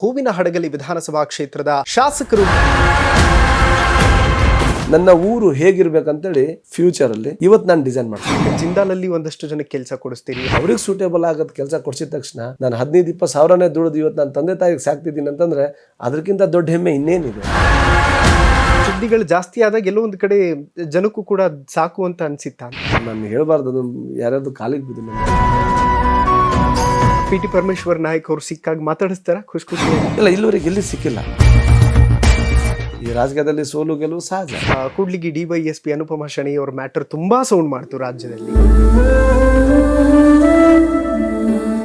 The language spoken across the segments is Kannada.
ಹೂವಿನ ಹಡಗಲಿ ವಿಧಾನಸಭಾ ಕ್ಷೇತ್ರದ ಶಾಸಕರು ನನ್ನ ಊರು ಹೇಗಿರ್ಬೇಕಂತೇಳಿ ಫ್ಯೂಚರ್ ಅಲ್ಲಿ ಇವತ್ತು ನಾನು ಡಿಸೈನ್ ಮಾಡ್ತೀನಿ. ಜಿಂದಾಲಲ್ಲಿ ಒಂದಷ್ಟು ಜನಕ್ಕೆ ಕೆಲಸ ಕೊಡಿಸ್ತೀರಿ. ಅವ್ರಿಗೆ ಸೂಟೇಬಲ್ ಆಗದ ಕೆಲಸ ಕೊಡ್ಸಿದ ತಕ್ಷಣ ನಾನು 15-20 ಸಾವಿರನೇ ದುಡಿದು ಇವತ್ತು ನನ್ನ ತಂದೆ ತಾಯಿಗೆ ಸಾಕ್ತಿದ್ದೀನಿ ಅಂತಂದ್ರೆ ಅದಕ್ಕಿಂತ ದೊಡ್ಡ ಹೆಮ್ಮೆ ಇನ್ನೇನಿದೆ. ಸುದ್ದಿಗಳು ಜಾಸ್ತಿ ಆದಾಗ ಎಲ್ಲೋ ಒಂದು ಕಡೆ ಜನಕ್ಕೂ ಕೂಡ ಸಾಕು ಅಂತ ಅನ್ಸಿತ್ತ. ನಾನು ಹೇಳ್ಬಾರ್ದು, ಅದು ಯಾರ್ಯಾರ್ದು ಕಾಲಿಗೆ ಬಿದ್ದು. ಪಿ.ಟಿ. ಪರಮೇಶ್ವರ್ ನಾಯಕ್ ಅವರು ಸಿಕ್ಕಾಗ ಮಾತಾಡಿಸ್ತಾರ ಖುಷಿ ಇಲ್ಲ, ಇಲ್ಲಿವರೆಗೆ ಎಲ್ಲಿ ಸಿಕ್ಕಿಲ್ಲ. ಈ ರಾಜಕೀಯದಲ್ಲಿ ಸೋಲು ಗೆಲುವು ಸಹಜ. ಕೂಡ್ಲಿಗಿ DYSP ಅನುಪಮ ಶಣೈ ಅವ್ರ ಮ್ಯಾಟರ್ ತುಂಬಾ ಸೌಂಡ್ ಮಾಡ್ತು ರಾಜ್ಯದಲ್ಲಿ.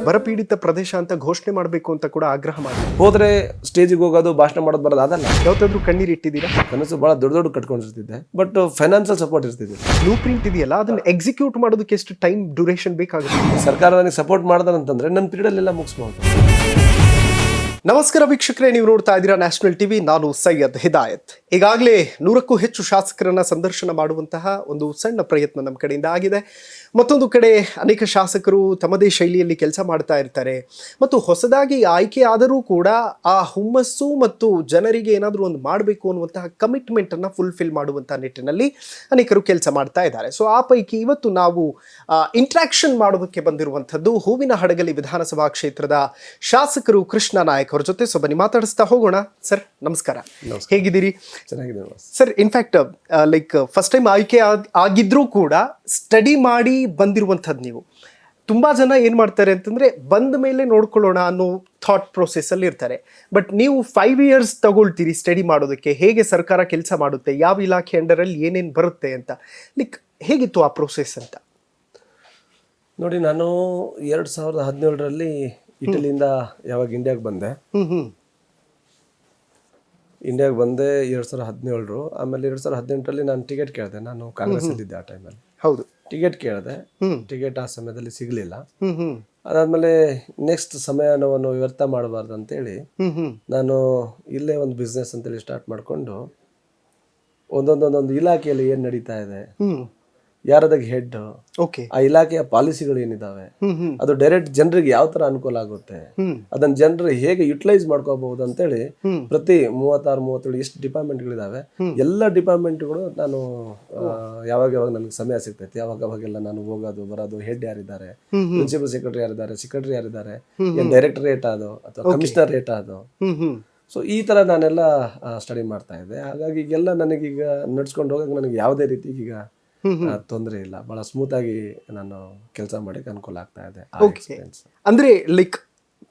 ಬರಪೀಡಿತ ಪ್ರದೇಶ ಅಂತ ಘೋಷಣೆ ಮಾಡಬೇಕು ಅಂತ ಕೂಡ ಆಗ್ರಹ ಮಾಡಿ ಹೋದ್ರೆ ಸ್ಟೇಜಿಗೆ ಹೋಗೋದು ಭಾಷಣ ಮಾಡೋದು ಬರೋದು ಅದಲ್ಲ. ಯಾವತ್ತಾದ್ರೂ ಕಣ್ಣೀರು ಇಟ್ಟಿದ್ದೀರಾ? ಕನಸು ಬಹಳ ದೊಡ್ಡ ದೊಡ್ಡ ಕಟ್ಕೊಂಡಿರ್ತಿದ್ದೆ, ಬಟ್ ಫೈನಾನ್ಷಿಯಲ್ ಸಪೋರ್ಟ್ ಇರ್ತಿದ್ದೆ. ಬ್ಲೂ ಪ್ರಿಂಟ್ ಇದೆಯಲ್ಲ, ಅದನ್ನ ಎಕ್ಸಿಕ್ಯೂಟ್ ಮಾಡೋದಕ್ಕೆ ಎಷ್ಟು ಟೈಮ್ ಡ್ಯೂರೇಷನ್ ಬೇಕಾಗುತ್ತೆ? ಸರ್ಕಾರ ನನಗೆ ಸಪೋರ್ಟ್ ಮಾಡ್ದಂತಂದ್ರೆ ನನ್ನ ಪೀರಿಯಡ್ ಎಲ್ಲ ಮುಗಿಸ್ಬೋದು. ನಮಸ್ಕಾರ ವೀಕ್ಷಕರೇ, ನೀವು ನೋಡ್ತಾ ಇದ್ದೀರಾ ನ್ಯಾಷನಲ್ ಟಿವಿ. ನಾನು ಸೈಯದ್ ಹಿದಾಯತ್. ಈಗಾಗಲೇ 100ಕ್ಕೂ ಹೆಚ್ಚು ಶಾಸಕರನ್ನ ಸಂದರ್ಶನ ಮಾಡುವಂತಹ ಒಂದು ಸಣ್ಣ ಪ್ರಯತ್ನ ನಮ್ಮ ಕಡೆಯಿಂದ ಆಗಿದೆ. ಮತ್ತೊಂದು ಕಡೆ ಅನೇಕ ಶಾಸಕರು ತಮ್ಮದೇ ಶೈಲಿಯಲ್ಲಿ ಕೆಲಸ ಮಾಡ್ತಾ ಇರ್ತಾರೆ ಮತ್ತು ಹೊಸದಾಗಿ ಆಯ್ಕೆ ಆದರೂ ಕೂಡ ಆ ಹುಮ್ಮಸ್ಸು ಮತ್ತು ಜನರಿಗೆ ಏನಾದರೂ ಒಂದು ಮಾಡಬೇಕು ಅನ್ನುವಂತಹ ಕಮಿಟ್ಮೆಂಟನ್ನು ಫುಲ್ಫಿಲ್ ಮಾಡುವಂತಹ ನಿಟ್ಟಿನಲ್ಲಿ ಅನೇಕರು ಕೆಲಸ ಮಾಡ್ತಾ ಇದ್ದಾರೆ. ಸೊ ಆ ಪೈಕಿ ಇವತ್ತು ನಾವು ಇಂಟ್ರಾಕ್ಷನ್ ಮಾಡೋದಕ್ಕೆ ಬಂದಿರುವಂಥದ್ದು ಹೂವಿನ ಹಡಗಲಿ ವಿಧಾನಸಭಾ ಕ್ಷೇತ್ರದ ಶಾಸಕರು ಕೃಷ್ಣ ನಾಯಕ್ ಅವ್ರ ಜೊತೆ. ಸೊ ಬನ್ನಿ ಮಾತಾಡಿಸ್ತಾ ಹೋಗೋಣ. ಸರ್ ನಮಸ್ಕಾರ, ಹೇಗಿದ್ದೀರಿ? ಚೆನ್ನಾಗಿದೆ sir. In fact like first time ಆಯ್ಕೆ ಆಗಿದ್ರೂ ಕೂಡ ಸ್ಟಡಿ ಮಾಡಿ ಬಂದಿರುವಂಥದ್ದು ನೀವು. ತುಂಬಾ ಜನ ಏನ್ ಮಾಡ್ತಾರೆ ಅಂತಂದ್ರೆ ಬಂದ ಮೇಲೆ ನೋಡ್ಕೊಳ್ಳೋಣ ಅನ್ನೋ ಥಾಟ್ ಪ್ರೊಸೆಸ್ ಅಲ್ಲಿ ಇರ್ತಾರೆ. ಬಟ್ ನೀವು 5 years ತಗೊಳ್ತೀರಿ ಸ್ಟಡಿ ಮಾಡೋದಕ್ಕೆ, ಹೇಗೆ ಸರ್ಕಾರ ಕೆಲಸ ಮಾಡುತ್ತೆ, ಯಾವ ಇಲಾಖೆ ಅಂಡರಲ್ಲಿ ಏನೇನು ಬರುತ್ತೆ ಅಂತ. ಲೈಕ್ ಹೇಗಿತ್ತು ಆ ಪ್ರೊಸೆಸ್ ಅಂತ? ನೋಡಿ, ನಾನು 2017ರಲ್ಲಿ ಇಟಲಿಯಿಂದ ಯಾವಾಗ ಇಂಡಿಯಾಗೆ ಬಂದೆ. ಇಂಡಿಯಾಗೆ ಬಂದೆ 2017. ಆಮೇಲೆ 2018ರಲ್ಲಿ ನಾನು ಟಿಕೆಟ್ ಕೇಳಿದೆ. ನಾನು ಕಾಂಗ್ರೆಸ್ ಅಲ್ಲಿದ್ದೆ ಆ ಟೈಮಲ್ಲಿ. ಹೌದು, ಟಿಕೆಟ್ ಕೇಳಿದೆ. ಟಿಕೆಟ್ ಆ ಸಮಯದಲ್ಲಿ ಸಿಗಲಿಲ್ಲ. ಅದಾದ್ಮೇಲೆ ನೆಕ್ಸ್ಟ್ ಸಮಯವನ್ನು ವ್ಯರ್ಥ ಮಾಡಬಾರ್ದು ಅಂತೇಳಿ ನಾನು ಇಲ್ಲೇ ಒಂದು ಬಿಸ್ನೆಸ್ ಅಂತೇಳಿ ಸ್ಟಾರ್ಟ್ ಮಾಡಿಕೊಂಡು ಒಂದೊಂದೊಂದೊಂದು ಇಲಾಖೆಯಲ್ಲಿ ಏನು ನಡೀತಾ ಇದೆ, ಯಾರದಾಗಿ ಹೆಡ್, ಓಕೆ, ಆ ಇಲಾಖೆಯ ಪಾಲಿಸಿಗಳು ಏನಿದಾವೆ, ಅದು ಡೈರೆಕ್ಟ್ ಜನರಿಗೆ ಯಾವ ತರ ಅನುಕೂಲ ಆಗುತ್ತೆ, ಅದನ್ನ ಜನರು ಹೇಗೆ ಯುಟಿಲೈಸ್ ಮಾಡ್ಕೋಬಹುದು ಅಂತೇಳಿ ಪ್ರತಿ 36-37 ಎಷ್ಟು ಡಿಪಾರ್ಟ್ಮೆಂಟ್ಗಳಿದಾವೆ, ಎಲ್ಲ ಡಿಪಾರ್ಟ್ಮೆಂಟ್ಗಳು ನಾನು ಯಾವಾಗ ನನಗೆ ಸಮಯ ಸಿಗ್ತೈತಿ ಅವಾಗೆಲ್ಲ ನಾನು ಹೋಗೋದು ಬರೋದು. ಹೆಡ್ ಯಾರಿದ್ದಾರೆ, ಪ್ರಿನ್ಸಿಪಲ್ ಸೆಕ್ರೆಟರಿ ಯಾರಿದ್ದಾರೆ, ಸೆಕ್ರೆಟರಿ ಯಾರಿದ್ದಾರೆ, ಡೈರೆಕ್ಟರ್ ರೇಟ್ ಅದು ಅಥವಾ ಕಮಿಷನರ್ ರೇಟ್ ಅದು. ಸೊ ಈ ತರ ನಾನೆಲ್ಲ ಸ್ಟಡಿ ಮಾಡ್ತಾ ಇದ್ದೆ. ಹಾಗಾಗಿ ಈಗೆಲ್ಲ ನನಗೀಗ ನಡ್ಸ್ಕೊಂಡು ಹೋಗಕ್ಕೆ ನನಗೆ ಯಾವುದೇ ರೀತಿ ಈಗ ತೊಂದರೆ ಇಲ್ಲ. ಬಹಳ ಸ್ಮೂತ್ ಆಗಿ ನಾನು ಕೆಲಸ ಮಾಡಕ್ಕೆ ಅನುಕೂಲ ಆಗ್ತಾ ಇದೆ. ಅಂದ್ರೆ ಲೈಕ್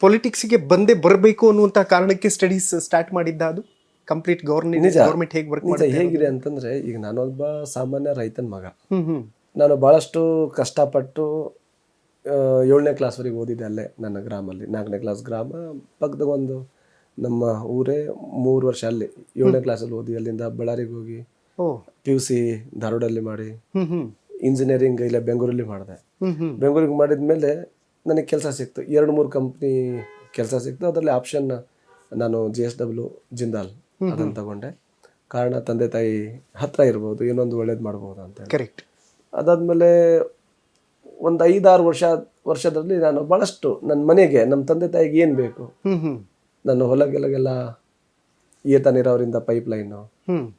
ಪೊಲಿಟಿಕ್ಸ್ಗೆ ಬಂದೇ ಬರಬೇಕು ಅನ್ನುವಂತ ಕಾರಣಕ್ಕೆ ಸ್ಟಡೀಸ್ ಸ್ಟಾರ್ಟ್ ಮಾಡಿದ್ದ ಅದು ಕಂಪ್ಲೀಟ್ ಗವರ್ಮೆಂಟ್ ಹೇಗೆ ವರ್ಕ್ ಮಾಡುತ್ತೆ ಹೇಗಿದೆ ಅಂತಂದ್ರೆ, ಈಗ ನಾನೊಬ್ಬ ಸಾಮಾನ್ಯ ರೈತನ ಮಗ. ನಾನು ಬಹಳಷ್ಟು ಕಷ್ಟಪಟ್ಟು 7ನೇ ಕ್ಲಾಸ್ವರೆಗೆ ಓದಿದ್ದೆ ಅಲ್ಲೇ ನನ್ನ ಗ್ರಾಮಲ್ಲಿ. 4ನೇ ಕ್ಲಾಸ್ ಗ್ರಾಮ ಪಕ್ಕದ ಒಂದು ನಮ್ಮ ಊರೇ. 3 ವರ್ಷ ಅಲ್ಲಿ 7ನೇ ಕ್ಲಾಸಲ್ಲಿ ಓದಿ ಅಲ್ಲಿಂದ ಬಳ್ಳಾರಿಗೆ ಹೋಗಿ PUC ಧಾರವಾಡಲ್ಲಿ ಮಾಡಿ ಇಂಜಿನಿಯರಿಂಗ್ ಇಲ್ಲ ಬೆಂಗಳೂರಲ್ಲಿ ಮಾಡಿದೆ. ಬೆಂಗಳೂರಿಗೆ ಮಾಡಿದ್ಮೇಲೆ ನನಗೆ ಕೆಲಸ ಸಿಕ್ತು. 2-3 ಕಂಪ್ನಿ ಕೆಲಸ ಸಿಕ್ತು. ಅದರಲ್ಲಿ ಆಪ್ಷನ್ ನಾನು GSW ಜಿಂದಾಲ್ ಅದನ್ನು ತಗೊಂಡೆ. ಕಾರಣ ತಂದೆ ತಾಯಿ ಹತ್ರ ಇರ್ಬೋದು, ಏನೊಂದು ಒಳ್ಳೇದು ಮಾಡ್ಬೋದು ಅಂತ. ಕರೆಕ್ಟ್. ಅದಾದ್ಮೇಲೆ ಒಂದು 5-6 ವರ್ಷದಲ್ಲಿ ನಾನು ಬಹಳಷ್ಟು ನನ್ನ ಮನೆಗೆ, ನಮ್ಮ ತಂದೆ ತಾಯಿಗೆ ಏನು ಬೇಕು, ನನ್ನ ಹೊಲಗೆಲ್ಲ ಏತ ನೀರಾವರಿಂದ ಪೈಪ್ ಲೈನು,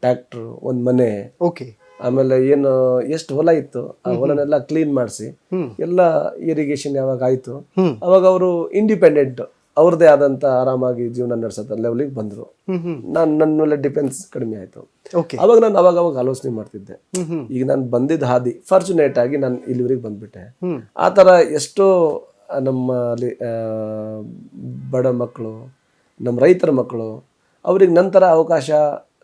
ಟ್ರ್ಯಾಕ್ಟ್ರು, ಒಂದು ಮನೆ, ಓಕೆ, ಆಮೇಲೆ ಏನು ಎಷ್ಟು ಹೊಲ ಇತ್ತು ಆ ಹೊಲನೆಲ್ಲ ಕ್ಲೀನ್ ಮಾಡಿಸಿ ಎಲ್ಲ ಇರಿಗೇಷನ್ ಯಾವಾಗ ಆಯ್ತು ಅವಾಗ ಅವರು ಇಂಡಿಪೆಂಡೆಂಟ್ ಅವ್ರದ್ದೇ ಆದಂತ ಆರಾಮಾಗಿ ಜೀವನ ನಡೆಸೋ ಲೆವೆಲಿಗೆ ಬಂದ್ರು. ನನ್ನ ಮೇಲೆ ಡಿಪೆನ್ಸ್ ಕಡಿಮೆ ಆಯ್ತು. ಅವಾಗ ನಾನು ಅವಾಗ ಆಲೋಚನೆ ಮಾಡ್ತಿದ್ದೆ. ಈಗ ನಾನು ಬಂದಿದ್ದ ಹಾದಿ ಫಾರ್ಚುನೇಟ್ ಆಗಿ ನಾನು ಇಲ್ಲಿವರೆಗೆ ಬಂದ್ಬಿಟ್ಟೆ. ಆ ತರ ಎಷ್ಟೋ ನಮ್ಮಲ್ಲಿ ಬಡ ಮಕ್ಕಳು, ನಮ್ಮ ರೈತರ ಮಕ್ಕಳು, ಅವ್ರಿಗೆ ನಂತರ ಅವಕಾಶ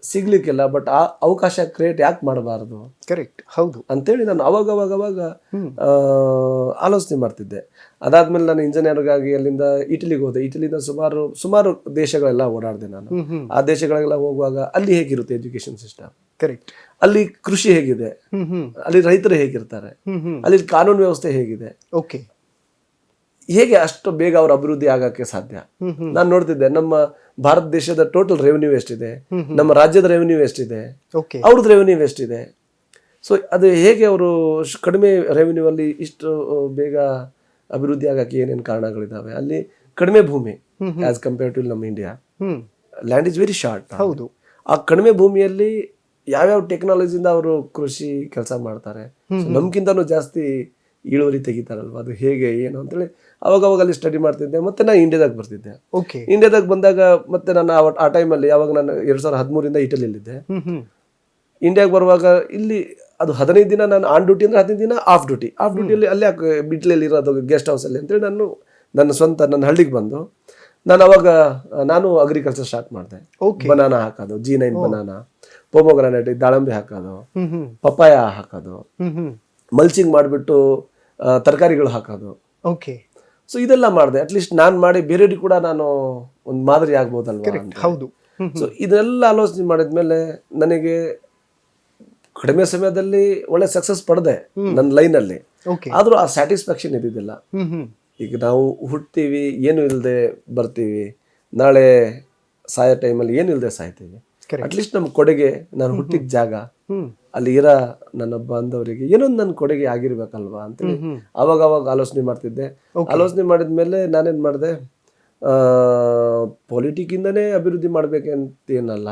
ಸಿಗ್ಲಿಕ್ಕಿಲ್ಲ. ಬಟ್ ಆ ಅವಕಾಶ ಕ್ರಿಯೇಟ್ ಯಾಕೆ ಮಾಡಬಾರ್ದು? ಕರೆಕ್ಟ್, ಹೌದು ಅಂತೇಳಿ ನಾನು ಅವಾಗ ಆಲೋಚನೆ ಮಾಡ್ತಿದ್ದೆ. ಅದಾದ್ಮೇಲೆ ನಾನು ಇಂಜಿನಿಯರ್ಗಾಗಿ ಅಲ್ಲಿಂದ ಇಟಲಿಗೆ ಹೋದೆ. ಇಟಲಿಯಿಂದ ಸುಮಾರು ದೇಶಗಳೆಲ್ಲ ಓಡಾಡಿದೆ ನಾನು. ಆ ದೇಶಗಳೆಲ್ಲ ಹೋಗುವಾಗ ಅಲ್ಲಿ ಹೇಗಿರುತ್ತೆ ಎಜುಕೇಶನ್ ಸಿಸ್ಟಮ್, ಕರೆಕ್ಟ್, ಅಲ್ಲಿ ಕೃಷಿ ಹೇಗಿದೆ, ಅಲ್ಲಿ ರೈತರು ಹೇಗಿರ್ತಾರೆ, ಅಲ್ಲಿ ಕಾನೂನು ವ್ಯವಸ್ಥೆ ಹೇಗಿದೆ, ಓಕೆ, ಹೇಗೆ ಅಷ್ಟು ಬೇಗ ಅವ್ರ ಅಭಿವೃದ್ಧಿ ಆಗಕ್ಕೆ ಸಾಧ್ಯ. ನಾನು ನೋಡ್ತಿದ್ದೆ ನಮ್ಮ ಭಾರತ ದೇಶದ ಟೋಟಲ್ ರೆವೆನ್ಯೂ ಎಷ್ಟಿದೆ, ನಮ್ಮ ರಾಜ್ಯದ ರೆವೆನ್ಯೂ ಎಷ್ಟಿದೆ, ಅವ್ರದ್ದು ರೆವೆನ್ಯೂ ಎಷ್ಟಿದೆ. ಸೊ ಅದು ಹೇಗೆ ಅವರು ಕಡಿಮೆ ರೆವೆನ್ಯೂ ಅಲ್ಲಿ ಇಷ್ಟು ಬೇಗ ಅಭಿವೃದ್ಧಿ ಆಗಕ್ಕೆ ಏನೇನು ಕಾರಣಗಳಿದಾವೆ, ಅಲ್ಲಿ ಕಡಿಮೆ ಭೂಮಿ ಆಸ್ ಕಂಪೇರ್ ಟು ನಮ್ಮ India. Hmm land is very short. ಹೌದು. ಆ ಕಡಿಮೆ ಭೂಮಿಯಲ್ಲಿ ಯಾವ್ಯಾವ ಟೆಕ್ನಾಲಜಿಯಿಂದ ಅವರು ಕೃಷಿ ಕೆಲಸ ಮಾಡ್ತಾರೆ, ನಮ್ಗಿಂತನೂ ಜಾಸ್ತಿ ಇಳುವರಿ ತೆಗಿತಾರಲ್ವ, ಅದು ಹೇಗೆ ಏನು ಅಂತೇಳಿ ಅವಾಗ ಅಲ್ಲಿ ಸ್ಟಡಿ ಮಾಡ್ತಿದ್ದೆ. ಮತ್ತೆ ನಾನು ಇಂಡಿಯಾದಾಗ ಬರ್ತಿದ್ದೆ. ಓಕೆ. ಇಂಡಿಯಾದಾಗ ಬಂದಾಗ ಮತ್ತೆ ನಾನು ಆ ಟೈಮಲ್ಲಿ ಯಾವಾಗ ನಾನು 2013 ಇಟಲಿಯಲ್ಲಿದ್ದೆ. ಇಂಡಿಯಾಗೆ ಬರುವಾಗ ಇಲ್ಲಿ ಅದು 15 ದಿನ ನಾನು ಆನ್ ಡ್ಯೂಟಿ ಅಂದ್ರೆ 15 ದಿನ ಆಫ್ ಡ್ಯೂಟಿಯಲ್ಲಿ ಅಲ್ಲೇ ಬಿಟ್ಲಲ್ಲಿ ಇರೋದು ಗೆಸ್ಟ್ ಹೌಸಲ್ಲಿ ಅಂತೇಳಿ ನಾನು ನನ್ನ ಹಳ್ಳಿಗೆ ಬಂದು ನಾನು ಅಗ್ರಿಕಲ್ಚರ್ ಸ್ಟಾರ್ಟ್ ಮಾಡಿದೆ. ಬನಾನಾ ಹಾಕೋದು, G9 ಬನಾನಾ, ಪೊಮೊಗ್ರಾನೇಟ್, ದಾಳಂಬೆ ಹಾಕೋದು, ಪಪ್ಪಾಯ ಹಾಕೋದು, ಮಲ್ಚಿಂಗ್ ಮಾಡಿಬಿಟ್ಟು ತರಕಾರಿಗಳು ಹಾಕೋದು. ಓಕೆ. ಸೊ ಇದೆಲ್ಲ ಮಾಡಿದೆ. ಅಟ್ಲೀಸ್ಟ್ ನಾನು ಮಾಡಿ ಬೇರೆಯವ್ರಿಗೆ ಕೂಡ ನಾನು ಒಂದು ಮಾದರಿ ಆಗ್ಬೋದಲ್ವಾ. ಹೌದು. ಸೊ ಇದೆಲ್ಲ ಆಲೋಚನೆ ಮಾಡಿದ್ಮೇಲೆ ನನಗೆ ಕಡಿಮೆ ಸಮಯದಲ್ಲಿ ಒಳ್ಳೆ ಸಕ್ಸಸ್ ಪಡೆದೆ ನನ್ನ ಲೈನಲ್ಲಿ. ಆದ್ರೂ ಆ ಸ್ಯಾಟಿಸ್ಫ್ಯಾಕ್ಷನ್ ಇದ್ದಿದ್ದಿಲ್ಲ. ಈಗ ನಾವು ಹುಟ್ತೀವಿ, ಏನು ಇಲ್ಲದೆ ಬರ್ತೀವಿ, ನಾಳೆ ಸಾಯೋ ಟೈಮಲ್ಲಿ ಏನು ಇಲ್ಲದೆ ಸಾಯ್ತೀವಿ. ಅಟ್ಲೀಸ್ಟ್ ನಮ್ಮ ಕೊಡುಗೆ, ನಾನು ಹುಟ್ಟಿದ ಜಾಗ, ಅಲ್ಲಿ ಇರೋ ನನ್ನ ಬಾಂಧವರಿಗೆ ಏನೊಂದು ನನ್ನ ಕೊಡುಗೆ ಆಗಿರ್ಬೇಕಲ್ವಾ ಅಂತೇಳಿ ಅವಾಗ ಆಲೋಚನೆ ಮಾಡ್ತಿದ್ದೆ. ಆಲೋಚನೆ ಮಾಡಿದ್ಮೇಲೆ ನಾನೇನ್ ಮಾಡಿದೆ, ಪೊಲಿಟಿಕ್ಕಿಂದನೇ ಅಭಿವೃದ್ಧಿ ಮಾಡ್ಬೇಕಂತ ಏನಲ್ಲ,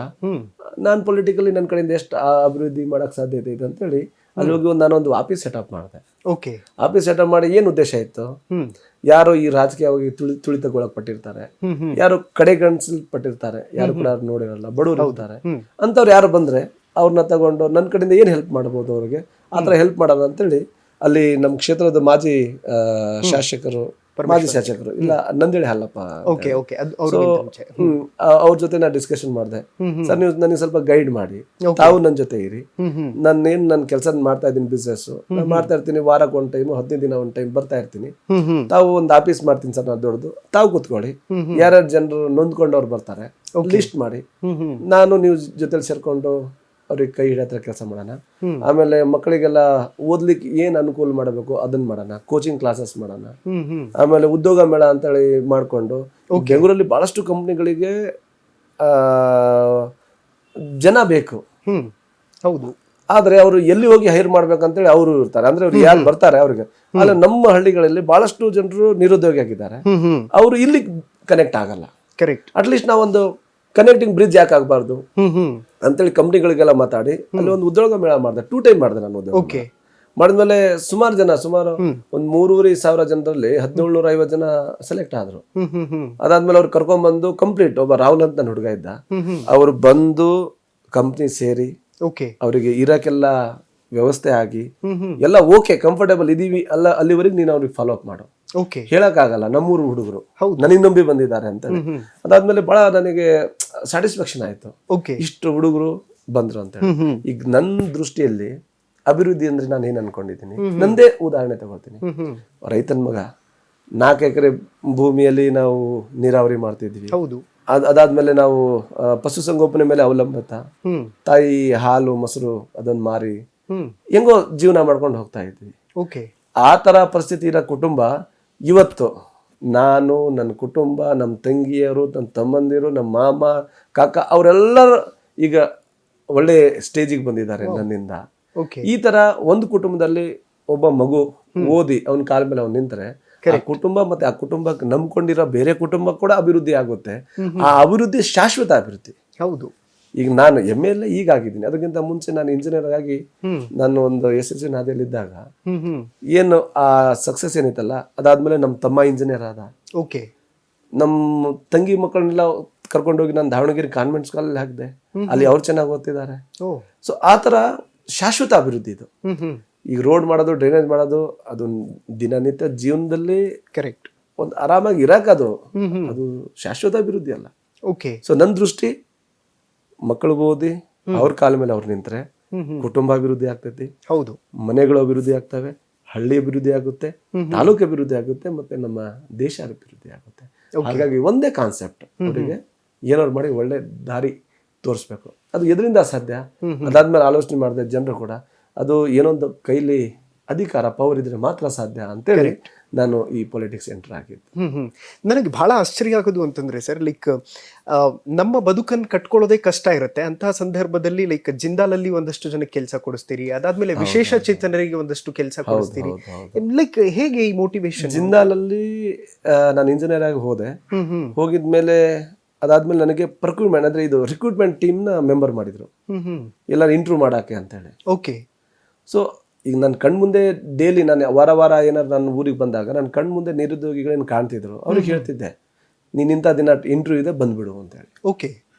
ನಾನು ಪೊಲಿಟಿಕಲಿ ನನ್ನ ಕಡೆಯಿಂದ ಎಷ್ಟು ಅಭಿವೃದ್ಧಿ ಮಾಡಕ್ ಸಾಧ್ಯತೆ ಇದೆ ಅಂತೇಳಿ ಅಲ್ಲಿ ಹೋಗಿ ನಾನೊಂದು ಆಫೀಸ್ ಸೆಟಪ್ ಮಾಡಿದೆ. ಓಕೆ. ಆಫೀಸ್ ಸೆಟಪ್ ಮಾಡಿ ಏನು ಉದ್ದೇಶ ಇತ್ತು, ಯಾರು ಈ ರಾಜಕೀಯವಾಗಿ ತುಳಿತಗೊಳಪಟ್ಟಿರ್ತಾರೆ, ಯಾರು ಕಡೆಗಣಿಸಲ್ಪಟ್ಟಿರ್ತಾರೆ, ಯಾರು ಕೂಡ ನೋಡಿರಲ್ಲ, ಬಡವರು ಇರ್ತಾರೆ, ಅಂತವ್ರು ಯಾರು ಬಂದ್ರೆ ಅವ್ರನ್ನ ತಗೊಂಡು ನನ್ನ ಕಡೆಯಿಂದ ಏನು ಹೆಲ್ಪ್ ಮಾಡ್ಬೋದು ಅವ್ರಿಗೆ, ಆ ಥರ ಹೆಲ್ಪ್ ಮಾಡೋಣ ಅಂತೇಳಿ ಅಲ್ಲಿ ನಮ್ಮ ಕ್ಷೇತ್ರದ ಮಾಜಿ ಶಾಸಕರು ಇಲ್ಲ ನಂದೇಳಿ ಹಲ್ಲಪ್ಪ, ಅವ್ರ ಜೊತೆ ನಾನು ಡಿಸ್ಕಷನ್ ಮಾಡಿದೆ. ಸರ್, ನೀವು ನನಗೆ ಸ್ವಲ್ಪ ಗೈಡ್ ಮಾಡಿ, ತಾವು ನನ್ನ ಜೊತೆ ಇರಿ, ನನ್ನ ಕೆಲಸ ಮಾಡ್ತಾ ಇದ್ದೀನಿ, ಬಿಸ್ನೆಸ್ ಮಾಡ್ತಾ ಇರ್ತೀನಿ, ವಾರಕ್ಕೆ ಒಂದು ಟೈಮ್, 15 ದಿನ ಒಂದು ಟೈಮ್ ಬರ್ತಾ ಇರ್ತೀನಿ, ತಾವು ಒಂದು ಆಫೀಸ್ ಮಾಡ್ತೀನಿ ಸರ್ ನಾನು ದೊಡ್ಡದು, ತಾವು ಕೂತ್ಕೊಳ್ಳಿ, ಯಾರ್ಯಾರು ಜನರು ನೊಂದ್ಕೊಂಡವ್ರು ಬರ್ತಾರೆ ಲಿಸ್ಟ್ ಮಾಡಿ, ನಾನು ನೀವು ಜೊತೆಲಿ ಸೇರ್ಕೊಂಡು ಅವ್ರಿಗೆ ಕೈ ಹಿಡಿಯತ್ರ ಕೆಲಸ ಮಾಡೋಣ. ಆಮೇಲೆ ಮಕ್ಕಳಿಗೆಲ್ಲ ಓದ್ಲಿಕ್ಕೆ ಏನ್ ಅನುಕೂಲ ಮಾಡಬೇಕು ಅದನ್ನ ಮಾಡೋಣ, ಕೋಚಿಂಗ್ ಕ್ಲಾಸಸ್ ಮಾಡೋಣ. ಆಮೇಲೆ ಉದ್ಯೋಗ ಮೇಳ ಅಂತೇಳಿ ಮಾಡ್ಕೊಂಡು ಬೆಂಗಳೂರಲ್ಲಿ ಬಹಳಷ್ಟು ಕಂಪ್ನಿಗಳಿಗೆ ಜನ ಬೇಕು. ಹೌದು. ಆದ್ರೆ ಅವರು ಎಲ್ಲಿ ಹೋಗಿ ಹೈರ್ ಮಾಡ್ಬೇಕಂತೇಳಿ ಅವರು ಇರ್ತಾರೆ, ಅಂದ್ರೆ ಅವ್ರು ಯಾರು ಬರ್ತಾರೆ ಅವ್ರಿಗೆ. ಆದ್ರೆ ನಮ್ಮ ಹಳ್ಳಿಗಳಲ್ಲಿ ಬಹಳಷ್ಟು ಜನರು ನಿರುದ್ಯೋಗಿ ಆಗಿದ್ದಾರೆ, ಅವರು ಇಲ್ಲಿ ಕನೆಕ್ಟ್ ಆಗಲ್ಲ. ಕರೆಕ್ಟ್. ಅಟ್ಲೀಸ್ಟ್ ನಾವೊಂದು ಕನೆಕ್ಟಿಂಗ್ ಬ್ರಿಡ್ಜ್ ಯಾಕೆ ಆಗಬಾರ್ದು ಅಂತೇಳಿ ಕಂಪ್ನಿಗಳಿಗೆಲ್ಲ ಮಾತಾಡಿ ಅಲ್ಲಿ ಒಂದು ಉದ್ಯೋಗ ಮೇಳ ಮಾಡಿದೆ. 2 ಟೈಮ್ ಮಾಡಿದೆ ನಾನು ಉದ್ಯೋಗ. ಮಾಡಿದ್ಮೇಲೆ ಸುಮಾರು ಒಂದು 3,500 ಜನರಲ್ಲಿ 1,750 ಜನ ಸೆಲೆಕ್ಟ್ ಆದ್ರು. ಅದಾದ್ಮೇಲೆ ಅವ್ರು ಕರ್ಕೊಂಡ್ಬಂದು ಕಂಪ್ಲೀಟ್, ಒಬ್ಬ ರಾಹುಲ್ ಅಂತ ನನ್ನ ಹುಡುಗ ಇದ್ದ, ಅವ್ರು ಬಂದು ಕಂಪ್ನಿ ಸೇರಿ ಅವರಿಗೆ ಇರಕ್ಕೆಲ್ಲ ವ್ಯವಸ್ಥೆ ಆಗಿ ಎಲ್ಲ ಓಕೆ ಕಂಫರ್ಟೇಬಲ್ ಇದೀವಿ ಅಲ್ಲ, ಅಲ್ಲಿವರೆಗೆ ನೀನು ಅವ್ರಿಗೆ ಫಾಲೋ ಅಪ್ ಮಾಡು. ಹೇಳಕ್ ಆಗಲ್ಲ, ನಮ್ಮೂರು ಹುಡುಗರು ನನಗೆ ನಂಬಿ ಬಂದಿದ್ದಾರೆ ಅಂತ. ಅದಾದ್ಮೇಲೆ ಬಹಳ ನನಗೆ ಸ್ಯಾಟಿಸ್ಫ್ಯಾಕ್ಷನ್ ಆಯ್ತು, ಇಷ್ಟು ಹುಡುಗರು ಬಂದ್ರು ಅಂತ. ಈಗ ನನ್ನ ದೃಷ್ಟಿಯಲ್ಲಿ ಅಭಿವೃದ್ಧಿ ಅಂದ್ರೆ ನಾನು ಏನ್ ಅನ್ಕೊಂಡಿದ್ದೀನಿ, ನಂದೇ ಉದಾಹರಣೆ ತಗೊಳ್ತೀನಿ. ರೈತನ ಮಗ, 4 ಎಕರೆ ಭೂಮಿಯಲ್ಲಿ ನಾವು ನೀರಾವರಿ ಮಾಡ್ತಿದ್ವಿ. ಅದಾದ್ಮೇಲೆ ನಾವು ಪಶುಸಂಗೋಪನೆ ಮೇಲೆ ಅವಲಂಬಿತ, ತಾಯಿ ಹಾಲು ಮೊಸರು ಅದನ್ನ ಮಾರಿ ಹೆಂಗೋ ಜೀವನ ಮಾಡ್ಕೊಂಡು ಹೋಗ್ತಾ ಇದ್ವಿ. ಆ ತರ ಪರಿಸ್ಥಿತಿ ಇರೋ ಕುಟುಂಬ ಇವತ್ತು ನಾನು, ನನ್ನ ಕುಟುಂಬ, ನಮ್ಮ ತಂಗಿಯರು, ನನ್ನ ತಮ್ಮಂದಿರು, ನಮ್ಮ ಮಾಮ, ಕಾಕ ಅವರೆಲ್ಲರೂ ಈಗ ಒಳ್ಳೆ ಸ್ಟೇಜಿಗೆ ಬಂದಿದ್ದಾರೆ ನನ್ನಿಂದ. ಈ ತರ ಒಂದು ಕುಟುಂಬದಲ್ಲಿ ಒಬ್ಬ ಮಗು ಓದಿ ಅವನ ಕಾಲ ಮೇಲೆ ಅವ್ನು ನಿಂತರೆ ಆ ಕುಟುಂಬ ಮತ್ತೆ ಆ ಕುಟುಂಬಕ್ಕೆ ನಂಬ್ಕೊಂಡಿರೋ ಬೇರೆ ಕುಟುಂಬ ಕೂಡ ಅಭಿವೃದ್ಧಿ ಆಗುತ್ತೆ. ಆ ಅಭಿವೃದ್ಧಿ ಶಾಶ್ವತ ಅಭಿವೃದ್ಧಿ. ಹೌದು. ಈಗ ನಾನು MA ಈಗ ಆಗಿದ್ದೀನಿ, ಅದಕ್ಕಿಂತ ಮುಂಚೆ ನಾನು ಇಂಜಿನಿಯರ್ ಆಗಿ ನಾನು ಒಂದು SSC ಹಾದಿಯಲ್ಲಿದ್ದಾಗ ಏನು ಆ ಸಕ್ಸಸ್ ಏನಿತ್ತಲ್ಲ, ಅದಾದ್ಮೇಲೆ ನಮ್ಮ ತಮ್ಮ ಇಂಜಿನಿಯರ್ ಆದ. ನಮ್ಮ ತಂಗಿ ಮಕ್ಕಳನ್ನೆಲ್ಲ ಕರ್ಕೊಂಡೋಗಿ ನಾನು ದಾವಣಗೆರೆ ಕಾನ್ವೆಂಟ್ ಸ್ಕೂಲಲ್ಲಿ ಹಾಕಿದೆ, ಅಲ್ಲಿ ಅವ್ರು ಚೆನ್ನಾಗಿ ಓದ್ತಿದ್ದಾರೆ. ಸೊ ಆ ತರ ಶಾಶ್ವತ ಅಭಿವೃದ್ಧಿ ಇದು. ಈಗ ರೋಡ್ ಮಾಡೋದು, ಡ್ರೈನೇಜ್ ಮಾಡೋದು, ಅದು ದಿನನಿತ್ಯ ಜೀವನದಲ್ಲಿ ಕರೆಕ್ಟ್ ಒಂದು ಆರಾಮಾಗಿ ಇರಕದು, ಅದು ಶಾಶ್ವತ ಅಭಿವೃದ್ಧಿ ಅಲ್ಲ. ಸೊ ನನ್ನ ದೃಷ್ಟಿ, ಮಕ್ಕಳಿಗೆ ಓದಿ ಅವ್ರ ಕಾಲ ಮೇಲೆ ಅವ್ರು ನಿಂತ್ರೆ ಕುಟುಂಬ ಅಭಿವೃದ್ಧಿ ಆಗ್ತೈತಿ. ಹೌದು. ಮನೆಗಳು ಅಭಿವೃದ್ಧಿ ಆಗ್ತವೆ, ಹಳ್ಳಿ ಅಭಿವೃದ್ಧಿ ಆಗುತ್ತೆ, ತಾಲೂಕು ಅಭಿವೃದ್ಧಿ ಆಗುತ್ತೆ, ಮತ್ತೆ ನಮ್ಮ ದೇಶ ಅಭಿವೃದ್ಧಿ ಆಗುತ್ತೆ. ಹಾಗಾಗಿ ಒಂದೇ ಕಾನ್ಸೆಪ್ಟ್, ಅವರಿಗೆ ಏನಾದ್ರು ಮಾಡಿ ಒಳ್ಳೆ ದಾರಿ ತೋರಿಸ್ಬೇಕು. ಅದು ಎದರಿಂದ ಸಾಧ್ಯ? ಅದಾದ್ಮೇಲೆ ಆಲೋಚನೆ ಮಾಡಿದೆ ಜನರು ಕೂಡ, ಅದು ಏನೊಂದು ಕೈಲಿ ಅಧಿಕಾರ ಪವರ್ ಇದ್ರೆ ಮಾತ್ರ ಸಾಧ್ಯ ಅಂತೇಳಿ ನಾನು ಈ ಪೊಲಿಟಿಕ್ಸ್ ಎಂಟರ್ ಆಗಿದ್ದು. ನನಗೆ ಬಹಳ ಆಶ್ಚರ್ಯ ಆಗೋದು ಅಂತಂದ್ರೆ ಸರ್, ಲೈಕ್ ನಮ್ಮ ಬದುಕನ್ನು ಕಟ್ಕೊಳ್ಳೋದೇ ಕಷ್ಟ ಇರುತ್ತೆ. ಅಂತಹ ಸಂದರ್ಭದಲ್ಲಿ ಲೈಕ್ ಜಿಂದಾಲಲ್ಲಿ ಒಂದಷ್ಟು ಜನಕ್ಕೆ ಕೆಲಸ ಕೊಡಿಸ್ತೀರಿ, ಅದಾದ್ಮೇಲೆ ವಿಶೇಷ ಚೇತನರಿಗೆ ಒಂದಷ್ಟು ಕೆಲಸ ಕೊಡಿಸ್ತೀರಿ. ಲೈಕ್ ಹೇಗೆ ಈ ಮೋಟಿವೇಶನ್? ಜಿಂದಾಲಲ್ಲಿ ನಾನು ಇಂಜಿನಿಯರ್ ಆಗಿ ಹೋದೆ. ಹೋಗಿದ್ಮೇಲೆ ಅದಾದ್ಮೇಲೆ ನನಗೆ ಪ್ರೊಕ್ಯೂರ್ಮೆಂಟ್ ಅಂದ್ರೆ ಇದು ರಿಕ್ರೂಟ್ಮೆಂಟ್ ಟೀಮ್ನ ಮೆಂಬರ್ ಮಾಡಿದ್ರು, ಎಲ್ಲರೂ ಇಂಟರ್ವ್ಯೂ ಮಾಡಕ್ಕೆ ಅಂತ ಹೇಳಿ. ಓಕೆ. ಸೊ ಈಗ ನನ್ನ ಕಣ್ಮುಂದೆ ಡೈಲಿ ನಾನು ವಾರ ಏನಾದ್ರು ನನ್ನ ಊರಿಗೆ ಬಂದಾಗ ನನ್ನ ಕಣ್ಮುಂದೆ ನಿರುದ್ಯೋಗಿಗಳೇನು ಕಾಣ್ತಿದ್ರು. ಅವ್ರಿಗೆ ಹೇಳ್ತಿದ್ದೆ, ನೀನು ಇಂಥ ದಿನ ಇಂಟರ್ವ್ಯೂ ಇದೆ ಬಂದ್ಬಿಡು ಅಂತೇಳಿ. ಓಕೆ.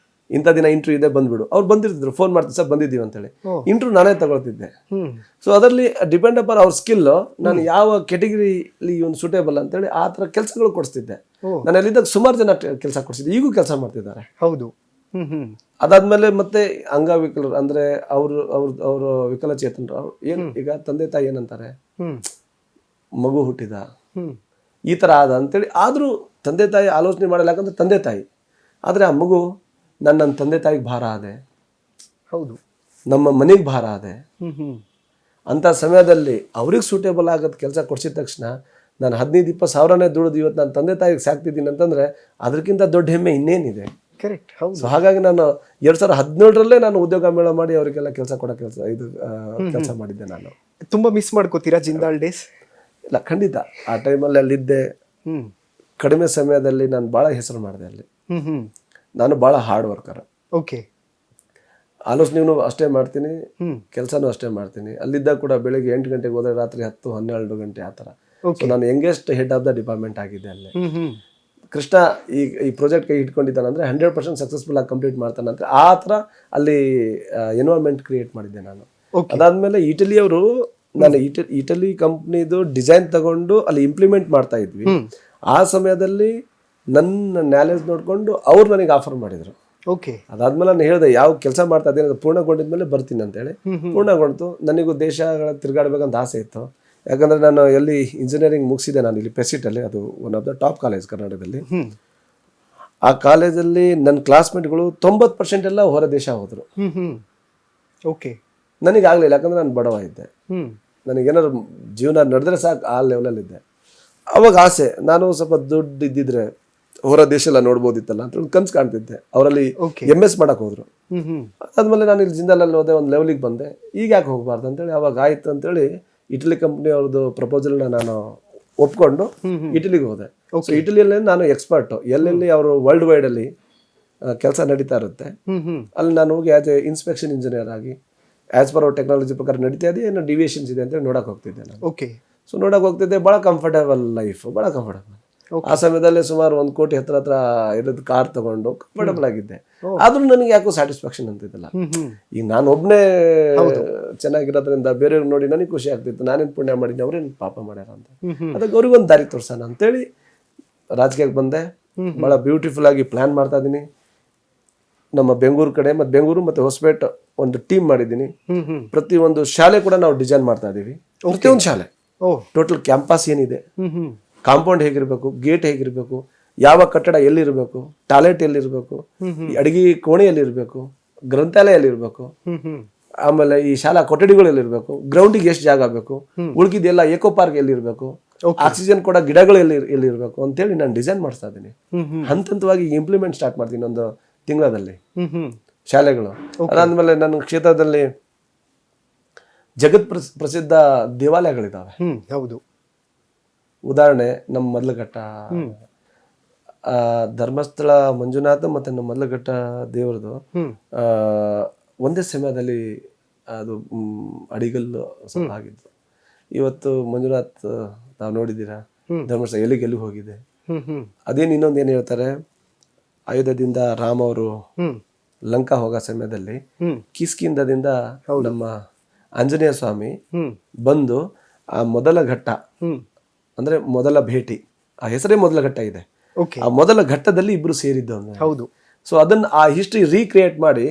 ಇಂಥ ದಿನ ಇಂಟರ್ವ್ಯೂ ಇದೆ ಬಂದ್ಬಿಡು. ಅವ್ರು ಬಂದಿರ್ತಿದ್ರು, ಫೋನ್ ಮಾಡ್ತಿದ್ದ ಸರ್ ಬಂದಿದ್ದೀವಿ ಅಂತೇಳಿ. ಇಂಟರ್ವ್ಯೂ ನಾನೇ ತಗೊಳ್ತಿದ್ದೆ. ಸೊ ಅದರಲ್ಲಿ ಡಿಪೆಂಡ್ ಅಪಾನ್ ಅವ್ರ ಸ್ಕಿಲ್ ನಾನು ಯಾವ ಕೆಟಗರಿಲಿ ಇವನು ಸೂಟೇಬಲ್ ಅಂತೇಳಿ ಆ ಥರ ಕೆಲಸಗಳು ಕೊಡಿಸ್ತಿದ್ದೆ. ನಾನು ಅಲ್ಲಿದ್ದಾಗ ಸುಮಾರು ಜನ ಕೆಲಸ ಕೊಡಿಸಿದ್ದೆ, ಈಗೂ ಕೆಲಸ ಮಾಡ್ತಿದ್ದಾರೆ. ಹೌದು. ಅದಾದ್ಮೇಲೆ ಮತ್ತೆ ಅಂಗವಿಕಲರು ಅಂದ್ರೆ ಅವರು ವಿಕಲಚೇತನರು ಅವ್ರು ಏನು ಈಗ ತಂದೆ ತಾಯಿ ಏನಂತಾರೆ, ಮಗು ಹುಟ್ಟಿದ ಈ ತರ ಆದ ಅಂತೇಳಿ. ಆದ್ರೂ ತಂದೆ ತಾಯಿ ಆಲೋಚನೆ ಮಾಡಲ್ಲ, ಯಾಕಂದ್ರೆ ತಂದೆ ತಾಯಿ. ಆದ್ರೆ ಆ ಮಗು ನನ್ನ ತಂದೆ ತಾಯಿಗೆ ಭಾರ ಆದೆ, ಹೌದು, ನಮ್ಮ ಮನೆಗೆ ಭಾರ ಆದೆ ಅಂತ ಸಮಯದಲ್ಲಿ ಅವ್ರಿಗೆ ಸೂಟೇಬಲ್ ಆಗೋದು ಕೆಲಸ ಕೊಡ್ಸಿದ ತಕ್ಷಣ ನಾನು 15-20 ಸಾವಿರನೇ ದುಡಿದು ಇವತ್ತು ನನ್ನ ತಂದೆ ತಾಯಿಗೆ ಸಾಕ್ತಿದ್ದೀನಿ ಅಂತಂದ್ರೆ ಅದಕ್ಕಿಂತ ದೊಡ್ಡ ಹೆಮ್ಮೆ ಇನ್ನೇನಿದೆ. ಕರೆಕ್ಟ್. ಹೌದು. ಸೊ ಹಾಗಾಗಿ ನಾನು 2017ರಲ್ಲೇ ನಾನು ಉದ್ಯೋಗ ಮೇಳ ಮಾಡಿ ಅವರಿಗೆಲ್ಲ ಕೆಲಸ ಕೊಡೋ ಕೆಲಸ ಮಾಡಿದ್ದೆ. ನಾನು ತುಂಬಾ ಮಿಸ್ ಮಾಡ್ಕೋತೀರಾ ಜಿಂದಾಲ್ ಡೇಸ್? ಇಲ್ಲ, ಖಂಡಿತ. ಆ ಟೈಮಲ್ಲಿ ಅಲ್ಲಿದ್ದೆ. ಕಡಿಮೆ ಸಮಯದಲ್ಲಿ ನಾನು ಭಾಳ ಹೆಸರು ಮಾಡಿದೆ ಅಲ್ಲಿ. ನಾನು ಭಾಳ ಹಾರ್ಡ್ ವರ್ಕರ್. ಓಕೆ. ಆಲೋಚನೆಗೂ ಅಷ್ಟೇ ಮಾಡ್ತೀನಿ, ಕೆಲಸನೂ ಅಷ್ಟೇ ಮಾಡ್ತೀನಿ. ಅಲ್ಲಿದ್ದಾಗ ಕೂಡ ಬೆಳಿಗ್ಗೆ 8 ಗಂಟೆಗೆ ಹೋದ್ರೆ ರಾತ್ರಿ 10-12 ಗಂಟೆ ಆ ಥರ. ಸೊ ನಾನು youngest head of the department ಆಗಿದ್ದೆ ಅಲ್ಲಿ. ಕೃಷ್ಣ ಈ ಪ್ರಾಜೆಕ್ಟ್ ಕೈ ಇಟ್ಕೊಂಡಿದ್ದಾನಂದ್ರೆ 100% ಸಕ್ಸಸ್ಫುಲ್ ಆಗಿ ಕಂಪ್ಲೀಟ್ ಮಾಡ್ತಾನಂತ ಆ ಥರ ಅಲ್ಲಿ ಎನ್ವೈರ್ಮೆಂಟ್ ಕ್ರಿಯೇಟ್ ಮಾಡಿದ್ದೆ ನಾನು. ಅದಾದ್ಮೇಲೆ ಇಟಲಿಯವರು, ನಾನು ಇಟಲಿ ಕಂಪ್ನಿದು ಡಿಸೈನ್ ತಗೊಂಡು ಅಲ್ಲಿ ಇಂಪ್ಲಿಮೆಂಟ್ ಮಾಡ್ತಾ ಇದ್ವಿ. ಆ ಸಮಯದಲ್ಲಿ ನನ್ನ ನಾಲೆಜ್ ನೋಡ್ಕೊಂಡು ಅವ್ರು ನನಗೆ ಆಫರ್ ಮಾಡಿದ್ರು. ಓಕೆ. ಅದಾದ್ಮೇಲೆ ನಾನು ಹೇಳಿದೆ, ಯಾವ ಕೆಲಸ ಮಾಡ್ತಾ ಇದ್ದೀನಿ ಪೂರ್ಣಗೊಂಡಿದ್ಮೇಲೆ ಬರ್ತೀನಿ ಅಂತೇಳಿ. ಪೂರ್ಣಗೊಂಡು ನನಗೂ ದೇಶಗಳ ತಿರುಗಾಡ್ಬೇಕಂತ ಆಸೆ ಇತ್ತು. ಯಾಕಂದ್ರೆ ನಾನು ಎಲ್ಲಿ ಇಂಜಿನಿಯರಿಂಗ್ ಮುಗಿಸಿದೆ, ನಾನು ಇಲ್ಲಿ ಪೆಸಿಟಲ್ಲಿ, ಅದು one of the top college ಕರ್ನಾಟಕದಲ್ಲಿ. ಆ ಕಾಲೇಜಲ್ಲಿ ನನ್ನ ಕ್ಲಾಸ್ಮೇಟ್ಗಳು 90% ಎಲ್ಲ ಹೊರ ದೇಶ ಹೋದ್ರು. ಓಕೆ. ನನಗಾಗಲಿಲ್ಲ, ಯಾಕಂದ್ರೆ ನಾನು ಬಡವ ಇದ್ದೆ. ನನಗೇನಾದ್ರು ಜೀವನ ನಡೆದ್ರೆ ಸಾಕು ಆ ಲೆವೆಲಲ್ಲಿ ಇದ್ದೆ. ಅವಾಗ ಆಸೆ, ನಾನು ಸ್ವಲ್ಪ ದುಡ್ಡು ಇದ್ದಿದ್ರೆ ಹೊರ ದೇಶ ಎಲ್ಲ ನೋಡ್ಬೋದಿತ್ತಲ್ಲ ಅಂತ ಕನ್ಸು ಕಾಣ್ತಿದ್ದೆ. ಅವರಲ್ಲಿ MS ಮಾಡಕ್ ಹೋದ್ರು. ಅದಾದ್ಮೇಲೆ ನಾನು ಇಲ್ಲಿ ಜಿಂದಾಲಲ್ಲಿ ಹೋದೆ, ಒಂದು ಲೆವೆಲಿಗೆ ಬಂದೆ. ಈಗ ಯಾಕೆ ಹೋಗ್ಬಾರ್ದು ಅಂತೇಳಿ ಅವಾಗ ಆಯ್ತು ಅಂತೇಳಿ ಇಟಲಿ ಕಂಪ್ನಿ ಅವ್ರದ್ದು ಪ್ರಪೋಸಲ್ನ ನಾನು ಒಪ್ಕೊಂಡು ಇಟಲಿಗೆ ಹೋದೆ. ಸೊ ಇಟಲಿಯಲ್ಲಿ ನಾನು ಎಕ್ಸ್ಪರ್ಟು. ಎಲ್ಲೆಲ್ಲಿ ಅವರು ವರ್ಲ್ಡ್ ವೈಡ್ ಅಲ್ಲಿ ಕೆಲಸ ನಡೀತಾ ಇರುತ್ತೆ ಅಲ್ಲಿ ನಾನು ಹೋಗಿ ಆಸ್ ಎ ಇನ್ಸ್ಪೆಕ್ಷನ್ ಇಂಜಿನಿಯರ್ ಆಗಿ ಆಸ್ ಪರ್ ಅವ್ರ ಟೆಕ್ನಾಲಜಿ ಪ್ರಕಾರ ನಡೀತಾ ಇದೆ, ಏನೋ ಡಿವಿಯೇಷನ್ಸ್ ಇದೆ ಅಂತ ನೋಡಕ್ ಹೋಗ್ತಿದ್ದೆ ನಾನು. ಓಕೆ. ಸೊ ನೋಡಕ್ ಹೋಗ್ತಿದ್ದೆ, ಭಾಳ ಕಂಫರ್ಟೇಬಲ್ ಲೈಫ್, ಭಾಳ ಕಂಫರ್ಟೇಬಲ್. ಆ ಸಮಯದಲ್ಲಿ ಸುಮಾರು 1 ಕೋಟಿ ಹತ್ರ ಇರೋದು ಕಾರ್ ತಗೊಂಡು ಕಂಫರ್ಟಬಲ್ ಆಗಿದ್ದೆ. ಆದ್ರೂ ನನಗೆ ಯಾಕೋ ಸ್ಯಾಟಿಸ್ಫ್ಯಾಕ್ಷನ್ ಅಂತಿದ್ದಿಲ್ಲ. ಈಗ ನಾನು ಒಬ್ಬನೇ ಚೆನ್ನಾಗಿರೋದ್ರಿಂದ ಬೇರೆಯವ್ರು ನೋಡಿ ನನಗೆ ಖುಷಿ ಆಗ್ತಿತ್ತು. ನಾನೇನು ಪುಣ್ಯ ಮಾಡಿದ್ದೆ, ಅವ್ರೇನು ಪಾಪ ಮಾಡ್ಯಾರ ಅಂತ. ಅದಕ್ಕೆ ಅವ್ರಿಗೊಂದು ದಾರಿ ತೋರ್ಸೋಣ ಅಂತೇಳಿ ರಾಜಕೀಯಕ್ಕೆ ಬಂದೆ. ಭಾಳ ಬ್ಯೂಟಿಫುಲ್ ಆಗಿ ಪ್ಲಾನ್ ಮಾಡ್ತಾ ಇದ್ದೀನಿ. ನಮ್ಮ ಬೆಂಗಳೂರು ಕಡೆ ಮತ್ತು ಬೆಂಗಳೂರು ಮತ್ತು ಹೊಸಪೇಟೆ ಒಂದು ಟೀಮ್ ಮಾಡಿದ್ದೀನಿ. ಪ್ರತಿ ಒಂದು ಶಾಲೆ ಕೂಡ ನಾವು ಡಿಸೈನ್ ಮಾಡ್ತಾ ಇದೀವಿ. ಪ್ರತಿಯೊಂದು ಶಾಲೆ ಟೋಟಲ್ ಕ್ಯಾಂಪಸ್ ಏನಿದೆ, ಕಾಂಪೌಂಡ್ ಹೇಗಿರ್ಬೇಕು, ಗೇಟ್ ಹೇಗಿರ್ಬೇಕು, ಯಾವ ಕಟ್ಟಡ ಎಲ್ಲಿರ್ಬೇಕು, ಟಾಯ್ಲೆಟ್ ಎಲ್ಲಿರ್ಬೇಕು, ಅಡಿಗೆ ಕೋಣೆ ಎಲ್ಲಿರ್ಬೇಕು, ಗ್ರಂಥಾಲಯ ಎಲ್ಲಿರ್ಬೇಕು, ಆಮೇಲೆ ಈ ಶಾಲಾ ಕೊಠಡಿಗಳು ಎಲ್ಲಿರ್ಬೇಕು, ಗ್ರೌಂಡಿಗೆ ಎಷ್ಟು ಜಾಗ ಬೇಕು, ಉಳ್ಕಿದೆಲ್ಲ ಏಕೋ ಪಾರ್ಕ್ ಎಲ್ಲಿರ್ಬೇಕು, ಆಕ್ಸಿಜನ್ ಕೂಡ ಗಿಡಗಳು ಎಲ್ಲಿರ್ಬೇಕು ಅಂತೇಳಿ ನಾನು ಡಿಸೈನ್ ಮಾಡಿಸ್ತಾ ಇದ್ದೀನಿ. ಹಂತವಾಗಿ ಇಂಪ್ಲಿಮೆಂಟ್ ಸ್ಟಾರ್ಟ್ ಮಾಡ್ತೀನಿ ಒಂದು ತಿಂಗಳಲ್ಲಿ ಶಾಲೆಗಳು. ಅದಾದ್ಮೇಲೆ ನನ್ನ ಕ್ಷೇತ್ರದಲ್ಲಿ ಜಗತ್ ಪ್ರಸಿದ್ಧ ದೇವಾಲಯಗಳಿದಾವೆ. ಹೌದು. ಉದಾಹರಣೆ ನಮ್ಮ ಮೊದಲಘಟ್ಟ ಧರ್ಮಸ್ಥಳ ಮಂಜುನಾಥ ಮತ್ತೆ ನಮ್ಮ ಮೊದಲಘಟ್ಟ ದೇವರದು ಒಂದೇ ಸಮಯದಲ್ಲಿ ಅದು ಅಡಿಗಲ್ಲು ಆಗಿದ್ದು. ಇವತ್ತು ಮಂಜುನಾಥ್ ತಾವು ನೋಡಿದ್ದೀರಾ, ಧರ್ಮಸ್ಥಳ ಎಲ್ಲಿಗೆ ಹೋಗಿದೆ. ಅದೇನು ಇನ್ನೊಂದು ಏನು ಹೇಳ್ತಾರೆ, ಆಯುಧದಿಂದ ರಾಮ ಅವರು ಲಂಕಾ ಹೋಗೋ ಸಮಯದಲ್ಲಿ ಕಿಷ್ಕಿಂಧದಿಂದ ನಮ್ಮ ಆಂಜನೇಯ ಸ್ವಾಮಿ ಬಂದು ಆ ಮೊದಲ ಘಟ್ಟ ಅಂದ್ರೆ ಮೊದಲ ಭೇಟಿ, ಆ ಹೆಸರೇ ಮೊದಲ ಘಟ್ಟ ಇದೆ. ಆ ಮೊದಲ ಘಟ್ಟದಲ್ಲಿ ಇಬ್ರು ಸೇರಿದ್ದು. ಹೌದು. ಸೊ ಅದನ್ನ ಆ ಹಿಸ್ಟ್ರಿ ರೀಕ್ರಿಯೇಟ್ ಮಾಡಿ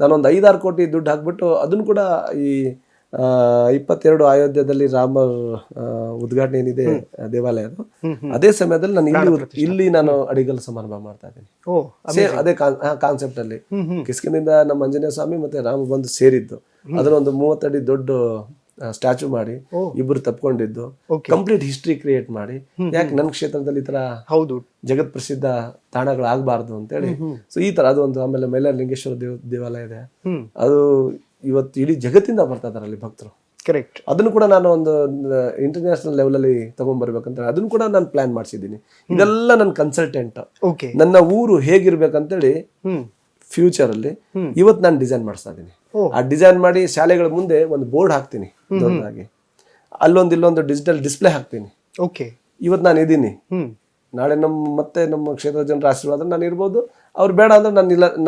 ನಾನೊಂದು 5-6 ಕೋಟಿ ದುಡ್ಡು ಹಾಕ್ಬಿಟ್ಟು ಅದನ್ನು ಕೂಡ ಈ 22 ಅಯೋಧ್ಯದಲ್ಲಿ ರಾಮ ಉದ್ಘಾಟನೆ ಏನಿದೆ ದೇವಾಲಯದು, ಅದೇ ಸಮಯದಲ್ಲಿ ನಾನು ಇಲ್ಲಿ ನಾನು ಅಡಿಗಲ್ ಸಮಾರಂಭ ಮಾಡ್ತಾ ಇದ್ದೀನಿ. ಅದೇ ಕಾನ್ಸೆಪ್ಟ್ ಅಲ್ಲಿ ಕಿಷ್ಕಿಂಧದಿಂದ ನಮ್ಮ ಆಂಜನೇಯ ಸ್ವಾಮಿ ಮತ್ತೆ ರಾಮ ಬಂದು ಸೇರಿದ್ದು. ಅದನ್ನೊಂದು 30 ಅಡಿ ದೊಡ್ಡ ಸ್ಟ್ಯಾಚು ಮಾಡಿ ಇಬ್ರು ತಪ್ಕೊಂಡಿದ್ದು Okay. ಕಂಪ್ಲೀಟ್ ಹಿಸ್ಟ್ರಿ ಕ್ರಿಯೇಟ್ ಮಾಡಿ ಯಾಕೆ ನನ್ನ ಕ್ಷೇತ್ರದಲ್ಲಿ ಈ ತರ ಹೌದು. ಜಗತ್ ಪ್ರಸಿದ್ಧ ತಾಣಗಳು ಆಗ್ಬಾರ್ದು ಅಂತೇಳಿ ಸೊ ಈ ತರ ಅದೊಂದು. ಆಮೇಲೆ ಮೈಲಾರಲಿಂಗೇಶ್ವರ ದೇವಾಲಯ ಇದೆ, ಅದು ಇವತ್ತು ಇಡೀ ಜಗತ್ತಿಂದ ಬರ್ತಾ ಇದಾರೆ ಅಲ್ಲಿ ಭಕ್ತರು. ಕರೆಕ್ಟ್. ಅದನ್ನು ಕೂಡ ನಾನು ಒಂದು ಇಂಟರ್ನ್ಯಾಷನಲ್ ಲೆವೆಲಲ್ಲಿ ತಗೊಂಡ್ಬರ್ಬೇಕಂತ ಅದನ್ನು ಕೂಡ ನಾನು ಪ್ಲಾನ್ ಮಾಡಿಸಿದ್ದೀನಿ. ಇದೆಲ್ಲ ನನ್ನ ಕನ್ಸಲ್ಟೆಂಟ್. ಓಕೆ. ನನ್ನ ಊರು ಹೇಗಿರ್ಬೇಕಂತೇಳಿ ಫ್ಯೂಚರ್ ಅಲ್ಲಿ ಇವತ್ತು ನಾನು ಡಿಸೈನ್ ಮಾಡಿಸ್ತಾ ಇದ್ದೀನಿ. ಆ ಡಿಸೈನ್ ಮಾಡಿ ಶಾಲೆಗಳ ಮುಂದೆ ಒಂದು ಬೋರ್ಡ್ ಹಾಕ್ತೀನಿ ದೊಡ್ಡದಾಗಿ, ಅಲ್ಲೊಂದು ಇಲ್ಲೊಂದು ಡಿಜಿಟಲ್ ಡಿಸ್ಪ್ಲೇ ಹಾಕ್ತೀನಿ. ಓಕೆ. ಇವತ್ತು ನಾನು ಇದ್ದೀನಿ, ನಾಳೆ ನಮ್ಮ ಕ್ಷೇತ್ರದ ಜನರ ಆಶೀರ್ವಾದ ನಾನು ಇರ್ಬೋದು. ಅವ್ರು ಬೇಡ ಅಂದ್ರೆ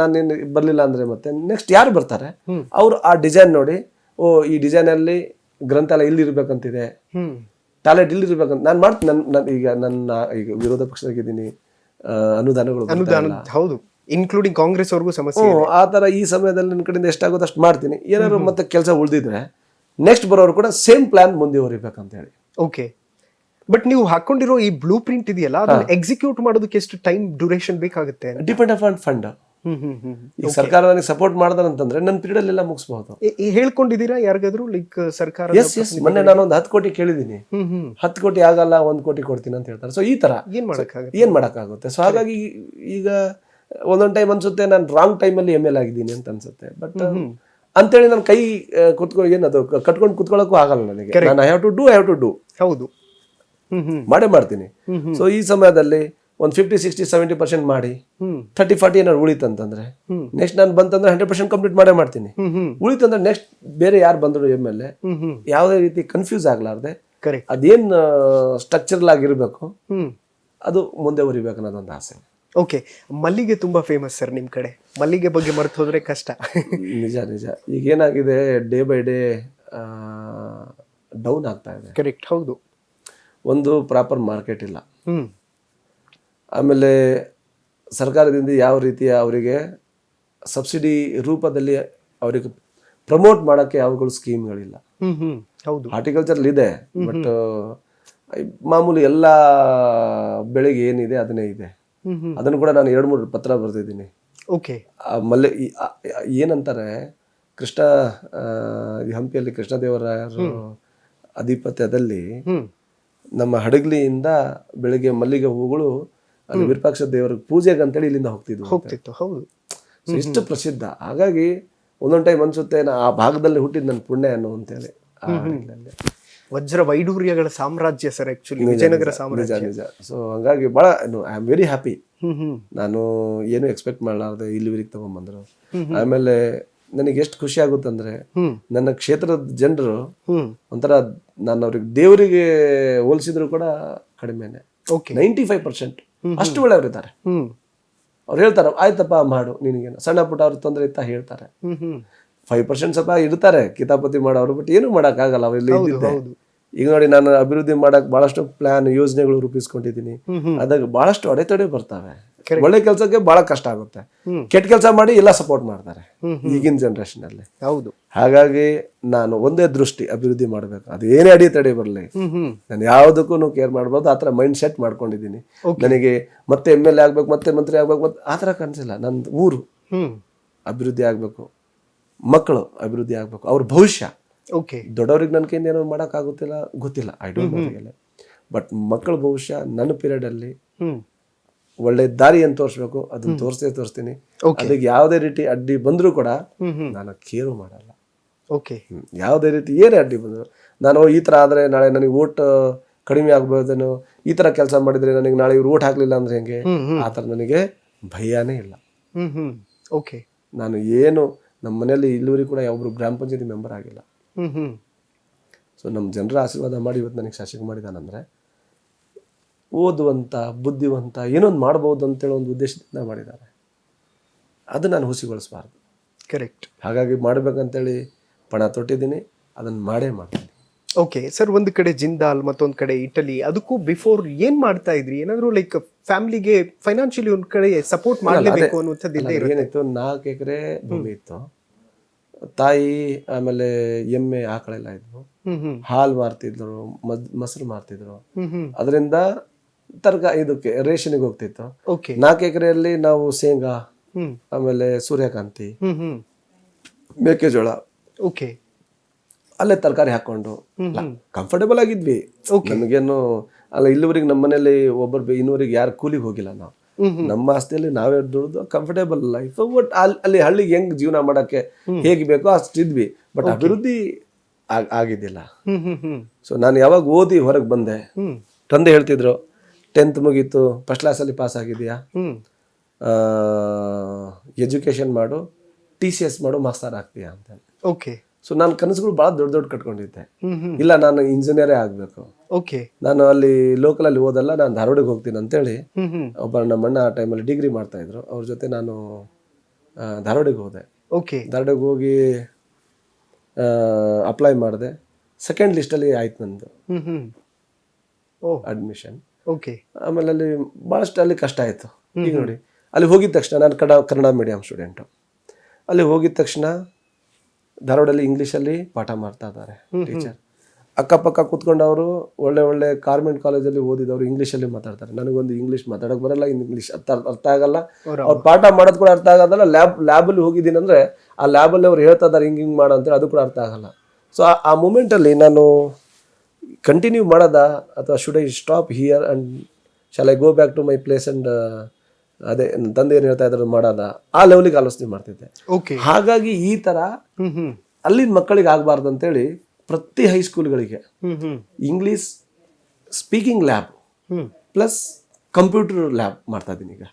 ನಾನು ಬರ್ಲಿಲ್ಲ ಅಂದ್ರೆ ಮತ್ತೆ ನೆಕ್ಸ್ಟ್ ಯಾರು ಬರ್ತಾರೆ ಅವ್ರು ಆ ಡಿಸೈನ್ ನೋಡಿ, ಓ ಈ ಡಿಸೈನ್ ಅಲ್ಲಿ ಗ್ರಂಥಾಲಯ ಇಲ್ಲಿ ಇರ್ಬೇಕಂತಿದೆ, ಟಾಯ್ಲೆಟ್ ಇಲ್ಲಿ ಇರ್ಬೇಕಂತ ನಾನು ಮಾಡ್ತೀನಿ. ಈಗ ಈಗ ವಿರೋಧ ಪಕ್ಷದಾಗಿದ್ದೀನಿ, ಅನುದಾನಗಳು ಹೌದು, ಇನ್ಕ್ಲೂಡಿಂಗ್ ಕಾಂಗ್ರೆಸ್ ಅವ್ರಿಗೂ ಸಮಸ್ಯೆ. ಆ ತರ ಈ ಸಮಯದಲ್ಲಿ ನನ್ನ ಕಡೆಯಿಂದ ಎಷ್ಟಾಗೋದು ಅಷ್ಟು ಮಾಡ್ತೀನಿ. ಏನಾದ್ರು ಮತ್ತೆ ಕೆಲಸ ಉಳಿದಿದ್ರೆ ನೆಕ್ಸ್ಟ್ ಬರೋರು ಕೂಡ ಸೇಮ್ ಪ್ಲಾನ್ ಮುಂದುವರಿಬೇಕಂತ ಹೇಳಿ. ಓಕೆ. ಬಟ್ ನೀವು ಹಾಕೊಂಡಿರೋ ಈ ಬ್ಲೂ ಪ್ರಿಂಟ್ ಇದೆಯಲ್ಲ, ಅದನ್ನ ಎಕ್ಸಿಕ್ಯೂಟ್ ಮಾಡೋದಕ್ಕೆ ಎಷ್ಟು ಟೈಮ್ ಡ್ಯೂರೇಷನ್ ಬೇಕಾಗುತ್ತೆ? Depend upon fund. ಈಗ ಸರ್ಕಾರ ನನಗೆ ಸಪೋರ್ಟ್ ಮಾಡ್ದಂತಂದ್ರೆ ನನ್ನ ಪೀರಿಯಡ್ ಅಲ್ಲೆಲ್ಲ ಮುಗಿಸಬಹುದು. ಹೇಳ್ಕೊಂಡಿದ್ದೀರಾ ಯಾರಿಗಾದ್ರು ಲೈಕ್ ಸರ್ಕಾರ? ಮೊನ್ನೆ ನಾನು ಒಂದು 10 ಕೋಟಿ ಕೇಳಿದೀನಿ, 10 ಕೋಟಿ ಆಗಲ್ಲ 1 ಕೋಟಿ ಕೊಡ್ತೀನಿ ಅಂತ ಹೇಳ್ತಾರೆ. ಸೊ ಈ ತರ ಏನ್ ಮಾಡಕ್ಕಾಗುತ್ತೆ. ಸೊ ಹಾಗಾಗಿ ಈಗ ಒಂದೊಂದ್ ಟೈಮ್ ಅನ್ಸುತ್ತೆ ನಾನು ರಾಂಗ್ ಟೈಮಲ್ಲಿ ML ಆಗಿದ್ದೀನಿ ಅಂತ ಅನ್ಸುತ್ತೆ. ಬಟ್ ಅಂತೇಳಿ ನನ್ನ ಕೈ ಏನದು ಕಟ್ಕೊಂಡು ಕುತ್ಕೊಳ್ಳೋಕ್ಕೂ ಆಗಲ್ಲ ನನಗೆ. ನಾನು ಐ ಹ್ಯಾವ್ ಟು ಡೂ. ಹೌದು, ಮಾಡೇ ಮಾಡ್ತೀನಿ. ಸೊ ಈ ಸಮಯದಲ್ಲಿ ಒಂದು 50-60-70% ಮಾಡಿ 30-40 ಏನಾದ್ರು ಉಳಿತಂತಂದ್ರೆ ನೆಕ್ಸ್ಟ್ ನಾನು ಬಂತಂದ್ರೆ 100% ಕಂಪ್ಲೀಟ್ ಮಾಡೇ ಮಾಡ್ತೀನಿ. ಉಳಿತಂದ್ರೆ ನೆಕ್ಸ್ಟ್ ಬೇರೆ ಯಾರು ಬಂದ್ರು ML ಯಾವುದೇ ರೀತಿ ಕನ್ಫ್ಯೂಸ್ ಆಗ್ಲಾರ್ದೆ ಅದೇನ್ ಸ್ಟ್ರಕ್ಚರಲ್ ಆಗಿರ್ಬೇಕು ಅದು ಮುಂದೆ ಉರಿಬೇಕು ಅನ್ನೋದೊಂದು ಆಸೆ. ಓಕೆ. ಮಲ್ಲಿಗೆ ತುಂಬಾ ಫೇಮಸ್ ಸರ್ ನಿಮ್ ಕಡೆ. ಮಲ್ಲಿಗೆ ಬಗ್ಗೆ ಮರ್ತು ಹೋದ್ರೆ ಕಷ್ಟ. ನಿಜ. ಈಗ ಏನಾಗಿದೆ, ಡೇ ಬೈ ಡೇ ಡೌನ್ ಆಗ್ತಾ ಇದೆ. ಕರೆಕ್ಟ್. ಹೌದು. ಒಂದು ಪ್ರಾಪರ್ ಮಾರ್ಕೆಟ್ ಇಲ್ಲ. ಆಮೇಲೆ ಸರ್ಕಾರದಿಂದ ಯಾವ ರೀತಿಯ ಅವರಿಗೆ ಸಬ್ಸಿಡಿ ರೂಪದಲ್ಲಿ ಅವರಿಗೆ ಪ್ರಮೋಟ್ ಮಾಡೋಕ್ಕೆ ಯಾವಾಗಲೂ ಸ್ಕೀಮ್ಗಳಿಲ್ಲ. ಹೌದು. ಹಾರ್ಟಿಕಲ್ಚರ್ ಇದೆ, ಬಟ್ ಮಾಮೂಲಿ ಎಲ್ಲ ಬೆಳೆಗೆ ಏನಿದೆ ಅದನ್ನೇ ಇದೆ. ಅದನ್ನು ಕೂಡ ನಾನು 2-3 ಪತ್ರ ಬರೆದಿದ್ದೀನಿ. ಓಕೆ. ಏನಂತಾರೆ, ಹಂಪಿಯಲ್ಲಿ ಕೃಷ್ಣದೇವರಾಯರು ಅಧಿಪತ್ಯದಲ್ಲಿ ನಮ್ಮ ಹಡಗಲಿಯಿಂದ ಬೆಳಿಗ್ಗೆ ಮಲ್ಲಿಗೆ ಹೂಗಳು ಅಲ್ಲಿ ವಿರೂಪಾಕ್ಷ ದೇವರ ಪೂಜೆಗೆ ಅಂತೇಳಿ ಇಲ್ಲಿಂದ ಹೋಗ್ತಿತ್ತು. ಹೌದು. ಇಷ್ಟು ಪ್ರಸಿದ್ಧ. ಹಾಗಾಗಿ ಒಂದೊಂದು ಟೈಮ್ ಅನ್ಸುತ್ತೆ ಆ ಭಾಗದಲ್ಲಿ ಹುಟ್ಟಿದ ನನ್ನ ಪುಣ್ಯ ಅನ್ನೋ ಅಂತೇಳಿ. ವಜ್ರ ವೈಡೂರ್ಯಗಳ ಸಾಮ್ರಾಜ್ಯ ಸರ್ ಆಕ್ಚುಲಿ ವಿಜಯನಗರ ಸಾಮ್ರಾಜ್ಯ. ನಿಜ. ಸೊ ಹಂಗಾಗಿ ಬಹಳ ಐ ಆಮ್ ವೆರಿ ಹ್ಯಾಪಿ. ನಾನು ಏನು ಎಕ್ಸ್ಪೆಕ್ಟ್ ಮಾಡಲಾರ್ದೆ ಇಲ್ಲಿವರೆಗೆ ತಗೊಂಡ್ಬಂದ್ರು. ಆಮೇಲೆ ನನಗೆ ಎಷ್ಟು ಖುಷಿ ಆಗುತ್ತಂದ್ರೆ ನನ್ನ ಕ್ಷೇತ್ರದ ಜನರು ಒಂಥರ ನಾನು ಅವ್ರಿಗೆ ದೇವರಿಗೆ ಹೋಲಿಸಿದ್ರು ಕೂಡ ಕಡಿಮೆನೆ. 95% ಅಷ್ಟು ಒಳ್ಳೆಯವರಿದ್ದಾರೆ. ಅವ್ರು ಹೇಳ್ತಾರೆ ಆಯ್ತಪ್ಪ ಮಾಡು, ನಿನಗೇನು ಸಣ್ಣ ಪುಟ್ಟ ಅವ್ರ ತೊಂದರೆ ಇತ್ತ ಹೇಳ್ತಾರೆ. 5% ಸ್ವಲ್ಪ ಇರ್ತಾರೆ ಕಿತಾಪತಿ ಮಾಡೋರು, ಬಟ್ ಏನು ಮಾಡೋಕ್ಕಾಗಲ್ಲ ಅವರಲ್ಲಿ ಇದ್ದಿದ್ದೆ. ಈಗ ನೋಡಿ, ನಾನು ಅಭಿವೃದ್ಧಿ ಮಾಡಕ್ ಬಹಳಷ್ಟು ಪ್ಲಾನ್ ಯೋಜನೆಗಳು ರೂಪಿಸ್ಕೊಂಡಿದ್ದೀನಿ. ಅದಾಗ ಬಹಳಷ್ಟು ಅಡೆತಡೆ ಬರ್ತವೆ. ಒಳ್ಳೆ ಕೆಲಸಕ್ಕೆ ಬಹಳ ಕಷ್ಟ ಆಗುತ್ತೆ. ಕೆಟ್ಟ ಕೆಲಸ ಮಾಡಿ ಎಲ್ಲ ಸಪೋರ್ಟ್ ಮಾಡ್ತಾರೆ ಈಗಿನ ಜನರೇಷನ್ ಅಲ್ಲಿ. ಹೌದು. ಹಾಗಾಗಿ ನಾನು ಒಂದೇ ದೃಷ್ಟಿ ಅಭಿವೃದ್ಧಿ ಮಾಡ್ಬೇಕು, ಅದು ಏನೇ ಅಡೆತಡೆ ಬರಲಿ ನಾನು ಯಾವುದಕ್ಕೂ ಕೇರ್ ಮಾಡ್ಬೋದು. ಆತರ ಮೈಂಡ್ ಸೆಟ್ ಮಾಡ್ಕೊಂಡಿದ್ದೀನಿ. ನನಗೆ ಮತ್ತೆ ML ಆಗ್ಬೇಕು, ಮತ್ತೆ ಮಂತ್ರಿ ಆಗ್ಬೇಕು, ಮತ್ತೆ ಆತರ ಕನ್ಸಿಲ್ಲ. ನನ್ನ ಊರು ಅಭಿವೃದ್ಧಿ ಆಗ್ಬೇಕು, ಮಕ್ಕಳು ಅಭಿವೃದ್ಧಿ ಆಗ್ಬೇಕು, ಅವ್ರ ಭವಿಷ್ಯ. ದೊಡ್ಡವ್ರಿಗೆ ನನ್ನ ಕೈಯಿಂದ ಏನೋ ಮಾಡಕ್ ಆಗುತ್ತಿಲ್ಲ, ಗೊತ್ತಿಲ್ಲ, ಐ ಡೋಂಟ್ ನೋ. ಬಟ್ ಮಕ್ಕಳ ಭವಿಷ್ಯ ನನ್ನ ಪೀರಿಯಡ್ ಅಲ್ಲಿ ಒಳ್ಳೆ ದಾರಿಯನ್ನು ತೋರಿಸ್ಬೇಕು. ಅದನ್ನ ತೋರಿಸ್ತೀನಿ. ಅದಕ್ಕೆ ಯಾವುದೇ ರೀತಿ ಅಡ್ಡಿ ಬಂದರೂ ಕೂಡ ನಾನು ಕೇರು ಮಾಡಲ್ಲ. ಯಾವುದೇ ರೀತಿ ಏನೇ ಅಡ್ಡಿ ಬಂದ್ರು, ನಾನು ಈ ತರ ಆದ್ರೆ ನಾಳೆ ನನಗೆ ಓಟ್ ಕಡಿಮೆ ಆಗ್ಬೋದೇನೋ, ಈ ತರ ಕೆಲಸ ಮಾಡಿದ್ರೆ ನನಗೆ ನಾಳೆ ಇವ್ರು ಓಟ್ ಹಾಕ್ಲಿಲ್ಲ ಅಂದ್ರೆ ಹೆಂಗೆ, ಆ ಥರ ನನಗೆ ಭಯನೇ ಇಲ್ಲ. ನಾನು ಏನು ನಮ್ಮ ಮನೆಯಲ್ಲಿ ಇಲ್ಲಿವರೆಗೂ ಕೂಡ ಯಾವೊಬ್ರು ಗ್ರಾಮ ಪಂಚಾಯತಿ ಮೆಂಬರ್ ಆಗಿಲ್ಲ. ಸೊ ನಮ್ಮ ಜನರ ಆಶೀರ್ವಾದ ಮಾಡಿ ಇವತ್ತು ನನಗೆ ಶಾಸಕ ಮಾಡಿದಾನಂದ್ರೆ ಓದುವಂತ ಬುದ್ಧಿವಂತ ಏನೊಂದು ಮಾಡ್ಬೋದು ಅಂತೇಳಿ ಒಂದು ಉದ್ದೇಶದಿಂದ ಮಾಡಿದ್ದಾರೆ. ಅದು ನಾನು ಹುಸಿಗೊಳಿಸಬಾರ್ದು. ಕರೆಕ್ಟ್. ಹಾಗಾಗಿ ಮಾಡ್ಬೇಕಂತೇಳಿ ಪಣ ತೊಟ್ಟಿದ್ದೀನಿ, ಅದನ್ನು ಮಾಡೇ ಮಾಡ್ತೀನಿ. ಓಕೆ ಸರ್, ಒಂದು ಕಡೆ ಜಿಂದಾಲ್, ಮತ್ತೊಂದು ಕಡೆ ಇಟಲಿ, ಅದಕ್ಕೂ ಬಿಫೋರ್ ಏನ್ ಮಾಡ್ತಾ ಇದ್ರಿ? ಏನಾದ್ರು ಲೈಕ್ ಫ್ಯಾಮಿಲಿಗೆ ಫೈನಾನ್ಷಿಯಲಿ ಒಂದ್ ಕಡೆ ಸಪೋರ್ಟ್ ಮಾಡಲೇಬೇಕು ಅನ್ನುವಂಥದ್ದು ಏನಿತ್ತು. 4 ಎಕರೆ ಭೂಮಿ ಇತ್ತು. ತಾಯಿ ಆಮೇಲೆ ಎಮ್ಮೆ ಆಕಳೆಲ್ಲ ಇದ್ವು. ಹಾಲು ಮಾರ್ತಿದ್ರು, ಮೊಸರು ಮಾರ್ತಿದ್ರು. ಅದರಿಂದ ಇದಕ್ಕೆ ರೇಷನ್ಗೆ ಹೋಗ್ತಿತ್ತು. 4 ಎಕರೆಯಲ್ಲಿ ನಾವು ಶೇಂಗಾ, ಆಮೇಲೆ ಸೂರ್ಯಕಾಂತಿ, ಮೆಕ್ಕೆಜೋಳ, ಅಲ್ಲೇ ತರಕಾರಿ ಹಾಕೊಂಡು ಕಂಫರ್ಟೇಬಲ್ ಆಗಿದ್ವಿ. ನಮಗೇನು ಅಲ್ಲ, ಇಲ್ಲಿವರೆಗೆ ನಮ್ಮ ಮನೇಲಿ ಒಬ್ಬರು ಇನ್ನೂವರೆಗೆ ಯಾರು ಕೂಲಿಗೆ ಹೋಗಿಲ್ಲ ನಾವು. ನಮ್ಮ ಆಸ್ತಿಯಲ್ಲಿ ನಾವೇ ದುಡಿದು ಕಂಫರ್ಟೇಬಲ್ ಲೈಫ್. ಬಟ್ ಅಲ್ಲಿ ಹಳ್ಳಿಗೆ ಹೆಂಗ್ ಜೀವನ ಮಾಡಕ್ಕೆ ಹೇಗೆ ಬೇಕೋ ಅಷ್ಟಿದ್ವಿ. ಬಟ್ ಅಭಿವೃದ್ಧಿ ಆಗಿದ್ದಿಲ್ಲ. ಸೊ ನಾನು ಯಾವಾಗ ಓದಿ ಹೊರಗೆ ಬಂದೆ, ತಂದೆ ಹೇಳ್ತಿದ್ರು 10th ಮುಗೀತು, ಫಸ್ಟ್ ಕ್ಲಾಸಲ್ಲಿ ಪಾಸ್ ಆಗಿದೆಯಾ, ಎಜುಕೇಶನ್ ಮಾಡು, TCS ಮಾಡು, ಮಾಸ್ಟರ್ ಆಗ್ತೀಯಾ ಅಂತ. ಓಕೆ. ಸೊ ನಾನು ಕನಸುಗಳು ಭಾಳ ದೊಡ್ಡ ದೊಡ್ಡ ಕಟ್ಕೊಂಡಿದ್ದೆ. ಇಲ್ಲ, ನಾನು ಇಂಜಿನಿಯರೇ ಆಗಬೇಕು, ಓಕೆ, ನಾನು ಅಲ್ಲಿ ಲೋಕಲಲ್ಲಿ ಓದಲ್ಲ, ನಾನು ಧಾರವಾಡಕ್ಕೆ ಹೋಗ್ತೀನಿ ಅಂತೇಳಿ ಒಬ್ಬ ನಮ್ಮ ಅಣ್ಣ ಆ ಟೈಮಲ್ಲಿ ಡಿಗ್ರಿ ಮಾಡ್ತಾ ಇದ್ರು, ಅವ್ರ ಜೊತೆ ನಾನು ಧಾರವಾಡಕ್ಕೆ ಹೋದೆ. ಓಕೆ. ಧಾರವಾಡಕ್ಕೆ ಹೋಗಿ ಅಪ್ಲೈ ಮಾಡಿದೆ. ಸೆಕೆಂಡ್ ಲಿಸ್ಟಲ್ಲಿ ಆಯ್ತು ನಂದು ಅಡ್ಮಿಷನ್. ಓಕೆ. ಆಮೇಲೆ ಅಲ್ಲಿ ಭಾಳಷ್ಟು ಅಲ್ಲಿ ಕಷ್ಟ ಆಯಿತು. ಈಗ ನೋಡಿ, ಅಲ್ಲಿ ಹೋಗಿದ ತಕ್ಷಣ ನಾನು ಕನ್ನಡ ಮೀಡಿಯಂ ಸ್ಟೂಡೆಂಟು. ಅಲ್ಲಿ ಹೋಗಿದ ತಕ್ಷಣ ಧಾರವಾಡಲ್ಲಿ ಇಂಗ್ಲೀಷಲ್ಲಿ ಪಾಠ ಮಾಡ್ತಾ ಇದ್ದಾರೆ ಟೀಚರ್. ಅಕ್ಕಪಕ್ಕ ಕೂತ್ಕೊಂಡವರು ಒಳ್ಳೆ ಒಳ್ಳೆ ಕಾರ್ಮೆಂಟ್ ಕಾಲೇಜಲ್ಲಿ ಓದಿದವರು ಇಂಗ್ಲೀಷಲ್ಲಿ ಮಾತಾಡ್ತಾರೆ. ನನಗೊಂದು ಇಂಗ್ಲೀಷ್ ಮಾತಾಡೋಕೆ ಬರಲ್ಲ, ಇಂಗ್ಲೀಷ್ ಅರ್ಥ ಆಗಲ್ಲ, ಅವ್ರು ಪಾಠ ಮಾಡೋದು ಕೂಡ ಅರ್ಥ ಆಗೋದಲ್ಲ. ಲ್ಯಾಬಲ್ಲಿ ಹೋಗಿದ್ದೀನಿ ಅಂದರೆ ಆ ಲ್ಯಾಬಲ್ಲಿ ಅವ್ರು ಹೇಳ್ತಾ ಇದ್ದಾರೆ ಹಿಂಗೆ ಮಾಡೋ ಅಂತೇಳಿ, ಅದು ಕೂಡ ಅರ್ಥ ಆಗಲ್ಲ. ಸೊ ಆ ಮೂಮೆಂಟಲ್ಲಿ ನಾನು ಕಂಟಿನ್ಯೂ ಮಾಡೋದಾ ಅಥವಾ should I stop here and shall I go back to my place and ಅದೇ ನನ್ನ ತಂದೆ ಏನು ಹೇಳ್ತಾ ಇದ್ರು ಮಾಡೋದಾ, ಆ ಲೆವೆಲಿಗೆ ಆಲೋಚನೆ ಮಾಡ್ತಿದ್ದೆ. ಹಾಗಾಗಿ ಈ ಥರ ಅಲ್ಲಿನ ಮಕ್ಕಳಿಗೆ ಆಗಬಾರ್ದು ಅಂತೇಳಿ ಪ್ರತಿ ಹೈಸ್ಕೂಲ್ಗಳಿಗೆ English speaking lab plus computer lab ಮಾಡ್ತಾ ಇದ್ದೀನಿ. ಈಗ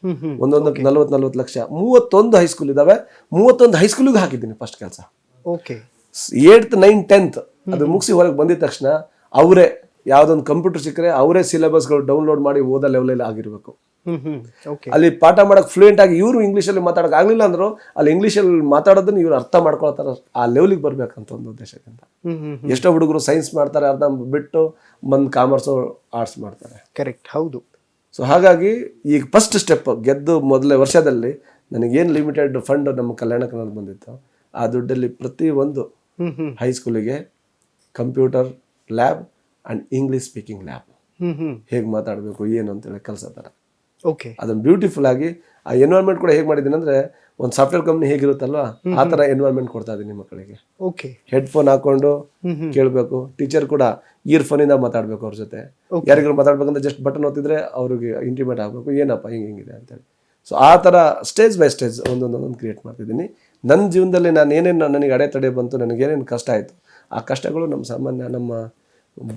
ಒಂದೊಂದು 40 ಲಕ್ಷ 31 ಹೈಸ್ಕೂಲ್ ಇದಾವೆ. 31 ಹೈಸ್ಕೂಲಿಗೆ ಹಾಕಿದ್ದೀನಿ ಫಸ್ಟ್ ಕೆಲಸ. ಓಕೆ. 8th 9th 10th ಅದು ಮುಗಿಸಿ ಹೊರಗೆ ಬಂದಿದ ತಕ್ಷಣ ಅವರೇ ಯಾವುದೊಂದು ಕಂಪ್ಯೂಟರ್ ಸಿಕ್ಕರೆ ಅವರೇ ಸಿಲೆಬಸ್ಗಳು ಡೌನ್ಲೋಡ್ ಮಾಡಿ ಓದೋ ಲೆವೆಲಲ್ಲಿ ಆಗಿರಬೇಕು. ಅಲ್ಲಿ ಪಾಠ ಮಾಡಕ್ ಫ್ಲೂಯೆಂಟ್ ಆಗಿ ಇವರು ಇಂಗ್ಲೀಷಲ್ಲಿ ಮಾತಾಡಕ್ ಆಗ್ಲಿಲ್ಲ ಅಂದ್ರು ಅಲ್ಲಿ ಇಂಗ್ಲೀಷಲ್ಲಿ ಮಾತಾಡೋದನ್ನ ಇವ್ರು ಅರ್ಥ ಮಾಡ್ಕೊಳ್ತಾರ, ಆ ಲೆವೆಲಿಗೆ ಬರ್ಬೇಕಂತ ಒಂದು ಉದ್ದೇಶದಿಂದ. ಎಷ್ಟೋ ಹುಡುಗರು ಸೈನ್ಸ್ ಮಾಡ್ತಾರೆ, ಅರ್ಧ ಬಿಟ್ಟು ಬಂದು ಕಾಮರ್ಸು ಆರ್ಟ್ಸ್ ಮಾಡ್ತಾರೆ. ಕರೆಕ್ಟ್, ಹೌದು. ಸೊ ಹಾಗಾಗಿ ಈಗ ಫಸ್ಟ್ ಸ್ಟೆಪ್ ಗೆದ್ದು ಮೊದಲೇ ವರ್ಷದಲ್ಲಿ ನನಗೇನು ಲಿಮಿಟೆಡ್ ಫಂಡ್ ನಮ್ಮ ಕಲ್ಯಾಣ ಕರ್ನಾಟಕ ಬಂದಿತ್ತು, ಆ ದುಡ್ಡಲ್ಲಿ ಪ್ರತಿ ಒಂದು ಹೈಸ್ಕೂಲಿಗೆ computer lab and English speaking lab ಹೇಗೆ ಮಾತಾಡಬೇಕು ಏನು ಅಂತೇಳಿ ಕಲ್ಸತ್ತಾರ. ಓಕೆ. ಅದನ್ನು ಬ್ಯೂಟಿಫುಲ್ ಆಗಿ ಆ ಎನ್ವೈರ್ಮೆಂಟ್ ಕೂಡ ಹೇಗೆ ಮಾಡಿದ್ದೀನಿ ಅಂದರೆ, ಒಂದು ಸಾಫ್ಟ್ವೇರ್ ಕಂಪ್ನಿ ಹೇಗಿರುತ್ತಲ್ವ ಆ ಥರ ಎನ್ವೈರ್ಮೆಂಟ್ ಕೊಡ್ತಾ ಇದ್ದೀನಿ ಮಕ್ಕಳಿಗೆ. ಓಕೆ. ಹೆಡ್ಫೋನ್ ಹಾಕೊಂಡು ಕೇಳಬೇಕು, ಟೀಚರ್ ಕೂಡ ಇಯರ್ಫೋನಿಂದ ಮಾತಾಡಬೇಕು ಅವ್ರ ಜೊತೆ. ಯಾರಿಗಾರು ಮಾತಾಡ್ಬೇಕಂದ್ರೆ ಜಸ್ಟ್ ಬಟನ್ ಒತ್ತಿದ್ರೆ ಅವ್ರಿಗೆ ಇಂಟಿಮೇಟ್ ಆಗಬೇಕು, ಏನಪ್ಪ ಹಿಂಗಿದೆ ಅಂತೇಳಿ. ಸೊ ಆ ಥರ ಸ್ಟೇಜ್ ಬೈ ಸ್ಟೇಜ್ ಒಂದೊಂದೊಂದು ಕ್ರಿಯೇಟ್ ಮಾಡ್ತಿದ್ದೀನಿ. ನನ್ನ ಜೀವನದಲ್ಲಿ ನಾನು ಏನೇನು ನನಗೆ ಅಡೆತಡೆ ಬಂತು, ನನಗೇನೇನು ಕಷ್ಟ ಆಯಿತು, ಆ ಕಷ್ಟಗಳು ನಮ್ಮ ಸಾಮಾನ್ಯ ನಮ್ಮ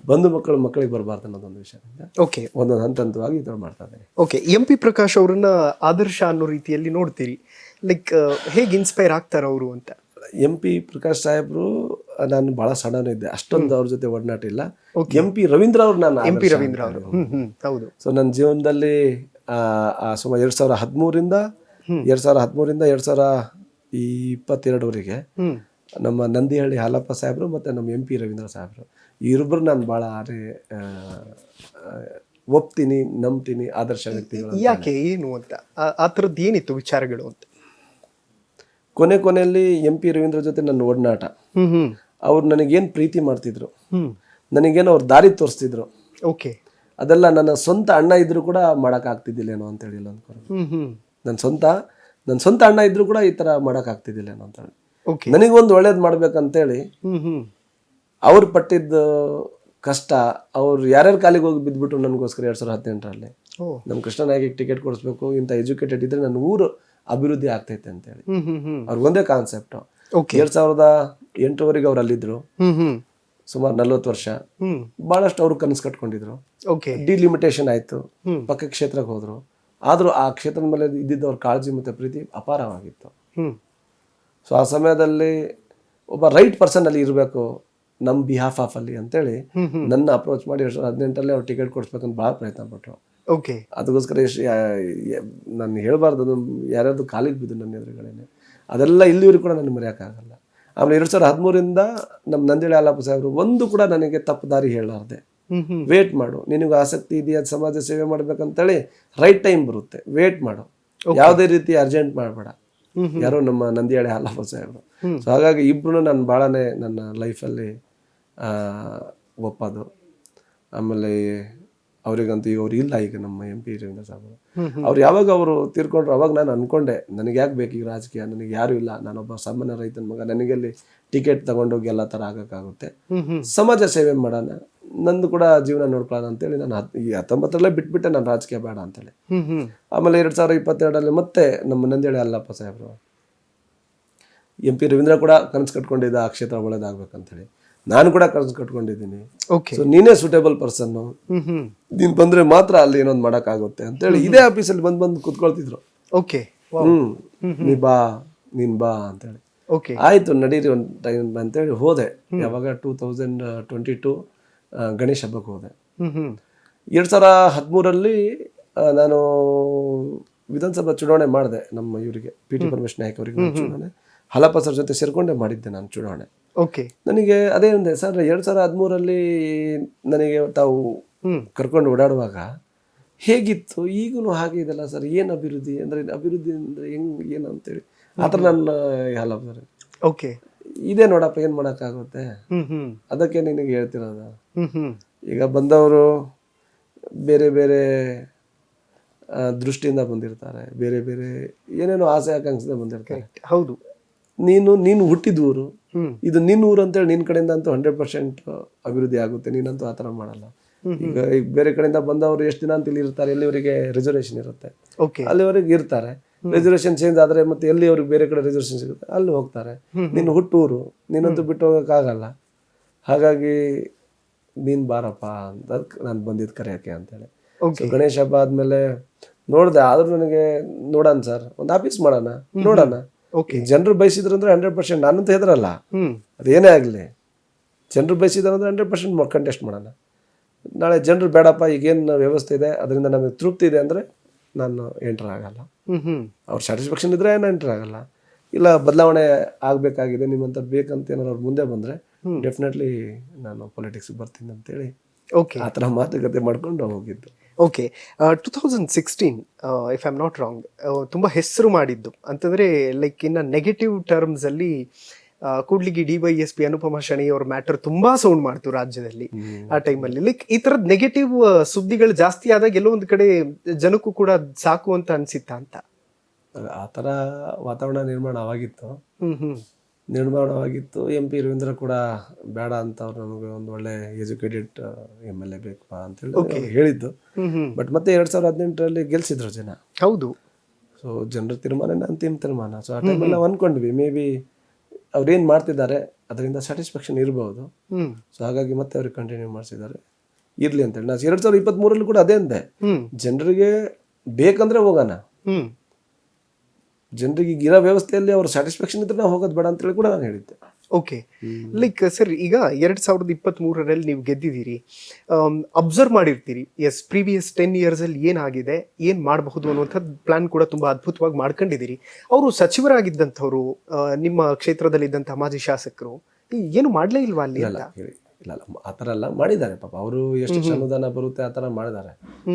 ಬಂಧು ಮಕ್ಕಳಿಗೆ ಬರಬಾರ್ದು ಅನ್ನೋದೊಂದು ವಿಷಯದಿಂದ ಓಕೆ ಒಂದೊಂದು ಹಂತವಾಗಿ ಈ ಥರ ಮಾಡ್ತಾ ಇದ್ದಾರೆ. ಓಕೆ. MP ಪ್ರಕಾಶ್ ಅವರನ್ನ ಆದರ್ಶ ಅನ್ನೋ ರೀತಿಯಲ್ಲಿ ನೋಡ್ತೀರಿ, ಲೈಕ್ ಹೇಗೆ ಇನ್ಸ್ಪೈರ್ ಆಗ್ತಾರೆ ಅವರು ಅಂತ? MP ಪ್ರಕಾಶ್ ಸಾಹೇಬ್ರು ನಾನು ಭಾಳ ಸಡನ್ ಇದ್ದೆ, ಅಷ್ಟೊಂದು ಅವ್ರ ಜೊತೆ ಒಡನಾಟ ಇಲ್ಲ. MP ರವೀಂದ್ರ ಅವ್ರು ನಾನು MP ರವೀಂದ್ರ ಅವರು. ಹೌದು. ಸೊ ನನ್ನ ಜೀವನದಲ್ಲಿ ಸುಮಾರು 2013ರಿಂದ 2022ವರೆಗೆ ನಮ್ಮ ನಂದಿಹಳ್ಳಿ ಹಾಲಪ್ಪ ಸಾಹೇಬರು ಮತ್ತು ನಮ್ಮ MP ರವೀಂದ್ರ ಸಾಹೇಬರು ಇವ್ರಿಬ್ರು ನಾನು ಭಾಳ ಒಪ್ತೀನಿ, ನಂಬ್ತೀನಿ, ಆದರ್ಶ ವ್ಯಕ್ತಿಗಳು. ಯಾಕೆ, ಏನು ಅಂತ ಆ ಥರದ್ದು ಏನಿತ್ತು ವಿಚಾರಗಳು ಅಂತ? ಕೊನೆಯಲ್ಲಿ MP ರವೀಂದ್ರ ಜೊತೆ ನನ್ನ ಒಡನಾಟ, ಅವ್ರು ನನಗೇನು ಪ್ರೀತಿ ಮಾಡ್ತಿದ್ರು, ನನಗೇನು ಅವ್ರು ದಾರಿ ತೋರಿಸ್ತಿದ್ರು. ಓಕೆ. ಅದೆಲ್ಲ ನನ್ನ ಸ್ವಂತ ಅಣ್ಣ ಇದ್ರು ಕೂಡ ಮಾಡೋಕ್ಕಾಗ್ತಿದ್ದಿಲ್ಲೇನೋ ಅಂತೇಳಿ ಇಲ್ಲ ಅಂದ್ಕೊಂಡು, ನನ್ನ ಸ್ವಂತ ಅಣ್ಣ ಇದ್ರು ಕೂಡ ಈ ಥರ ಮಾಡೋಕ್ಕಾಗ್ತಿದ್ದಿಲ್ಲೇನೋ ಅಂತೇಳಿ, ನನಗೊಂದು ಒಳ್ಳೇದು ಮಾಡ್ಬೇಕಂತೇಳಿ ಅವ್ರು ಪಟ್ಟಿದ್ದ ಕಷ್ಟ, ಅವ್ರು ಯಾರ್ಯಾರ ಕಾಲಿಗೆ ಹೋಗಿ ಬಿದ್ದುಬಿಟ್ಟು ನನಗೋಸ್ಕರ 2018ರಲ್ಲಿ ನಮ್ಮ ಕೃಷ್ಣನಾಯಕಿಗೆ ಟಿಕೆಟ್ ಕೊಡಿಸ್ಬೇಕು, ಇಂಥ ಎಜುಕೇಟೆಡ್ ಇದ್ರೆ ನನ್ನ ಊರು ಅಭಿವೃದ್ಧಿ ಆಗ್ತೈತೆ ಅಂತೇಳಿ ಅವ್ರಿಗೊಂದೇ ಕಾನ್ಸೆಪ್ಟು. 2008ವರೆಗೆ ಅವ್ರು ಅಲ್ಲಿದ್ರು, ಸುಮಾರು 40 ವರ್ಷ. ಬಹಳಷ್ಟು ಅವರು ಕನಸು ಕಟ್ಕೊಂಡಿದ್ರು. ಡಿಲಿಮಿಟೇಷನ್ ಆಯ್ತು, ಪಕ್ಕ ಕ್ಷೇತ್ರಕ್ಕೆ ಹೋದ್ರು. ಆದ್ರೂ ಆ ಕ್ಷೇತ್ರದ ಮೇಲೆ ಇದ್ದಿದ್ದವ್ರ ಕಾಳಜಿ ಮತ್ತೆ ಪ್ರೀತಿ ಅಪಾರವಾಗಿತ್ತು. ಸೊ ಆ ಸಮಯದಲ್ಲಿ ಒಬ್ಬ ರೈಟ್ ಪರ್ಸನ್ ಅಲ್ಲಿ ಇರಬೇಕು ನಮ್ಮ ಬಿಹಾಫ್ ಆಫ್ ಅಲ್ಲಿ ಅಂತೇಳಿ ನನ್ನ ಅಪ್ರೋಚ್ ಮಾಡಿ 2018ರಲ್ಲಿ ಅವ್ರು ಟಿಕೆಟ್ ಕೊಡಿಸ್ಬೇಕಂತ ಭಾಳ ಪ್ರಯತ್ನ ಪಟ್ಟರು. ಅದಕ್ಕೋಸ್ಕರ ನಾನು ಹೇಳ್ಬಾರ್ದು, ಯಾರ್ಯಾರ್ದು ಕಾಲಿಗೆ ಬಿದ್ದು ನನ್ನ ಎದುರುಗಳೇನೆ, ಅದೆಲ್ಲ ಇಲ್ಲಿವರೆಗೂ ಕೂಡ ನನಗೆ ಮರೆಯೋಕ್ಕಾಗಲ್ಲ. ಆಮೇಲೆ 2013ರಿಂದ ನಮ್ಮ ನಂದಿಹಳ್ಳಿ ಹಾಲಪ್ಪ ಸಾಹೇಬರು ಒಂದು ಕೂಡ ನನಗೆ ತಪ್ಪು ದಾರಿ ಹೇಳಾರ್ದೆ, ವೇಟ್ ಮಾಡು, ನಿನಗೆ ಆಸಕ್ತಿ ಇದೆಯಾ ಸಮಾಜ ಸೇವೆ ಮಾಡ್ಬೇಕಂತೇಳಿ, ರೈಟ್ ಟೈಮ್ ಬರುತ್ತೆ, ವೇಟ್ ಮಾಡು, ಯಾವುದೇ ರೀತಿ ಅರ್ಜೆಂಟ್ ಮಾಡಬೇಡ, ಯಾರೋ ನಮ್ಮ ನಂದಿಹಳ್ಳಿ ಹಾಲಪ್ಪ ಸಾಹೇಬರು. ಸೊ ಹಾಗಾಗಿ ಇಬ್ರು ನಾನು ಭಾಳನೇ ನನ್ನ ಲೈಫಲ್ಲಿ ಒಪ್ಪೋದು. ಆಮೇಲೆ ಅವ್ರಿಗಂತೂ ಈಗ ಅವ್ರು ಇಲ್ಲ, ಈಗ ನಮ್ಮ MP ರವೀಂದ್ರ ಸಾಹೇಬರು. ಅವ್ರು ಯಾವಾಗ ಅವರು ತೀರ್ಕೊಂಡ್ರು ಅವಾಗ ನಾನು ಅನ್ಕೊಂಡೆ, ನನಗೆ ಯಾಕೆ ಬೇಕು ಈಗ ರಾಜಕೀಯ, ನನಗೆ ಯಾರು ಇಲ್ಲ, ನಾನೊಬ್ಬ ಸಾಮಾನ್ಯ ರೈತನ ಮಗ, ನನಗೆಲ್ಲಿ ಟಿಕೆಟ್ ತಗೊಂಡೋಗಿ ಎಲ್ಲ ಥರ ಆಗೋಕ್ಕಾಗುತ್ತೆ, ಸಮಾಜ ಸೇವೆ ಮಾಡೋಣ, ನಂದು ಕೂಡ ಜೀವನ ನೋಡ್ಕೊಳ್ಳೋಣ ಅಂತೇಳಿ ನಾನು ಈ 19ರಲ್ಲೇ ಬಿಟ್ಬಿಟ್ಟೆ ನಾನು ರಾಜಕೀಯ ಬೇಡ ಅಂತೇಳಿ. ಆಮೇಲೆ 2022ರಲ್ಲಿ ಮತ್ತೆ ನಮ್ಮ ನಂದೇಳಿ ಅಲ್ಲಪ್ಪ ಸಾಹೇಬರು MP ರವೀಂದ್ರ ಕೂಡ ಕನಸು ಕಟ್ಕೊಂಡಿದ್ದ ಆ ಕ್ಷೇತ್ರ ಒಳ್ಳೇದಾಗ್ಬೇಕಂತೇಳಿ. ನಾನು ಕೂಡ ಕನಸು ಕಟ್ಕೊಂಡಿದ್ದೀನಿ. ಸೊ ನೀನೇ ಸೂಟೇಬಲ್ ಪರ್ಸನ್, ನೀನ್ ಬಂದ್ರೆ ಮಾತ್ರ ಅಲ್ಲಿ ಏನೊಂದು ಮಾಡೋಕ್ಕಾಗುತ್ತೆ ಅಂತೇಳಿ ಇದೇ ಆಫೀಸಲ್ಲಿ ಬಂದು ಕೂತ್ಕೊಳ್ತಿದ್ರು. ನೀನ್ ಬಾ ಅಂತೇಳಿ. ಆಯ್ತು ನಡೀರಿ ಒಂದು ಟೈಮ್ ಅಂತೇಳಿ ಹೋದೆ. ಯಾವಾಗ 2022 ಗಣೇಶ ಹಬ್ಬಕ್ಕೆ ಹೋದೆ. 2013ರಲ್ಲಿ ನಾನು ವಿಧಾನಸಭಾ ಚುನಾವಣೆ ಮಾಡಿದೆ. ನಮ್ಮ ಇವರಿಗೆ PT ಪರಮೇಶ್ ನಾಯಕ್ ಅವರಿಗೆ ಚುನಾವಣೆ ಹಲಪ ಸರ್ ಜೊತೆ ಸೇರ್ಕೊಂಡೇ ಮಾಡಿದ್ದೆ ನಾನು ಚುನಾವಣೆ. ನನಗೆ ಅದೇ ಒಂದೇ ಸರ್, 2013ರಲ್ಲಿ ನನಗೆ ತಾವು ಕರ್ಕೊಂಡು ಓಡಾಡುವಾಗ ಹೇಗಿತ್ತು, ಈಗಲೂ ಹಾಗೆ ಇದೆಲ್ಲ ಸರ್, ಏನು ಅಭಿವೃದ್ಧಿ ಅಂದ್ರೆ, ಅಭಿವೃದ್ಧಿ ಅಂದ್ರೆ ಏನು ಅಂತೇಳಿ ಆ ಥರ ನನ್ನ ಹಲಪ ಸರ್ ಇದೇ ನೋಡಪ್ಪ, ಏನು ಮಾಡೋಕ್ಕಾಗುತ್ತೆ, ಅದಕ್ಕೆ ನಿನಗೆ ಹೇಳ್ತಿರೋದು. ಈಗ ಬಂದವರು ಬೇರೆ ಬೇರೆ ದೃಷ್ಟಿಯಿಂದ ಬಂದಿರ್ತಾರೆ, ಬೇರೆ ಬೇರೆ ಏನೇನೋ ಆಸೆ ಆಕಾಂಕ್ಷೆ ಬಂದಿರ್ತಾರೆ. ಹೌದು, ನೀನು ಹುಟ್ಟಿದೂರು, ಇದು ನಿನ್ನ ಊರು ಅಂತೇಳಿ ನಿನ್ನ ಕಡೆಯಿಂದ ಅಂತೂ 100% ಅಭಿವೃದ್ಧಿ ಆಗುತ್ತೆ. ನೀನಂತೂ ಆ ಥರ ಮಾಡಲ್ಲ. ಈಗ ಬೇರೆ ಕಡೆಯಿಂದ ಬಂದವರು ಎಷ್ಟು ದಿನ ಅಂತ ಇಲ್ಲಿ ಇರ್ತಾರೆ, ಎಲ್ಲಿವರೆಗೆ ರಿಸರ್ವೇಶನ್ ಇರುತ್ತೆ ಅಲ್ಲಿವರೆಗೆ ಇರ್ತಾರೆ. ರಿಸರ್ವೇಶನ್ ಚೇಂಜ್ ಆದ್ರೆ ಮತ್ತೆ ಎಲ್ಲಿ ಅವ್ರಿಗೆ ಬೇರೆ ಕಡೆ ರಿಸರ್ವೇಶನ್ ಸಿಗುತ್ತೆ ಅಲ್ಲಿ ಹೋಗ್ತಾರೆ. ನಿನ್ನ ಹುಟ್ಟೂರು, ನೀನಂತೂ ಬಿಟ್ಟು ಹೋಗೋಕ್ಕಾಗಲ್ಲ. ಹಾಗಾಗಿ ನೀನ್ ಬಾರಪ್ಪ ಅಂತ ನಾನು ಬಂದಿದ್ದು ಕರೆಯೋಕೆ ಅಂತೇಳಿ. ಗಣೇಶ ಹಬ್ಬ ಆದ್ಮೇಲೆ ನೋಡಿದೆ. ಆದ್ರೂ ನನಗೆ ನೋಡೋಣ ಸರ್, ಒಂದು ಆಫೀಸ್ ಮಾಡೋಣ, ನೋಡೋಣ. ಜನರು ಬಯಸಿದ್ರು ಅಂದ್ರೆ 100%, ನಾನಂತ ಹೆದರಲ್ಲ, ಅದೇನೇ ಆಗಲಿ. ಜನರು ಬಯಸಿದ್ರು ಅಂದ್ರೆ 100% ಕಂಟೆಸ್ಟ್ ಮಾಡೋಣ. ನಾಳೆ ಜನರು ಬೇಡಪ್ಪ, ಈಗೇನು ವ್ಯವಸ್ಥೆ ಇದೆ ಅದರಿಂದ ನಮಗೆ ತೃಪ್ತಿ ಇದೆ ಅಂದ್ರೆ ನಾನು ಎಂಟರ್ ಆಗಲ್ಲ. ಅವ್ರ ಸ್ಯಾಟಿಸ್ಫ್ಯಾಕ್ಷನ್ ಇದ್ರೆ ನಾನು ಎಂಟರ್ ಆಗಲ್ಲ. ಇಲ್ಲ ಬದಲಾವಣೆ ಆಗ್ಬೇಕಾಗಿದೆ ನಿಮ್ಮಂತ ಬೇಕಂತ ಏನಾದ್ರು ಅವ್ರು ಮುಂದೆ ಬಂದ್ರೆ ಡೆಫಿನೆಟ್ಲಿ ನಾನು ಪೊಲಿಟಿಕ್ಸ್ ಬರ್ತೀನಿ ಅಂತೇಳಿ ಆ ಥರ ಮಾತುಕತೆ ಮಾಡ್ಕೊಂಡು ಹೋಗಿದ್ದು. 2016 if I am not wrong, ತುಂಬ ಹೆಸರು ಮಾಡಿದ್ದು ಅಂತಂದರೆ ಲೈಕ್ ಇನ್ನು ನೆಗೆಟಿವ್ ಟರ್ಮ್ಸ್ ಅಲ್ಲಿ ಕೂಡ್ಲಿಗಿ DYSP ಅನುಪಮ ಶಣೈ ಅವ್ರ ಮ್ಯಾಟರ್ ತುಂಬಾ ಸೌಂಡ್ ಮಾಡ್ತು ರಾಜ್ಯದಲ್ಲಿ ಆ ಟೈಮಲ್ಲಿ. ಲೈಕ್ ಈ ತರದ್ ನೆಗೆಟಿವ್ ಸುದ್ದಿಗಳು ಜಾಸ್ತಿ ಆದಾಗ ಎಲ್ಲೋ ಒಂದ್ ಕಡೆ ಜನಕ್ಕೂ ಕೂಡ ಸಾಕು ಅಂತ ಅನ್ಸಿತ್ತ ಅಂತ ಆ ಥರ ವಾತಾವರಣ ನಿರ್ಮಾಣವಾಗಿತ್ತು. MP ರವೀಂದ್ರ ಕೂಡ ಬೇಡ ಅಂತ ಅವ್ರು ನಮಗೆ ಒಂದು ಒಳ್ಳೆ ಎಜುಕೇಟೆಡ್ MLA ಬೇಕಪ್ಪ ಅಂತೇಳಿ ಹೇಳಿದ್ದು. ಬಟ್ ಮತ್ತೆ 2018ರಲ್ಲಿ ಗೆಲ್ಸಿದ್ರು ಜನ. ಹೌದು. ಸೊ ಜನರ ತೀರ್ಮಾನ ಅಂತಿಮ ತೀರ್ಮಾನ. ಸೊ ಆ ಟೈಮಲ್ಲಿ ನಾವು ಅನ್ಕೊಂಡ್ವಿ ಮೇ ಬಿ ಅವ್ರೇನ್ ಮಾಡ್ತಿದ್ದಾರೆ ಅದರಿಂದ ಸ್ಯಾಟಿಸ್ಫ್ಯಾಕ್ಷನ್ ಇರಬಹುದು. ಸೊ ಹಾಗಾಗಿ ಮತ್ತೆ ಅವ್ರಿಗೆ ಕಂಟಿನ್ಯೂ ಮಾಡಿಸಿದ್ದಾರೆ, ಇರ್ಲಿ ಅಂತೇಳಿ. ನಾನು 2023ರಲ್ಲಿ ಕೂಡ ಅದೇ ಅಂದೆ, ಜನರಿಗೆ ಬೇಕಂದ್ರೆ ಹೋಗೋಣ, ಜನರಿಗೆ ಇರೋ ವ್ಯವಸ್ಥೆಯಲ್ಲಿ ಅವ್ರ ಸ್ಯಾಟಿಸ್ಫ್ಯಾಕ್ಷನ್ ಇದ್ರೆ ನಾವು ಹೋಗೋದು ಬೇಡ ಅಂತೇಳಿ ಕೂಡ ನಾನು ಹೇಳಿದ್ದೆ. ಲೈಕ್ ಸರ್, ಈಗ 2023ರಲ್ಲಿ ನೀವು ಗೆದ್ದಿದ್ದೀರಿ, ಅಬ್ಸರ್ವ್ ಮಾಡಿರ್ತೀರಿ, ಪ್ರೀವಿಯಸ್ 10 years ಅಲ್ಲಿ ಏನಾಗಿದೆ, ಏನ್ ಮಾಡಬಹುದು ಅನ್ನುವಂಥದ್ದು ಪ್ಲಾನ್ ಕೂಡ ತುಂಬಾ ಅದ್ಭುತವಾಗಿ ಮಾಡ್ಕೊಂಡಿದ್ದೀರಿ. ಅವರು ಸಚಿವರಾಗಿದ್ದಂಥವ್ರು, ನಿಮ್ಮ ಕ್ಷೇತ್ರದಲ್ಲಿದ್ದಂತಹ ಮಾಜಿ ಶಾಸಕರು ಏನು ಮಾಡ್ಲೇ ಇಲ್ವಾ ಅಲ್ಲಿ? ಇಲ್ಲ ಆ ಥರ ಎಲ್ಲ ಮಾಡಿದ್ದಾರೆ ಪಾಪ. ಅವರು ಎಷ್ಟು ಅನುದಾನ ಬರುತ್ತೆ ಆ ಥರ ಮಾಡಿದ್ದಾರೆ.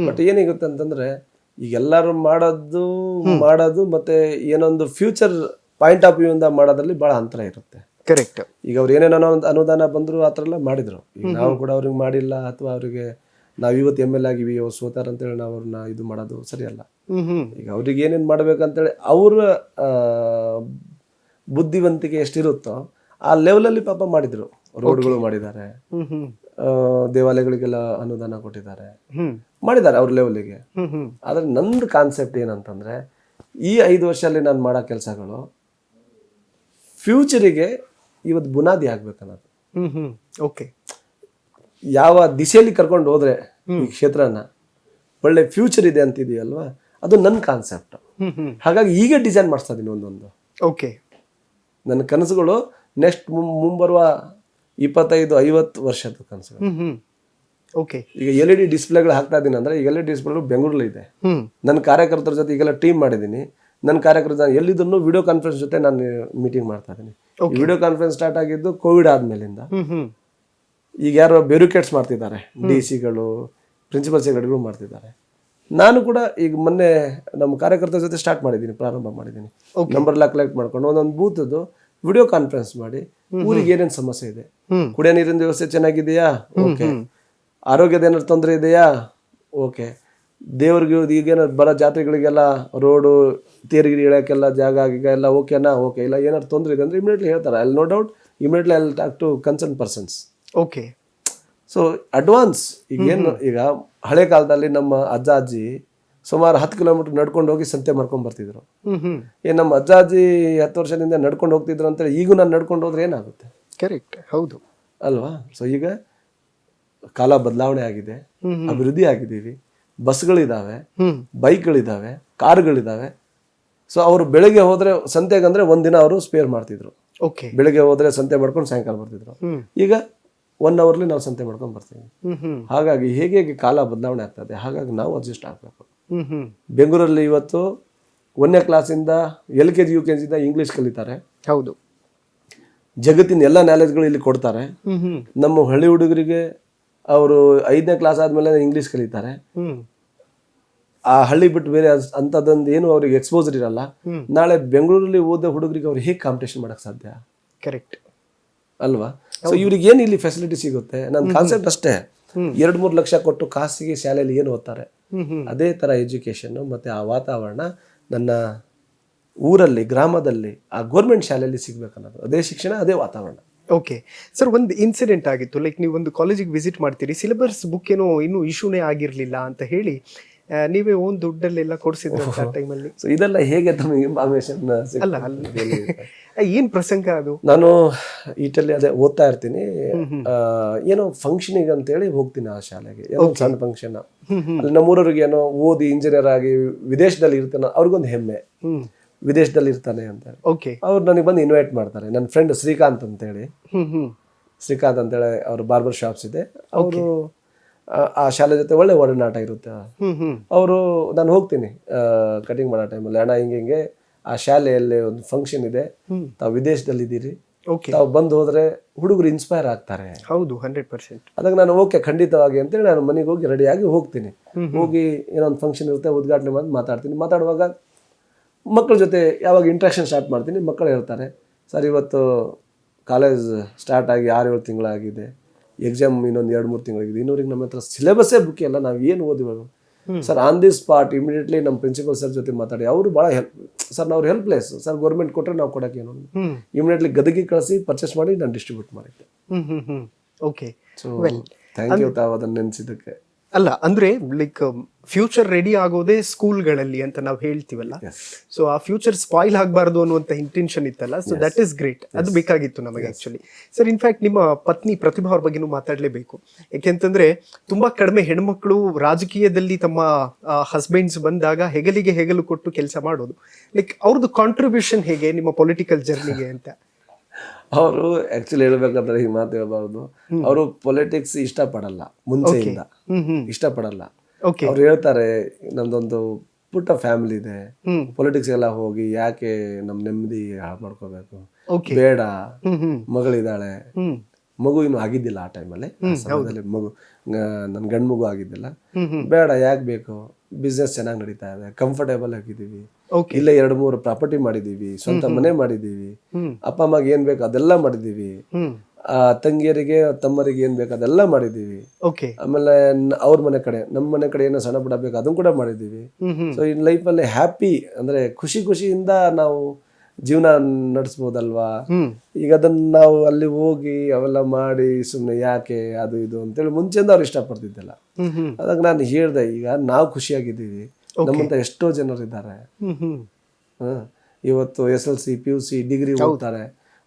ಬಟ್ ಏನಿಗುತ್ತೆ ಅಂತಂದ್ರೆ ಈಗ ಎಲ್ಲರೂ ಮಾಡೋದು ಮತ್ತೆ ಏನೊಂದು ಫ್ಯೂಚರ್ ಪಾಯಿಂಟ್ ಆಫ್ ವ್ಯೂ ಇಂದ ಮಾಡೋದ್ರಲ್ಲಿ ಬಹಳ ಅಂತರ ಇರುತ್ತೆ. ಕರೆಕ್ಟ್. ಈಗ ಅವ್ರು ಏನೇನೋ ಅನುದಾನ ಬಂದ್ರು ಆ ಥರ ಎಲ್ಲ ಮಾಡಿದ್ರು. ಈಗ ನಾವು ಕೂಡ ಅವ್ರಿಗೆ ಮಾಡಿಲ್ಲ, ಅಥವಾ ಅವ್ರಿಗೆ ನಾವು ಇವತ್ತು MLA ಆಗಿವಿ ಅವ್ರು ಸೋತಾರ ಅಂತೇಳಿ ನಾವು ಅವ್ರನ್ನ ಇದು ಮಾಡೋದು ಸರಿಯಲ್ಲ. ಈಗ ಅವ್ರಿಗೆ ಏನೇನು ಮಾಡ್ಬೇಕಂತೇಳಿ ಅವ್ರ ಬುದ್ಧಿವಂತಿಕೆ ಎಷ್ಟಿರುತ್ತೋ ಆ ಲೆವೆಲಲ್ಲಿ ಪಾಪ ಮಾಡಿದ್ರು. ರೋಡ್ಗಳು ಮಾಡಿದ್ದಾರೆ, ದೇವಾಲಯಗಳಿಗೆಲ್ಲ ಅನುದಾನ ಕೊಟ್ಟಿದ್ದಾರೆ, ಮಾಡಿದ್ದಾರೆ ಅವ್ರ ಲೆವೆಲ್ಗೆ. ಆದ್ರೆ ನಂದು ಕಾನ್ಸೆಪ್ಟ್ ಏನಂತಂದ್ರೆ, ಈ 5 ವರ್ಷದಲ್ಲಿ ನಾನು ಮಾಡೋ ಕೆಲಸಗಳು ಫ್ಯೂಚರಿಗೆ ಇವತ್ತು ಬುನಾದಿ ಆಗ್ಬೇಕನ್ನೋದು. ಯಾವ ದಿಶೆಯಲ್ಲಿ ಕರ್ಕೊಂಡು ಹೋದ್ರೆ ಈ ಕ್ಷೇತ್ರನ ಒಳ್ಳೆ ಫ್ಯೂಚರ್ ಇದೆ ಅಂತಿದೆಯಲ್ವಾ, ಅದು ನನ್ನ ಕಾನ್ಸೆಪ್ಟ್. ಹಾಗಾಗಿ ಈಗ ಡಿಸೈನ್ ಮಾಡಿಸ್ತಾ ಇದೀನಿ ಒಂದೊಂದು. ನನ್ನ ಕನಸುಗಳು ನೆಕ್ಸ್ಟ್ ಮುಂಬರುವ 25-50 ವರ್ಷದ ಕನಸುಗಳು. ಈಗ LED ಡಿಸ್ಪ್ಲೇಗಳು ಹಾಕ್ತಾ ಇದೀನಿ ಅಂದ್ರೆ, ಈಗ LED ಡಿಸ್ಪ್ಲೇಗಳು ಬೆಂಗಳೂರಲ್ಲಿ ಇದೆ. ನನ್ನ ಕಾರ್ಯಕರ್ತರ ಜೊತೆ ಈಗೆಲ್ಲ ಟೀಮ್ ಮಾಡಿದ್ದೀನಿ. ನನ್ನ ಕಾರ್ಯಕರ್ತರ ಎಲ್ಲಿದ್ರು ವಿಡಿಯೋ ಕಾನ್ಫರೆನ್ಸ್ ಜೊತೆ ನಾನು ಮೀಟಿಂಗ್ ಮಾಡ್ತಾ ಇದ್ದೀನಿ. ವಿಡಿಯೋ ಕಾನ್ಫರೆನ್ಸ್ ಸ್ಟಾರ್ಟ್ ಆಗಿದ್ದು ಕೋವಿಡ್ ಆದ್ಮೇಲಿಂದ. ಈಗ ಯಾರೋ ಬ್ಯೂರೋಕ್ರೇಟ್ಸ್ ಮಾಡ್ತಿದ್ದಾರೆ, DC ಗಳು, ಪ್ರಿನ್ಸಿಪಲ್ ಸೆಕ್ರೆಟರಿಗಳು ಮಾಡ್ತಿದ್ದಾರೆ. ನಾನು ಕೂಡ ಈಗ ಮೊನ್ನೆ ನಮ್ಮ ಕಾರ್ಯಕರ್ತರ ಜೊತೆ ಸ್ಟಾರ್ಟ್ ಮಾಡಿದ್ದೀನಿ, ಪ್ರಾರಂಭ ಮಾಡಿದ್ದೀನಿ. ನಂಬರ್ ಎಲ್ಲ ಕಲೆಕ್ಟ್ ಮಾಡ್ಕೊಂಡು ಒಂದೊಂದು ಬೂತದ್ದು ವಿಡಿಯೋ ಕಾನ್ಫರೆನ್ಸ್ ಮಾಡಿ ಊರಿಗೆ ಏನೇನು ಸಮಸ್ಯೆ ಇದೆ, ಕುಡಿಯೋ ನೀರಿನ ವ್ಯವಸ್ಥೆ ಚೆನ್ನಾಗಿದೆಯಾ, ಓಕೆ, ಆರೋಗ್ಯದ ಏನಾದ್ರು ತೊಂದರೆ ಇದೆಯಾ, ಓಕೆ. ದೇವ್ರಿಗೆ ಈಗೇನಾದ್ರು ಬರೋ ಜಾತ್ರೆಗಳಿಗೆಲ್ಲ ರೋಡು ತೇರಿಗಿರಿ ಇಳೋಕ್ಕೆಲ್ಲ ಜಾಗ ಈಗ ಎಲ್ಲ ಓಕೆನಾ? ಓಕೆ. ಇಲ್ಲ ಏನಾದ್ರು ತೊಂದರೆ ಇದೆ ಅಂದರೆ ಇಮಿಡಿಯೇಟ್ಲಿ ಹೇಳ್ತಾರೆ. ಅಲ್ಲಿ no doubt immediately I will talk to concern persons. Okay. So advance ಈಗ ಹಳೆ ಕಾಲದಲ್ಲಿ ನಮ್ಮ ಅಜ್ಜ ಅಜ್ಜಿ ಸುಮಾರು 10 ಕಿಲೋಮೀಟರ್ ನಡ್ಕೊಂಡು ಹೋಗಿ ಸಂತೆ ಮಾಡ್ಕೊಂಡು ಬರ್ತಿದ್ರು. ನಮ್ಮ ಅಜ್ಜ ಅಜ್ಜಿ 10 ವರ್ಷದಿಂದ ನಡ್ಕೊಂಡು ಹೋಗ್ತಿದ್ರು ಅಂತೇಳಿ ಈಗೂ ನಾನು ನಡ್ಕೊಂಡು ಹೋದ್ರೆ ಏನಾಗುತ್ತೆ? ಕರೆಕ್ಟ್, ಹೌದು ಅಲ್ವಾ? ಸೊ ಈಗ ಕಾಲ ಬದಲಾವಣೆ ಆಗಿದೆ, ಅಭಿವೃದ್ಧಿ ಆಗಿದ್ದೀವಿ, ಬಸ್ಗಳಿದಾವೆ, ಬೈಕ್ಗಳಿದಾವೆ, ಕಾರ್ಗಳಿದಾವೆ. ಸೊ ಅವರು ಬೆಳಿಗ್ಗೆ ಹೋದ್ರೆ ಸಂತೆಗಂದ್ರೆ ಒಂದಿನ ಅವರು ಸ್ಪೇರ್ ಮಾಡ್ತಿದ್ರು. ಓಕೆ. ಬೆಳಿಗ್ಗೆ ಹೋದ್ರೆ ಸಂತೆ ಮಾಡ್ಕೊಂಡು ಸಾಯಂಕಾಲ ಬರ್ತಿದ್ರು. ಈಗ 1 ಅವರ್ಲಿ ನಾವು ಸಂತೆ ಮಾಡ್ಕೊಂಡು ಬರ್ತೀವಿ. ಹಾಗಾಗಿ ಹೇಗೆ ಕಾಲ ಬದಲಾವಣೆ ಆಗ್ತದೆ, ಹಾಗಾಗಿ ನಾವು ಅಡ್ಜಸ್ಟ್ ಆಗಬೇಕು. ಬೆಂಗಳೂರಲ್ಲಿ ಇವತ್ತು 1ನೇ ಕ್ಲಾಸಿಂದ LKG UKG ಇಂದ ಇಂಗ್ಲಿಷ್ ಕಲಿತಾರೆ. ಹೌದು. ಜಗತ್ತಿನ ಎಲ್ಲ ನಾಲೆಜ್ಗಳು ಇಲ್ಲಿ ಕೊಡ್ತಾರೆ. ನಮ್ಮ ಹಳ್ಳಿ ಹುಡುಗರಿಗೆ ಅವರು 5ನೇ ಕ್ಲಾಸ್ ಆದ್ಮೇಲೆ ಇಂಗ್ಲಿಷ್ ಕಲಿತಾರೆ. ಆ ಹಳ್ಳಿ ಬಿಟ್ಟು ಬೇರೆ ಅಂತದೊಂದು ಏನು ಅವ್ರಿಗೆ ಎಕ್ಸ್ಪೋಜರ್ ಇರಲ್ಲ. ನಾಳೆ ಬೆಂಗಳೂರಲ್ಲಿ ಓದೋ ಹುಡುಗರಿಗೆ ಅವ್ರು ಹೇಗೆ ಕಾಂಪಿಟೇಷನ್ ಮಾಡಕ್ ಸಾಧ್ಯ? ಕರೆಕ್ಟ್ ಅಲ್ವಾ? ಸೊ ಇವ್ರಿಗೆ ಏನು ಇಲ್ಲಿ ಫೆಸಿಲಿಟಿ ಸಿಗುತ್ತೆ? ನನ್ನ ಕಾನ್ಸೆಪ್ಟ್ ಅಷ್ಟೇ. 2-3 ಲಕ್ಷ ಕೊಟ್ಟು ಖಾಸಗಿ ಶಾಲೆಯಲ್ಲಿ ಏನು ಓದ್ತಾರೆ, ಅದೇ ತರ ಎಜುಕೇಶನ್ ಮತ್ತೆ ಆ ವಾತಾವರಣ ನನ್ನ ಊರಲ್ಲಿ, ಗ್ರಾಮದಲ್ಲಿ, ಆ ಗೌರ್ಮೆಂಟ್ ಶಾಲೆಯಲ್ಲಿ ಸಿಗ್ಬೇಕನ್ನೋದು. ಅದೇ ಶಿಕ್ಷಣ, ಅದೇ ವಾತಾವರಣ. ಓಕೆ ಸರ್, ಒಂದು ಇನ್ಸಿಡೆಂಟ್ ಆಗಿತ್ತು. ಲೈಕ್ ನೀವು ಒಂದು ಕಾಲೇಜಿಗೆ ವಿಸಿಟ್ ಮಾಡ್ತೀರಿ, ಸಿಲೆಬಸ್ ಬುಕ್ ಏನೋ ಇನ್ನೂ ಇಶ್ಯೂನೇ ಆಗಿರ್ಲಿಲ್ಲ ಅಂತ ಹೇಳಿ ನೀವೇ ಓನ್ ದುಡ್ಡಲ್ಲೆಲ್ಲ ಕೊಡಿಸಿದ್ರು ಆ ಟೈಮಲ್ಲಿ. ಸೊ ಇದೆಲ್ಲ ಹೇಗೆ ತಮಗೆ ಇನ್ಫಾರ್ಮೇಶನ್? ಅಲ್ಲ ಏನ್ ಪ್ರಸಂಗ ಅದು? ನಾನು ಇಟಲಿ ಅದೇ ಓದ್ತಾ ಇರ್ತೀನಿ. ಏನೋ ಫಂಕ್ಷನಿಗೆ ಅಂತೇಳಿ ಹೋಗ್ತೀನಿ ಆ ಶಾಲೆಗೆ. ಏನೋ ಸಣ್ಣ ಫಂಕ್ಷನ್. ಅಲ್ಲಿ ನಮ್ಮೂರವ್ರಿಗೆ ಏನೋ ಓದಿ ಇಂಜಿನಿಯರ್ ಆಗಿ ವಿದೇಶದಲ್ಲಿ ಇರ್ತಾನೆ, ಅವ್ರಿಗೊಂದು ಹೆಮ್ಮೆ, ವಿದೇಶದಲ್ಲಿ ಇರ್ತಾನೆ ಅಂತ ಹೇಳಿ. ಓಕೆ. ಅವ್ರು ನನಗೆ ಬಂದು ಇನ್ವೈಟ್ ಮಾಡ್ತಾರೆ. ನನ್ನ ಫ್ರೆಂಡ್ ಶ್ರೀಕಾಂತ್ ಅಂತೇಳಿ, ಅವ್ರ ಬಾರ್ಬರ್ ಶಾಪ್ಸ್ ಇದೆ. ಅವರು ಆ ಶಾಲೆ ಜೊತೆ ಒಳ್ಳೆ ಒಡನಾಟ ಇರುತ್ತೆ. ಅವರು ನಾನು ಹೋಗ್ತೀನಿ ಕಟಿಂಗ್ ಮಾಡೋ ಟೈಮಲ್ಲಿ, ಅಣ್ಣ ಹಿಂಗೆ ಆ ಶಾಲೆಯಲ್ಲಿ ಒಂದು ಫಂಕ್ಷನ್ ಇದೆ, ತಾವು ವಿದೇಶದಲ್ಲಿ ಇದ್ದೀರಿ, ತಾವು ಬಂದು ಹೋದ್ರೆ ಹುಡುಗರು ಇನ್ಸ್ಪೈರ್ ಆಗ್ತಾರೆ. ಹೌದು, 100%. ಅದಕ್ಕೆ ನಾನು ಓಕೆ ಖಂಡಿತವಾಗಿ ಅಂತೇಳಿ ನಾನು ಮನೆಗೆ ಹೋಗಿ ರೆಡಿಯಾಗಿ ಹೋಗ್ತೀನಿ. ಹೋಗಿ ಏನೋ ಒಂದು ಫಂಕ್ಷನ್ ಇರುತ್ತೆ, ಉದ್ಘಾಟನೆ ಮಾಡಿ ಮಾತಾಡ್ತೀನಿ. ಮಾತಾಡುವಾಗ ಮಕ್ಕಳ ಜೊತೆ ಯಾವಾಗ ಇಂಟ್ರಾಕ್ಷನ್ ಸ್ಟಾರ್ಟ್ ಮಾಡ್ತೀನಿ, ಮಕ್ಕಳು ಹೇಳ್ತಾರೆ, ಸರ್ ಇವತ್ತು ಕಾಲೇಜ್ ಸ್ಟಾರ್ಟ್ ಆಗಿ 6-7 ತಿಂಗಳಾಗಿದೆ, ಎಕ್ಸಾಮ್ ಇನ್ನೊಂದು 2-3 ತಿಂಗಳಾಗಿದೆ, ಇನ್ನೂರಿಗೆ ನಮ್ಮ ಹತ್ರ ಸಿಲೆಬಸ್ಸೇ ಬುಕ್ ಇಲ್ಲ, ನಾವು ಏನು ಓದಿವಾಗ sir. On the spot immediately ನಮ್ಮ ಪ್ರಿನ್ಸಿಪಲ್ ಸರ್ ಜೊತೆ ಮಾತಾಡಿ, ಅವರು ಭಾಳ ಹೆಲ್ಪ್ ಸರ್, ನಾವು ಹೆಲ್ಪ್ಲೆಸ್ ಸರ್, ಗೌರ್ಮೆಂಟ್ ಕೊಟ್ಟರೆ ನಾವು ಕೊಡೋಕ್ಕೇನು, ಇಮಿಡಿಯೇಟ್ಲಿ ಗದಗಿ ಕಳಿಸಿ ಪರ್ಚೇಸ್ ಮಾಡಿ ನಾನು ಡಿಸ್ಟ್ರಿಬ್ಯೂಟ್ ಮಾಡಿದ್ದೆ. ಓಕೆ. ಸೊ ಥ್ಯಾಂಕ್ ಯು ತಾವು ಅದನ್ನು ನೆನೆಸಿದ್ದಕ್ಕೆ. ಅಲ್ಲ ಅಂದ್ರೆ ಲೈಕ್ ಫ್ಯೂಚರ್ ರೆಡಿ ಆಗೋದೇ ಸ್ಕೂಲ್ಗಳಲ್ಲಿ ಅಂತ ನಾವು ಹೇಳ್ತೀವಲ್ಲ. ಸೊ ಆ ಫ್ಯೂಚರ್ ಸ್ಪಾಯ್ಲ್ ಆಗಬಾರ್ದು ಅನ್ನುವಂತ ಇಂಟೆನ್ಷನ್ ಇತ್ತಲ್ಲ. So that is great. ಅದು ಬೇಕಾಗಿತ್ತು ನಮಗೆ ಆಕ್ಚುಲಿ. ಸರ್, ಇನ್ಫ್ಯಾಕ್ಟ್ ನಿಮ್ಮ ಪತ್ನಿ ಪ್ರತಿಭಾ ಅವ್ರ ಬಗ್ಗೆನೂ ಮಾತಾಡಲೇಬೇಕು. ಯಾಕೆಂತಂದ್ರೆ ತುಂಬಾ ಕಡಿಮೆ ಹೆಣ್ಮಕ್ಳು ರಾಜಕೀಯದಲ್ಲಿ ತಮ್ಮ ಹಸ್ಬೆಂಡ್ಸ್ ಬಂದಾಗ ಹೆಗಲಿಗೆ ಹೆಗಲು ಕೊಟ್ಟು ಕೆಲಸ ಮಾಡೋದು. ಲೈಕ್ ಅವ್ರದ್ದು ಕಾಂಟ್ರಿಬ್ಯೂಷನ್ ಹೇಗೆ ನಿಮ್ಮ ಪೊಲಿಟಿಕಲ್ ಜರ್ನಿಗೆ ಅಂತ? ಅವರು ಆಕ್ಚುಲಿ ಹೇಳ್ಬೇಕಂದ್ರೆ ಈ ಮಾತು ಹೇಳ್ಬಾರ್ದು, ಅವರು ಪೊಲಿಟಿಕ್ಸ್ ಇಷ್ಟಪಡಲ್ಲ, ಮುಂಚೆಯಿಂದ ಇಷ್ಟಪಡಲ್ಲ. ಅವ್ರು ಹೇಳ್ತಾರೆ ನಮ್ದೊಂದು ಪುಟ್ಟ ಫ್ಯಾಮಿಲಿ ಇದೆ, ಪೊಲಿಟಿಕ್ಸ್ ಎಲ್ಲ ಹೋಗಿ ಯಾಕೆ ನಮ್ ನೆಮ್ಮದಿ ಹಾಳು ಮಾಡ್ಕೋಬೇಕು, ಬೇಡ, ಮಗಳಿದ್ದಾಳೆ, ಮಗು ಇನ್ನು ಆಗಿದ್ದಿಲ್ಲ ಆ ಟೈಮಲ್ಲಿ, ಮಗು ನನ್ ಗಂಡ್ ಮಗು ಆಗಿದ್ದಿಲ್ಲ, ಬೇಡ ಯಾಕೆ ಬೇಕು, ಬಿಸ್ನೆಸ್ ಚೆನ್ನಾಗಿ ನಡೀತಾ ಇದೆ, ಕಂಫರ್ಟೇಬಲ್ ಆಗಿದ್ದೀವಿ, ಇಲ್ಲ 2-3 ಪ್ರಾಪರ್ಟಿ ಮಾಡಿದೀವಿ, ಸ್ವಂತ ಮನೆ ಮಾಡಿದೀವಿ, ಅಪ್ಪ ಅಮ್ಮಗೆ ಏನ್ ಬೇಕು ಅದೆಲ್ಲ ಮಾಡಿದೀವಿ, ತಂಗಿಯರಿಗೆ ತಮ್ಮರಿಗೆ ಏನ್ ಬೇಕು ಅದೆಲ್ಲ ಮಾಡಿದೀವಿ, ಆಮೇಲೆ ಅವ್ರ ಮನೆ ಕಡೆ ನಮ್ಮ ಮನೆ ಕಡೆ ಏನೋ ಸಣ್ಣ ಪುಟ್ಟ ಬೇಕು ಅದನ್ನ ಕೂಡ ಮಾಡಿದೀವಿ. ಸೊ ಇನ್ ಲೈಫ್ ಅಲ್ಲಿ ಹ್ಯಾಪಿ ಅಂದ್ರೆ ಖುಷಿಯಿಂದ ನಾವು ಜೀವನ ನಡೆಸ್ಬೋದಲ್ವಾ. ಈಗ ಅದನ್ನ ನಾವು ಅಲ್ಲಿ ಹೋಗಿ ಅವೆಲ್ಲ ಮಾಡಿ ಸುಮ್ನೆ ಯಾಕೆ ಅದು ಇದು ಅಂತೇಳಿ ಮುಂಚೆಯಿಂದ ಅವ್ರು ಇಷ್ಟಪಡ್ತಿದ್ದಿಲ್ಲ. ಅದಕ್ಕೆ ನಾನು ಹೇಳ್ದೆ, ಈಗ ನಾವು ಖುಷಿಯಾಗಿದ್ದೀವಿ, ನಮ್ಮಂತ ಎಷ್ಟೋ ಜನರು ಇದ್ದಾರೆ. ಇವತ್ತು SLC PUC ಡಿಗ್ರಿ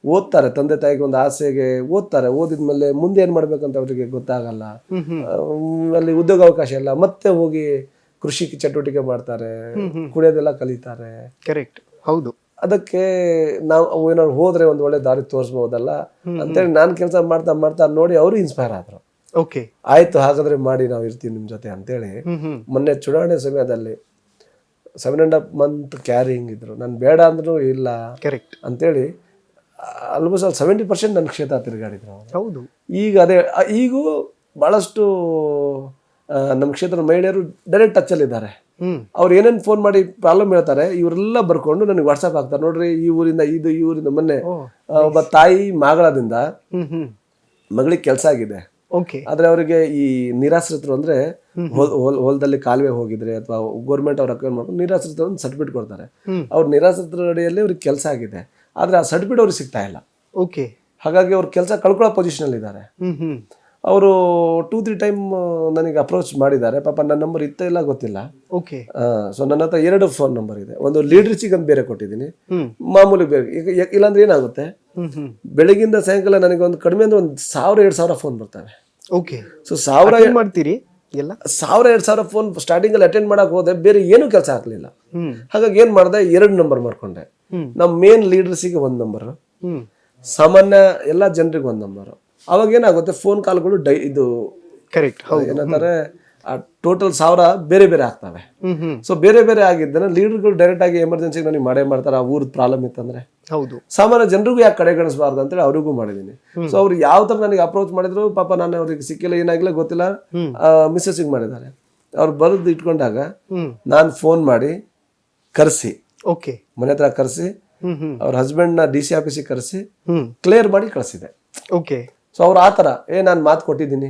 ಓದ್ತಾರೆ, ತಂದೆ ತಾಯಿಗೆ ಒಂದು ಆಸೆಗೆ ಓದ್ತಾರೆ, ಓದಿದ್ಮೇಲೆ ಮುಂದೆ ಏನ್ ಮಾಡ್ಬೇಕಂತ ಅವ್ರಿಗೆ ಗೊತ್ತಾಗಲ್ಲ, ಅಲ್ಲಿ ಉದ್ಯೋಗಾವಕಾಶ ಇಲ್ಲ, ಮತ್ತೆ ಹೋಗಿ ಕೃಷಿ ಚಟುವಟಿಕೆ ಮಾಡ್ತಾರೆ, ಕುಡಿಯೋದೆಲ್ಲ ಕಲಿತಾರೆ. ಕರೆಕ್ಟ್, ಹೌದು. ಅದಕ್ಕೆ ನಾವು ಏನಾದ್ರು ಹೋದ್ರೆ ಒಂದು ಒಳ್ಳೆ ದಾರಿ ತೋರಿಸ್ಬೋದಲ್ಲ ಅಂತೇಳಿ ನಾನು ಕೆಲಸ ಮಾಡ್ತಾ ನೋಡಿ ಅವರು ಇನ್ಸ್ಪೈರ್ ಆದ್ರು. ಓಕೆ, ಆಯ್ತು ಹಾಗಾದ್ರೆ ಮಾಡಿ ನಾವು ಇರ್ತೀವಿ ನಿಮ್ ಜೊತೆ ಅಂತೇಳಿ. ಮೊನ್ನೆ ಚುನಾವಣೆ ಸಮಯದಲ್ಲಿ 7.5 month ಕ್ಯಾರಿಂಗ್ ಇದ್ರು, ನಾನು ಬೇಡ ಅಂದ್ರೂ ಇಲ್ಲ ಕರೆಕ್ಟ್ ಅಂತೇಳಿ ಆಲ್ಮೋಸ್ಟ್ 70% ನನ್ನ ಕ್ಷೇತ್ರ ತಿರುಗಾಡಿದ್ರು. ಹೌದು. ಈಗ ಅದೇ ಈಗೂ ಬಹಳಷ್ಟು ನಮ್ಮ ಕ್ಷೇತ್ರದ ಮಹಿಳೆಯರು ಡೈರೆಕ್ಟ್ ಟಚ್ ಅಲ್ಲಿ ಇದ್ದಾರೆ. ಅವ್ರು ಏನೇನ್ ಫೋನ್ ಮಾಡಿ ಪ್ರಾಬ್ಲಮ್ ಹೇಳ್ತಾರೆ, ಇವರೆಲ್ಲ ಬರ್ಕೊಂಡು ನನಗೆ ವಾಟ್ಸ್ಆಪ್ ಹಾಕ್ತಾರೆ, ನೋಡ್ರಿ ಈ ಊರಿಂದ ಮೊನ್ನೆ ಒಬ್ಬ ತಾಯಿ ಮಾಗಳದಿಂದ ಮಗಳಿಗೆ ಕೆಲಸ ಆಗಿದೆ, ಓಕೆ. ಆದ್ರೆ ಅವರಿಗೆ ಈ ನಿರಾಶ್ರಿತರು ಅಂದ್ರೆ ಹೊಲದಲ್ಲಿ ಕಾಲುವೆ ಹೋಗಿದ್ರೆ ಅಥವಾ ಗೌರ್ಮೆಂಟ್ ಅವ್ರ ಅಕ್ವೈರ್ ಮಾಡ್ಕೊಂಡು ನಿರಾಶ್ರಿತರು ಒಂದು ಸರ್ಟಿಫಿಕೇಟ್ ಕೊಡ್ತಾರೆ. ಅವ್ರ ನಿರಾಶ್ರಿತರ ಅಡಿಯಲ್ಲಿ ಅವ್ರಿಗೆ ಕೆಲಸ ಆಗಿದೆ, ಆದ್ರೆ ಆ ಸರ್ಟಿಫಿಕೇಟ್ ಅವ್ರಿಗೆ ಸಿಗ್ತಾ ಇಲ್ಲ. ಓಕೆ. ಹಾಗಾಗಿ ಅವ್ರ ಕೆಲಸ ಕಳ್ಕೊಳ್ಳೋ ಪೊಸಿಷನ್ ಅಲ್ಲಿ ಇದ್ದಾರೆ. ಅವರು 2-3 ಟೈಮ್ ನನಗೆ ಅಪ್ರೋಚ್ ಮಾಡಿದ್ದಾರೆ. ಪಾಪ ನನ್ನ ನಂಬರ್ ಇತ್ತ ಇಲ್ಲ ಗೊತ್ತಿಲ್ಲ. ಓಕೆ. ಸೊ ನನ್ನ ಹತ್ರ 2 ಫೋನ್ ನಂಬರ್ ಇದೆ. ಒಂದು ಲೀಡರ್ಸಿಗೆ ಅಂತ ಬೇರೆ ಕೊಟ್ಟಿದ್ದೀನಿ, ಮಾಮೂಲಿ ಬೇರೆ. ಈಗ ಇಲ್ಲಾಂದ್ರೆ ಏನಾಗುತ್ತೆ, ಬೆಳಗಿಂದ ಸಾಯಂಕಾಲ ನನಗೆ ಒಂದು ಕಡಿಮೆ ಅಂದ್ರೆ 1,000-2,000 ಫೋನ್ ಬರ್ತವೆ. ಓಕೆ. ಸೊ 1,000 ಮಾಡ್ತೀರಿ ಎಲ್ಲ 1,000-2,000 ಫೋನ್ ಸ್ಟಾರ್ಟಿಂಗ್ ಅಲ್ಲಿ ಅಟೆಂಡ್ ಮಾಡಕ್ ಹೋದೆ, ಬೇರೆ ಏನು ಕೆಲಸ ಆಗ್ಲಿಲ್ಲ. ಹಾಗಾಗಿ ಏನ್ ಮಾಡಿದೆ, 2 ನಂಬರ್ ಮಾಡ್ಕೊಂಡೆ. ನಮ್ಮ ಮೇನ್ ಲೀಡರ್ಸಿಗೆ 1 ನಂಬರ್, ಸಾಮಾನ್ಯ ಎಲ್ಲಾ ಜನರಿಗೆ 1 ನಂಬರ್. ಅವಾಗ ಏನಾಗುತ್ತೆ, ಫೋನ್ ಕಾಲ್ಗಳು ಇದು ಕರೆಕ್ಟ್ ಏನಂತಾರೆ ಟೋಟಲ್ 1,000 ಬೇರೆ ಬೇರೆ ಆಗ್ತವೆ. ಸೊ ಬೇರೆ ಬೇರೆ ಆಗಿದ್ದರೆ ಲೀಡರ್ಗಳು ಡೈರೆಕ್ಟ್ ಆಗಿ ಎಮರ್ಜೆನ್ಸಿಗೆ ನನಗೆ ಮಾಡೇ ಮಾಡ್ತಾರೆ. ಆ ಊರದ ಪ್ರಾಬ್ಲಮ್ ಇತ್ತಂದ್ರೆ ಹೌದು, ಸಾಮಾನ್ಯ ಜನರಿಗೂ ಯಾಕೆ ಕಡೆಗಣಿಸಬಾರ್ದು ಅಂತೇಳಿ ಅವ್ರಿಗೂ ಮಾಡಿದ್ದೀನಿ. ಸೊ ಅವ್ರು ಯಾವ ತರ ನನಗೆ ಅಪ್ರೋಚ್ ಮಾಡಿದ್ರು, ಪಾಪ ನಾನು ಅವ್ರಿಗೆ ಸಿಕ್ಕಿಲ್ಲ, ಏನಾಗಿಲ್ಲ ಗೊತ್ತಿಲ್ಲ, ಮಿಸ್ಸಸ್ಸಿಗೆ ಮಾಡಿದ್ದಾರೆ. ಅವ್ರು ಬರೆದು ಇಟ್ಕೊಂಡಾಗ ನಾನು ಫೋನ್ ಮಾಡಿ ಕರೆಸಿ, ಓಕೆ, ಮನೆ ಹತ್ರ ಕರೆಸಿ, ಅವ್ರ ಹಸ್ಬೆಂಡ್ನ DC ಆಫೀಸಿಗೆ ಕರೆಸಿ ಕ್ಲಿಯರ್ ಮಾಡಿ ಕಳಿಸಿದೆ. ಓಕೆ. ಸೊ ಅವ್ರು ಆತರ ನಾನು ಮಾತು ಕೊಟ್ಟಿದ್ದೀನಿ,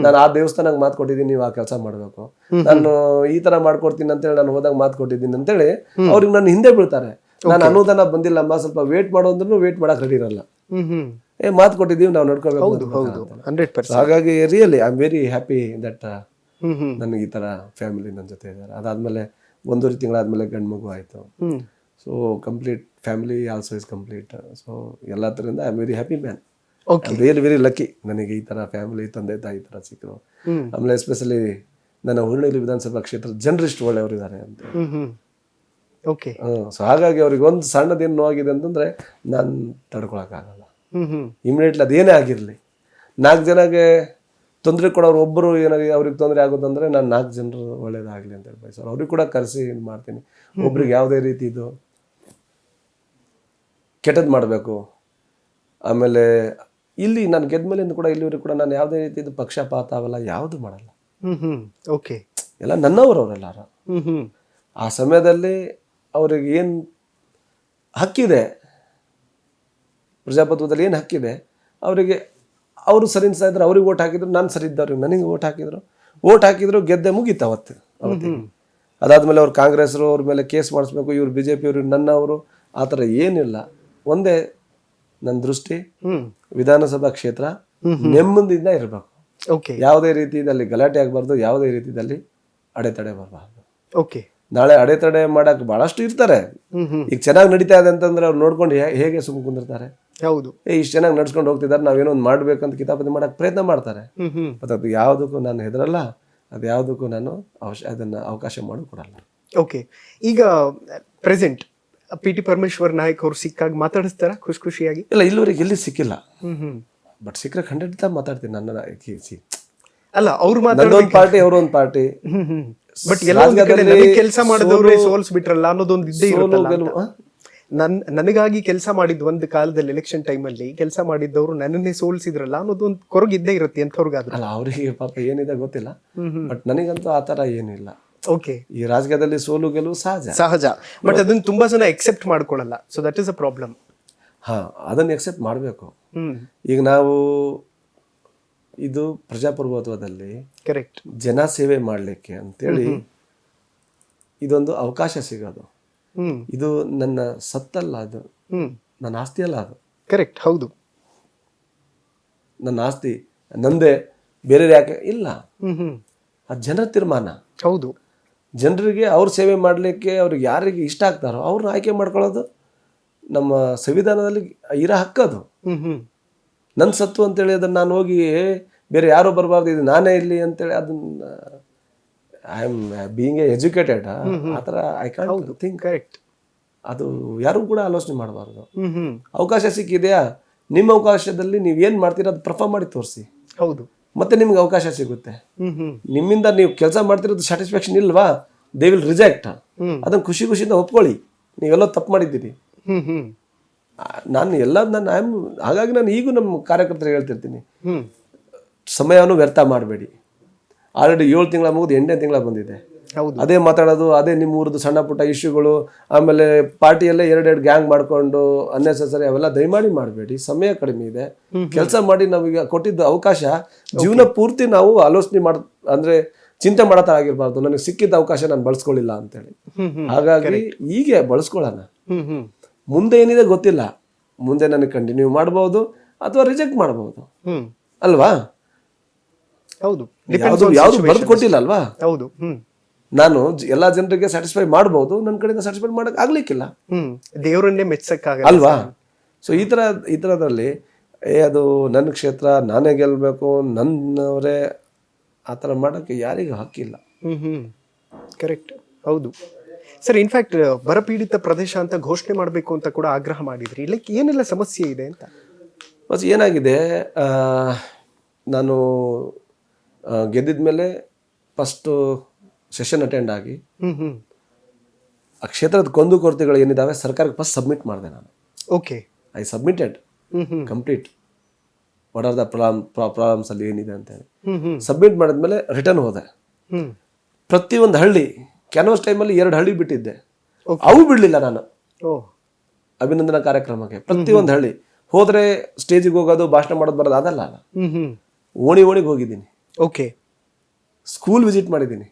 ನಾನು ಆ ದೇವಸ್ಥಾನಕ್ಕೆ ಮಾತು ಕೊಟ್ಟಿದ್ದೀನಿ, ನೀವು ಆ ಕೆಲಸ ಮಾಡ್ಬೇಕು, ನಾನು ಈ ತರ ಮಾಡ್ಕೊಡ್ತೀನಿ ಅಂತೇಳಿ ನಾನು ಹೋದಾಗ ಮಾತು ಕೊಟ್ಟಿದ್ದೀನಿ ಅಂತೇಳಿ ಅವ್ರಿಗೆ ನನ್ನ ಹಿಂದೆ ಬೀಳ್ತಾರೆ. ನಾನು ಅನುದಾನ ಬಂದಿಲ್ಲಮ್ಮ, ಸ್ವಲ್ಪ ವೇಟ್ ಮಾಡೋ ಅಂದ್ರೂ ವೇಟ್ ಮಾಡಕ್ ರೆಡಿ ಇರಲ್ಲ. ಮಾತು ಕೊಟ್ಟಿದ್ದೀವಿ, ನಾವು ನಡ್ಕೋಬೇಕು. ಹಾಗಾಗಿ really I am very happy that ನನಗೆ ಈ ತರ ಫ್ಯಾಮಿಲಿ ನನ್ನ ಜೊತೆ ಇದ್ದಾರೆ. ಅದಾದ್ಮೇಲೆ 1.5 ತಿಂಗಳಾದ್ಮೇಲೆ ಗಂಡು ಮಗು ಆಯ್ತು. So complete family also is complete. So ಎಲ್ಲ ತರದಿಂದ I am very happy man. Really very lucky ನನಗೆ ಈ ತರ ಫ್ಯಾಮಿಲಿ, ತಂದೆ ತಾಯಿ ಈ ತರ ಸಿಕ್ಕರು. ಆಮೇಲೆ ಎಸ್ಪೆಷಲಿ ನನ್ನ ಹುರುಳಿ ವಿಧಾನಸಭಾ ಕ್ಷೇತ್ರದ ಜನರಿಷ್ಟು ಒಳ್ಳೆಯವರು ಇದ್ದಾರೆ ಅಂತ. ಸೊ ಹಾಗಾಗಿ ಅವ್ರಿಗೆ ಒಂದು ಸಣ್ಣದೇನು ನೋವಾಗಿದೆ ಅಂತಂದ್ರೆ ನಾನು ತಡ್ಕೊಳಕ್ಕಾಗಲ್ಲ. ಇಮಿಡಿಯೇಟ್ಲಿ ಅದೇನೇ ಆಗಿರ್ಲಿ, 4 ಜನಕ್ಕೆ ತೊಂದರೆ ಕೊಡೋರು ಒಬ್ಬರು ಏನಾಗಿ ಅವ್ರಿಗೆ ತೊಂದರೆ ಆಗೋದಂದ್ರೆ ನಾನು 4 ಜನರು ಒಳ್ಳೇದಾಗ್ಲಿ ಅಂತ ಹೇಳಿ ಬಯಸೋರು. ಅವ್ರಿಗೆ ಕೂಡ ಕರೆಸಿ ಇದು ಮಾಡ್ತೀನಿ. ಒಬ್ರಿಗೆ ಯಾವುದೇ ರೀತಿ ಇದು ಕೆಟ್ಟದ್ದು ಮಾಡಬೇಕು. ಆಮೇಲೆ ಇಲ್ಲಿ ನಾನು ಗೆದ್ಮೇಲಿಂದ ಕೂಡ ಇಲ್ಲಿವರೆಗೂ ಕೂಡ ನಾನು ಯಾವುದೇ ರೀತಿ ಇದು ಪಕ್ಷಪಾತ ಅವೆಲ್ಲ ಯಾವುದು ಮಾಡಲ್ಲ. ಓಕೆ. ಎಲ್ಲ ನನ್ನವರು ಅವರೆಲ್ಲಾರು. ಆ ಸಮಯದಲ್ಲಿ ಅವ್ರಿಗೆ ಏನು ಹಕ್ಕಿದೆ, ಪ್ರಜಾಪ್ರಭುತ್ವದಲ್ಲಿ ಏನು ಹಕ್ಕಿದೆ, ಅವರಿಗೆ ಅವರು ಸರಿ ಇದ್ರೆ ಅವ್ರಿಗೆ ಓಟ್ ಹಾಕಿದ್ರು, ನಾನು ಸರಿ ಇದ್ದವ್ರಿಗೆ ನನಗೆ ಓಟ್ ಹಾಕಿದ್ರು ಗೆದ್ದೆ ಮುಗೀತು ಅವತ್ತಿನ. ಅದಾದ್ಮೇಲೆ ಅವ್ರು ಕಾಂಗ್ರೆಸ್ರು ಅವ್ರ ಮೇಲೆ ಕೇಸ್ ಮಾಡಿಸ್ಬೇಕು, ಇವ್ರು BJP ಅವರು ನನ್ನವರು, ಆ ಥರ ಏನಿಲ್ಲ. ಒಂದೇ ನನ್ನ ದೃಷ್ಟಿ, ವಿಧಾನಸಭಾ ಕ್ಷೇತ್ರ ನೆಮ್ಮದಿಯಿಂದ ಇರಬೇಕು. ಯಾವುದೇ ರೀತಿಯಲ್ಲಿ ಗಲಾಟೆ ಆಗಬಾರ್ದು, ಯಾವುದೇ ರೀತಿಯಲ್ಲಿ ಅಡೆತಡೆ ಬರಬಾರ್ದು. ಓಕೆ. ನಾಳೆ ಅಡೆತಡೆ ಮಾಡಕ್ ಬಹಳಷ್ಟು ಇರ್ತಾರೆ. ಈಗ ಚೆನ್ನಾಗಿ ನಡೀತಾ ಇದೆ ಅಂತಂದ್ರೆ ಅವ್ರು ನೋಡ್ಕೊಂಡು ಹೇಗೆ ಸುಮ್ಮನೆ ಕುಂದಿರ್ತಾರೆ. ಹೌದು, ಇಷ್ಟು ಚೆನ್ನಾಗಿ ನಡ್ಸ್ಕೊಂಡು ಹೋಗ್ತಿದ್ದಾರೆ, ನಾವೇನೋ ಒಂದು ಮಾಡ್ಬೇಕಂತ ಕಿತಾಪತಿ ಮಾಡಕ್ ಪ್ರಯತ್ನ ಮಾಡ್ತಾರೆ. ಮತ್ತೆ ಅದು ಯಾವುದಕ್ಕೂ ನಾನು ಹೆದರಲ್ಲ, ಅದು ಯಾವುದಕ್ಕೂ ನಾನು ಅದನ್ನ ಅವಕಾಶ ಮಾಡಿಕೊಡಲ್ಲ. ಓಕೆ. ಈಗ ಪ್ರೆಸೆಂಟ್ PT ಪರಮೇಶ್ವರ್ ನಾಯಕ್ ಅವ್ರು ಸಿಕ್ಕಾಗ ಮಾತಾಡಿಸ್ತಾರ ಖುಷಿಯಾಗಿ? ಇಲ್ಲ, ಇಲ್ಲಿವರೆಗೆ ಎಲ್ಲಿ ಸಿಕ್ಕಿಲ್ಲ. ಬಟ್ ಸಿಕ್ಕರೆ 100% ಮಾತಾಡ್ತೀನಿ. ನನ್ನ ಅಲ್ಲ, ಅವ್ರು ನನ್ನೊಂದು ಪಾರ್ಟಿ, ಅವರೊಂದು ಪಾರ್ಟಿ. ಬಟ್ ಕೆಲಸ ಮಾಡಿದವ್ರೆ ಸೋಲ್ಸ್ಬಿಟ್ರಲ್ಲ ಅನ್ನೋದೊಂದು ಇದ್ದೇ ಇರುತ್ತಲ್ಲ. ನನಗಾಗಿ ಕೆಲಸ ಮಾಡಿದ್ ಒಂದು ಕಾಲದಲ್ಲಿ ಎಲೆಕ್ಷನ್ ಟೈಮಲ್ಲಿ ಕೆಲಸ ಮಾಡಿದ್ದವ್ರು ನನ್ನನ್ನೇ ಸೋಲ್ಸಿದ್ರಲ್ಲ ಅನ್ನೋದೊಂದು ಕೊರಗಿದ್ದೇ ಇರುತ್ತೆ ಎಂಥವ್ರಿಗಾದ್ರು. ಅಲ್ಲ, ಅವರಿಗೆ ಪಾಪ ಏನಿದೆ ಗೊತ್ತಿಲ್ಲ, ಬಟ್ ನನಗಂತೂ ಆ ತರ ಏನಿಲ್ಲ. ಓಕೆ. ಈ ರಾಜಕೀಯದಲ್ಲಿ ಸೋಲು ಗೆಲುವು ಸಹಜ, ಬಟ್ ಅದನ್ನ ತುಂಬಾ ಜನ ಎಕ್ಸೆಪ್ಟ್ ಮಾಡ್ಕೊಳ್ಳಲ್ಲ. So that is a problem. ಅದನ್ನ ಎಕ್ಸೆಪ್ಟ್ ಮಾಡಬೇಕು. ಈಗ ನಾವು ಇದು ಪ್ರಜಾಪ್ರಭುತ್ವದಲ್ಲಿ ಕರೆಕ್ಟ್ ಜನ ಸೇವೆ ಮಾಡ್ಲಿಕ್ಕೆ ಅಂತೇಳಿ ಇದೊಂದು ಅವಕಾಶ ಸಿಗೋದು. ಇದು ನನ್ನ ಸತ್ತಲ್ಲ, ಅದು ನನ್ನ ಆಸ್ತಿ ಅಲ್ಲ. ಅದು ಕರೆಕ್ಟ್, ಹೌದು, ನನ್ನ ಆಸ್ತಿ ನಂದೇ, ಬೇರೆ ಯಾಕೆ ಇಲ್ಲ. ಅದು ಜನರ ತೀರ್ಮಾನ. ಹೌದು, ಜನರಿಗೆ ಅವ್ರ ಸೇವೆ ಮಾಡಲಿಕ್ಕೆ ಅವ್ರಿಗೆ ಯಾರಿಗೆ ಇಷ್ಟ ಆಗ್ತಾರೋ ಅವ್ರನ್ನ ಆಯ್ಕೆ ಮಾಡ್ಕೊಳ್ಳೋದು ನಮ್ಮ ಸಂವಿಧಾನದಲ್ಲಿ ಇರೋ ಹಕ್ಕದು. ನನ್ನ ಸತ್ತು ಅಂತೇಳಿ ಅದನ್ನ ನಾನು ಹೋಗಿ ಬೇರೆ ಯಾರು ಬರಬಾರ್ದು, ಇದು ನಾನೇ ಇಲ್ಲಿ ಅಂತೇಳಿ ಅದನ್ನ ಐ ಆಮ್ ಬೀಯಿಂಗ್ ಎಜುಕೇಟೆಡ್ ಆ ಥರ ಐ ಕಾಂಟ್ ಥಿಂಕ್. ಕರೆಕ್ಟ್. ಅದು ಯಾರು ಕೂಡ ಆಲೋಚನೆ ಮಾಡಬಾರ್ದು. ಅವಕಾಶ ಸಿಕ್ಕಿದೆಯಾ, ನಿಮ್ಮ ಅವಕಾಶದಲ್ಲಿ ನೀವು ಏನು ಮಾಡ್ತೀರಾ ಅದು ಪರ್ಫಾರ್ಮ್ ಮಾಡಿ ತೋರಿಸಿ. ಹೌದು, ಮತ್ತೆ ನಿಮ್ಗೆ ಅವಕಾಶ ಸಿಗುತ್ತೆ. ನಿಮ್ಮಿಂದ ನೀವು ಕೆಲಸ ಮಾಡ್ತಿರೋದು ಸ್ಯಾಟಿಸ್ಫ್ಯಾಕ್ಷನ್ ಇಲ್ವಾ, ದೇ ವಿಲ್ ರಿಜೆಕ್ಟ್. ಅದನ್ನ ಖುಷಿಯಿಂದ ಒಪ್ಕೊಳ್ಳಿ, ನೀವೆಲ್ಲ ತಪ್ಪು ಮಾಡಿದ್ದೀರಿ. ಹಾಗಾಗಿ ನಾನು ಈಗೂ ನಮ್ಮ ಕಾರ್ಯಕರ್ತರಿಗೆ ಹೇಳ್ತಿರ್ತೀನಿ, ಸಮಯವನ್ನು ವ್ಯರ್ಥ ಮಾಡಬೇಡಿ. ಆಲ್ರೆಡಿ 7 ತಿಂಗಳ ಮುಗಿದು 8ನೇ ತಿಂಗಳ ಬಂದಿದೆ. ಹೌದು. ಅದೇ ಮಾತಾಡೋದು, ಅದೇ ನಿಮ್ಮ ಊರದ್ದು ಸಣ್ಣ ಪುಟ್ಟ ಇಶ್ಯೂಗಳು, ಆಮೇಲೆ ಪಾರ್ಟಿಯಲ್ಲೇ ಎರಡೆರಡು ಗ್ಯಾಂಗ್ ಮಾಡ್ಕೊಂಡು ಅನ್ನೆಸೆಸರಿ ಅವೆಲ್ಲ ದಯಮಾಡಿ ಮಾಡಬೇಡಿ. ಸಮಯ ಕಡಿಮೆ ಇದೆ, ಕೆಲಸ ಮಾಡಿ. ನಾವೀಗ ಕೊಟ್ಟಿದ್ದ ಅವಕಾಶ ಜೀವನ ಪೂರ್ತಿ ನಾವು ಆಲೋಚನೆ ಅಂದ್ರೆ ಚಿಂತೆ ಮಾಡತಾ ಆಗಿರ್ಬಾರ್ದು, ನನಗೆ ಸಿಕ್ಕಿದ್ದ ಅವಕಾಶ ನಾನು ಬಳಸ್ಕೊಳ್ಳಿಲ್ಲ ಅಂತೇಳಿ. ಹಾಗಾಗಿ ಹೀಗೆ ಬಳಸ್ಕೊಳ್ಳೋಣ. ಮುಂದೆ ಏನಿದೆ ಗೊತ್ತಿಲ್ಲ, ಮುಂದೆ ನನಗೆ ಕಂಟಿನ್ಯೂ ಮಾಡ್ಬೋದು ಅಥವಾ ರಿಜೆಕ್ಟ್ ಮಾಡ್ಬೋದು ಅಲ್ವಾ. ಹೌದು, ಯಾವ್ದು ಬರೆದು ಕೊಟ್ಟಿಲ್ಲ ಅಲ್ವಾ. ಹೌದು. ನಾನು ಎಲ್ಲಾ ಜನರಿಗೆ ಸ್ಯಾಟಿಸ್ಫೈ ಮಾಡ್ಬೋದು, ನನ್ನ ಕಡೆಯಿಂದ ಸ್ಯಾಟಿಸ್ಫೈ ಮಾಡಕ್ ಆಗ್ಲಿಕ್ಕಿಲ್ಲ, ದೇವರನ್ನೇ ಮೆಚ್ಚಕ್ಕಾಗಲ್ಲ ಅಲ್ವಾ. ಸೊ ಈ ಥರದಲ್ಲಿ ಅದು ನನ್ನ ಕ್ಷೇತ್ರ, ನಾನೇ ಗೆಲ್ಬೇಕು, ನನ್ನವರೇ ಆ ಥರ ಮಾಡೋಕ್ಕೆ ಯಾರಿಗೂ ಹಕ್ಕಿಲ್ಲ. ಕರೆಕ್ಟ್. ಹೌದು ಸರ್. ಇನ್ಫ್ಯಾಕ್ಟ್ ಬರಪೀಡಿತ ಪ್ರದೇಶ ಅಂತ ಘೋಷಣೆ ಮಾಡಬೇಕು ಅಂತ ಕೂಡ ಆಗ್ರಹ ಮಾಡಿದ್ರಿ. ಲೈಕ್ ಏನೆಲ್ಲ ಸಮಸ್ಯೆ ಇದೆ ಅಂತ? ಬಸ್ ಏನಾಗಿದೆ, ನಾನು ಗೆದ್ದಿದ ಮೇಲೆ ಫಸ್ಟು ಸೆಷನ್ ಅಟೆಂಡ್ ಆಗಿ ಆ ಕ್ಷೇತ್ರದ ಕುಂದುಕೊರತೆಗಳು ಏನಿದಾವೆ ಸರ್ಕಾರಕ್ಕೆ ಫಸ್ಟ್ ಸಬ್ಮಿಟ್ ಮಾಡಿದೆ ನಾನು. Okay. I submitted complete what are the problems ಅಲ್ಲಿ ಏನಿದೆ ಅಂತೇಳಿ ಸಬ್ಮಿಟ್ ಮಾಡಿದ್ಮೇಲೆ ರಿಟರ್ನ್ ಹೋದೆ. ಪ್ರತಿಯೊಂದು ಹಳ್ಳಿ ಕ್ಯಾನ್ವಾಸ್ ಟೈಮಲ್ಲಿ 2 ಹಳ್ಳಿ ಬಿಟ್ಟಿದ್ದೆ, ಅವು ಬಿಡಲಿಲ್ಲ ನಾನು ಅಭಿನಂದನಾ ಕಾರ್ಯಕ್ರಮಕ್ಕೆ. ಪ್ರತಿಯೊಂದು ಹಳ್ಳಿ ಹೋದ್ರೆ ಸ್ಟೇಜಿಗೆ ಹೋಗೋದು, ಭಾಷಣ ಮಾಡೋದು, ಬರೋದು ಅದಲ್ಲ. ಓಣಿಗೆ ಹೋಗಿದ್ದೀನಿ. ಓಕೆ. ಸ್ಕೂಲ್ ವಿಸಿಟ್ ಮಾಡಿದ್ದೀನಿ,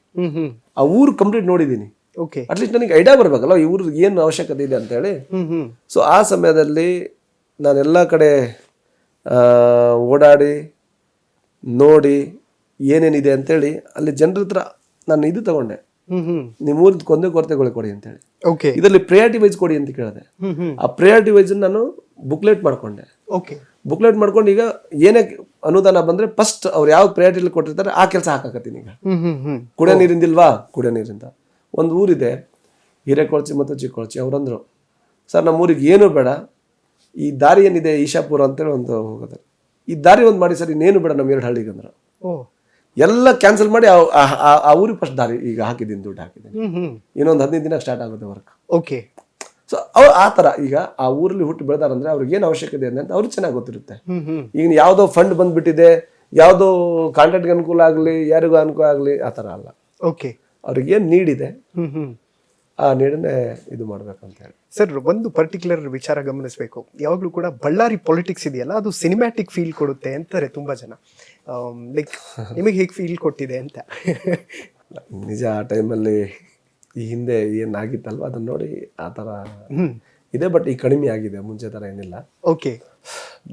ಆ ಊರು ಕಂಪ್ಲೀಟ್ ನೋಡಿದ್ದೀನಿ. ಓಕೆ. ಅಟ್ಲೀಸ್ಟ್ ನನಗೆ ಐಡಿಯಾ ಬರ್ಬೇಕಲ್ಲ ಈ ಊರಿಗೆ ಏನು ಅವಶ್ಯಕತೆ ಇದೆ ಅಂತೇಳಿ. ಸೊ ಆ ಸಮಯದಲ್ಲಿ ನಾನೆಲ್ಲ ಕಡೆ ಓಡಾಡಿ ನೋಡಿ ಏನೇನಿದೆ ಅಂತೇಳಿ ಅಲ್ಲಿ ಜನರ ಹತ್ರ ನಾನು ಇದು ತಗೊಂಡೆ, ನಿಮ್ಮ ಊರಿನ ಕುಂದುಕೊರತೆಗಳು ಕೊಡಿ ಅಂತೇಳಿ. ಇದರಲ್ಲಿ ಪ್ರಿಯಾರಿಟಿ ವೈಸ್ ಕೊಡಿ ಅಂತ ಕೇಳಿದೆ. ಆ ಪ್ರಿಯಾರಿಟಿ ವೈಸ್ ನಾನು ಬುಕ್ಲೆಟ್ ಮಾಡ್ಕೊಂಡೆ. ಬುಕ್ಲೆಟ್ ಮಾಡ್ಕೊಂಡು ಈಗ ಏನೇ ಅನುದಾನ ಬಂದ್ರೆ ಫಸ್ಟ್ ಅವ್ರು ಯಾವ ಪ್ರಿಯಾರಿಟಿ ಕೊಟ್ಟಿರ್ತಾರೆ ಆ ಕೆಲಸ ಹಾಕಕತ್ತೀನಿ. ಈಗ ಕುಡಿಯೋ ನೀರಿಂದಿಲ್ವಾ, ಕುಡಿಯೋ ನೀರಿಂದ ಒಂದು ಊರಿದೆ ಹಿರೇಕೊಳಚಿ ಮತ್ತು ಚಿಕ್ಕೊಳಚಿ. ಅವ್ರಂದ್ರು, ಸರ್ ನಮ್ಮ ಊರಿಗೆ ಏನೂ ಬೇಡ, ಈ ದಾರಿ ಏನಿದೆ ಈಶಾಪುರ ಅಂತೇಳಿ ಒಂದು ಹೋಗೋದು, ಈ ದಾರಿ ಒಂದು ಮಾಡಿ ಸರ್, ಇನ್ನೇನು ಬೇಡ ನಮ್ಮ 2 ಹಳ್ಳಿಗೆ ಅಂದ್ರು. ಎಲ್ಲ ಕ್ಯಾನ್ಸಲ್ ಮಾಡಿ ಆ ಊರಿಗೆ ಫಸ್ಟ್ ದಾರಿ ಈಗ ಹಾಕಿದ್ದೀನಿ, ದುಡ್ಡು ಹಾಕಿದ್ದೀನಿ. ಇನ್ನೊಂದು 15 ದಿನ ಸ್ಟಾರ್ಟ್ ಆಗುತ್ತೆ ವರ್ಕ್. ಓಕೆ. ಸೊ ಅವ್ರು ಆ ಥರ ಈಗ ಆ ಊರಲ್ಲಿ ಹುಟ್ಟು ಬೆಳೆದಾರಂದ್ರೆ ಅವ್ರಿಗೆ ಏನು ಅವಶ್ಯಕತೆ ಇದೆ ಅಂತ ಅವ್ರಿಗೆ ಚೆನ್ನಾಗಿ ಗೊತ್ತಿರುತ್ತೆ. ಈಗ ಯಾವುದೋ ಫಂಡ್ ಬಂದ್ಬಿಟ್ಟಿದೆ, ಯಾವುದೋ ಕಾಂಟ್ರಾಕ್ಟ್ಗೆ ಅನುಕೂಲ ಆಗಲಿ, ಯಾರಿಗೂ ಅನುಕೂಲ ಆಗಲಿ, ಆ ಥರ ಅಲ್ಲ. ಓಕೆ. ಅವ್ರಿಗೆ ಏನು ನೀಡಿದೆ ಆ ನೀಡನ್ನೇ ಇದು ಮಾಡ್ಬೇಕಂತ ಹೇಳಿ. ಸರ್, ಒಂದು ಪರ್ಟಿಕ್ಯುಲರ್ ವಿಚಾರ ಗಮನಿಸಬೇಕು. ಯಾವಾಗಲೂ ಕೂಡ ಬಳ್ಳಾರಿ ಪೊಲಿಟಿಕ್ಸ್ ಇದೆಯಲ್ಲ, ಅದು ಸಿನಿಮ್ಯಾಟಿಕ್ ಫೀಲ್ ಕೊಡುತ್ತೆ ಅಂತಾರೆ ತುಂಬಾ ಜನ. ಲೈಕ್ ನಿಮಗೆ ಹೇಗೆ ಫೀಲ್ ಕೊಟ್ಟಿದೆ ಅಂತ? ನಿಜ, ಆ ಟೈಮಲ್ಲಿ ಈ ಹಿಂದೆ ಏನಾಗಿತ್ತಲ್ವ ಅದನ್ನ ನೋಡಿ ಆ ಥರ ಇದೆ. ಬಟ್ ಈಗ ಕಡಿಮೆ ಆಗಿದೆ, ಮುಂಚೆ ಥರ ಏನಿಲ್ಲ. ಓಕೆ.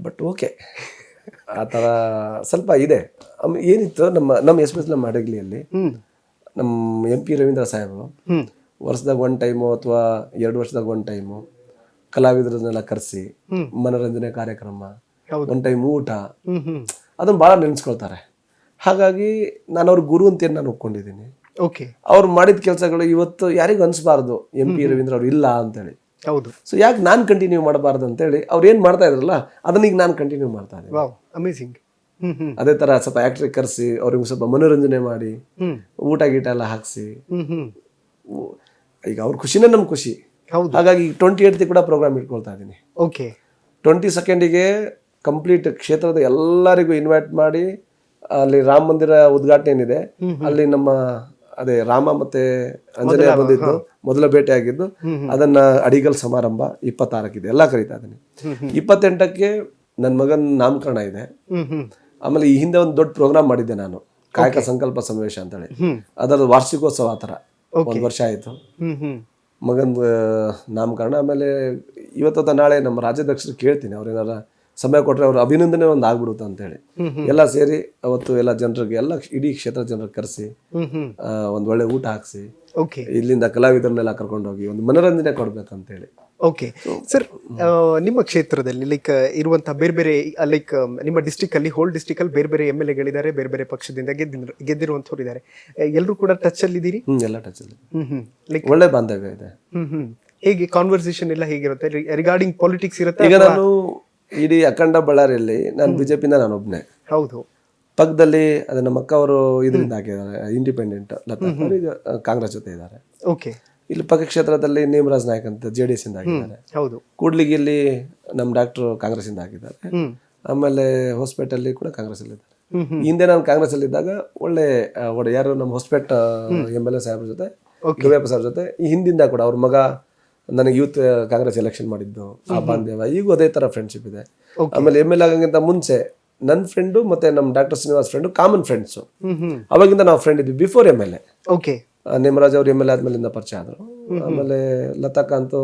ಬಟ್ ಓಕೆ, ಆ ಥರ ಸ್ವಲ್ಪ ಇದೆ. ಏನಿತ್ತು, ನಮ್ಮ ಎಸ್ಪೆಷಲಿ ನಮ್ಮ ಹಡಗಲಿಯಲ್ಲಿ ನಮ್ಮ MP ರವೀಂದ್ರ ಸಾಹೇಬರು ವರ್ಷದಾಗ 1 ಟೈಮು ಅಥವಾ 2 ವರ್ಷದಾಗ 1 ಟೈಮು ಕಲಾವಿದರನ್ನೆಲ್ಲ ಕರೆಸಿ ಮನೋರಂಜನೆ ಕಾರ್ಯಕ್ರಮ, 1 ಟೈಮ್ ಊಟ, ಅದನ್ನ ಭಾಳ ನೆನೆಸ್ಕೊಳ್ತಾರೆ. ಹಾಗಾಗಿ ನಾನು ಅವ್ರ ಗುರು ಅಂತೇನು ನಾನು ಒಪ್ಕೊಂಡಿದ್ದೀನಿ. ಓಕೆ. ಅವ್ರು ಮಾಡಿದ ಕೆಲಸಗಳು ಇವತ್ತು ಯಾರಿಗೂ ಅನಿಸ್ಬಾರ್ದು MP ರವೀಂದ್ರ ಅವ್ರು ಇಲ್ಲ ಅಂತೇಳಿ. ಹೌದು. ಸೊ ಯಾಕೆ ನಾನು ಕಂಟಿನ್ಯೂ ಮಾಡಬಾರ್ದು ಅಂತೇಳಿ ಅವ್ರು ಏನು ಮಾಡ್ತಾ ಇದ್ರಲ್ಲ ಅದನ್ನ ಈಗ ನಾನು ಕಂಟಿನ್ಯೂ ಮಾಡ್ತಾ ಇದ್ದೀನಿ. ಅಮೇಜಿಂಗ್. ಅದೇ ತರ ಸ್ವಲ್ಪ ಆಕ್ಟ್ರಿಗೆ ಕರೆಸಿ ಅವ್ರಿಗೆ ಸ್ವಲ್ಪ ಮನೋರಂಜನೆ ಮಾಡಿ ಊಟ ಗೀಟ ಎಲ್ಲ ಹಾಕ್ಸಿ, ಈಗ ಅವ್ರ ಖುಷಿನೇ ನಮ್ ಖುಷಿ. ಹಾಗಾಗಿ 28th ಕೂಡ ಪ್ರೋಗ್ರಾಮ್ ಇಟ್ಕೊಳ್ತಾ ಇದ್ದೀನಿ. ಓಕೆ. 22nd ಕಂಪ್ಲೀಟ್ ಕ್ಷೇತ್ರದ ಎಲ್ಲರಿಗೂ ಇನ್ವೈಟ್ ಮಾಡಿ ಅಲ್ಲಿ ರಾಮ ಮಂದಿರ ಉದ್ಘಾಟನೆ ಏನಿದೆ ಅಲ್ಲಿ ನಮ್ಮ ಅದೇ ರಾಮ ಮತ್ತೆ ಆಂಜನೇಯ ಬಂದಿದ್ದು ಮೊದಲ ಭೇಟಿ ಆಗಿದ್ದು, ಅದನ್ನ ಅಡಿಗಲ್ ಸಮಾರಂಭ 26ಕ್ಕೆ ಎಲ್ಲ ಕರೀತಾ ಇದ್ದೀನಿ. 28ಕ್ಕೆ ನನ್ನ ಮಗನ ನಾಮಕರಣ ಇದೆ. ಆಮೇಲೆ ಈ ಹಿಂದೆ ಒಂದು ದೊಡ್ಡ ಪ್ರೋಗ್ರಾಮ್ ಮಾಡಿದ್ದೆ ನಾನು, ಕಾಯಕ ಸಂಕಲ್ಪ ಸಮಾವೇಶ ಅಂತೇಳಿ. ಅದರ ವಾರ್ಷಿಕೋತ್ಸವ ಆ ಥರ 1 ವರ್ಷ ಆಯಿತು ಮಗನ ನಾಮಕರಣ. ಆಮೇಲೆ ಇವತ್ತು ನಾಳೆ ನಮ್ಮ ರಾಜ್ಯಾಧ್ಯಕ್ಷರು ಕೇಳ್ತೀನಿ, ಅವ್ರೇನಾರ ಸಮಯ ಕೊಟ್ಟರೆ ಅವ್ರ ಅಭಿನಂದನೆ ಒಂದು ಆಗ್ಬಿಡುತ್ತೆ ಅಂತೇಳಿ ಎಲ್ಲ ಸೇರಿ ಅವತ್ತು ಎಲ್ಲ ಜನರಿಗೆ, ಎಲ್ಲ ಇಡೀ ಕ್ಷೇತ್ರ ಜನರಿಗೆ ಕರೆಸಿ ಒಂದು ಒಳ್ಳೆ ಊಟ ಹಾಕ್ಸಿ ಇಲ್ಲಿಂದ ಕಲಾವಿದರನ್ನೆಲ್ಲ ಕರ್ಕೊಂಡೋಗಿ ಒಂದು ಮನೋರಂಜನೆ ಕೊಡ್ಬೇಕಂತೇಳಿ. ಓಕೆ ಸರ್, ನಿಮ್ಮ ಕ್ಷೇತ್ರದಲ್ಲಿ ಲೈಕ್ ಇರುವಂತಹ ಬೇರೆ ಬೇರೆ ಲೈಕ್ ನಿಮ್ಮ ಡಿಸ್ಟಿಕ್ ಅಲ್ಲಿ ಹೋಲ್ ಡಿಸ್ಟಿಕ್ ಅಲ್ಲಿ ಬೇರೆ ಬೇರೆ MLAಗಳಿದ್ದಾರೆ, ಬೇರೆ ಬೇರೆ ಪಕ್ಷದಿಂದ ಗೆದ್ದಿರುವಂತವ್ರು ಇದ್ದಾರೆ. ಎಲ್ಲರೂ ಕೂಡ ಟಚ್ ಅಲ್ಲಿ ಇದ್ದೀರಿ? ಎಲ್ಲ ಟಚ್ ಅಲ್ಲಿ, ಲೈಕ್ ಒಳ್ಳೆ ಬಾಂಧವ್ಯ ಇದೆ. ಹೇಗೆ ಕಾನ್ವರ್ಸೇಷನ್ ಎಲ್ಲ ಹೇಗಿರುತ್ತೆ ರಿಗಾರ್ಡಿಂಗ್ ಪಾಲಿಟಿಕ್ಸ್ ಇರುತ್ತೆ? ಈಗ ನಾನು ಇಡೀ ಅಖಂಡ ಬಳ್ಳಾರಿಯಲ್ಲಿ ನಾನು ಬಿಜೆಪಿಯಿಂದ ನಾನು ಒಬ್ಬನೇ. ಹೌದು. ಪಕ್ಕದಲ್ಲಿ ಅದೇ ನಮ್ಮ ಅಕ್ಕ ಅವರು ಇದರಿಂದ ಹಾಕಿದ್ದಾರೆ, ಇಂಡಿಪೆಂಡೆಂಟ್ ಲತಾ, ಈಗ ಕಾಂಗ್ರೆಸ್ ಜೊತೆ ಇದ್ದಾರೆ. ಓಕೆ. ಇಲ್ಲಿ ಪಕ್ಕ ಕ್ಷೇತ್ರದಲ್ಲಿ ನೇಮರಾಜ್ ನಾಯಕ್ ಅಂತ JDS ಇಂದ ಹಾಕಿದ್ದಾರೆ. ಹೌದು. ಕೂಡ್ಲಿಗಿಲ್ಲಿ ನಮ್ಮ ಡಾಕ್ಟರ್ ಕಾಂಗ್ರೆಸ್ ಇಂದ ಹಾಕಿದ್ದಾರೆ. ಆಮೇಲೆ ಹೊಸಪೇಟೆಯಲ್ಲಿ ಕೂಡ ಕಾಂಗ್ರೆಸ್ ಅಲ್ಲಿ ಇದ್ದಾರೆ. ಹಿಂದೆ ನಾನು ಕಾಂಗ್ರೆಸ್ ಅಲ್ಲಿ ಇದ್ದಾಗ ಒಳ್ಳೆ ಯಾರು ನಮ್ಮ ಹೊಸಪೇಟ್ MLA ಸಾಹೇಬ್ರ ಜೊತೆ ಗವಿಯಪ್ಪ ಸಾಹೇಬ್ರ ಜೊತೆ ಈ ಹಿಂದಿಂದ ಕೂಡ ಅವ್ರ ಮಗ ನನಗೆ ಯೂತ್ ಕಾಂಗ್ರೆಸ್ ಎಲೆಕ್ಷನ್ ಮಾಡಿದ್ದು ಆ ಬಾಂಧವ್ಯ ಈಗೂ ಅದೇ ತರ ಫ್ರೆಂಡ್ಶಿಪ್ ಇದೆ. ಆಮೇಲೆ MLA ಆಗಂಗಿಂತ ಮುಂಚೆ ನನ್ನ ಫ್ರೆಂಡು ಮತ್ತೆ ನಮ್ಮ doctor Srinivas friend common friends. ಅವಾಗಿಂದ ನಾವು ಫ್ರೆಂಡ್ ಇದ್ವಿ ಬಿಫೋರ್ MLA. ಓಕೆ. ನೇಮರಾಜ್ ಅವ್ರು MLA ಆದ್ಮೇಲಿಂದ ಪರಿಚಯ ಆದರು. ಆಮೇಲೆ ಲತಾಕಾಂತು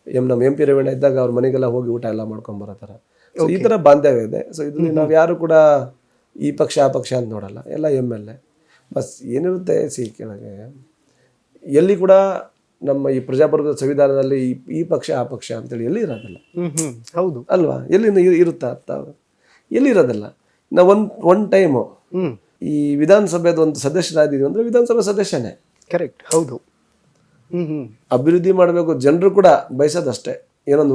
ನಮ್ಮ MP ರೇವಣ್ಣ ಇದ್ದಾಗ ಅವ್ರ ಮನೆಗೆಲ್ಲ ಹೋಗಿ ಊಟ ಎಲ್ಲ ಮಾಡ್ಕೊಂಡ್ ಬರತ್ತಾರ. ಸೊ ಈ ತರ ಬಾಂಧವ್ಯ ಇದೆ. ಸೊ ಇದು ನಾವು ಯಾರು ಕೂಡ ಈ ಪಕ್ಷ ಆ ಪಕ್ಷ ಅಂತ ನೋಡಲ್ಲ, ಎಲ್ಲ MLA ಬಸ್. ಏನಿರುತ್ತೆ ಕೆಳಗೆ ಎಲ್ಲಿ ಕೂಡ ನಮ್ಮ ಈ ಪ್ರಜಾಪ್ರಭುತ್ವ ಸಂವಿಧಾನದಲ್ಲಿ ಈ ಪಕ್ಷ ಆ ಪಕ್ಷ ಅಂತೇಳಿ ಎಲ್ಲಿ ಇರೋದಿಲ್ಲ. ಹೌದು ಅಲ್ವಾ? ಎಲ್ಲಿ ಇರುತ್ತಾ ಎಲ್ಲಿ ಇರೋದಿಲ್ಲ. ನಾವು ಒನ್ ಟೈಮು ಈ ವಿಧಾನಸಭೆದ ಒಂದು ಸದಸ್ಯರಾದಿದ್ವಿ ಅಂದ್ರೆ ವಿಧಾನಸಭೆ ಸದಸ್ಯನೇ. ಕರೆಕ್ಟ್. ಹೌದು. ಅಭಿವೃದ್ಧಿ ಮಾಡಬೇಕು, ಜನರು ಕೂಡ ಬಯಸೋದಷ್ಟೇ, ಏನೊಂದು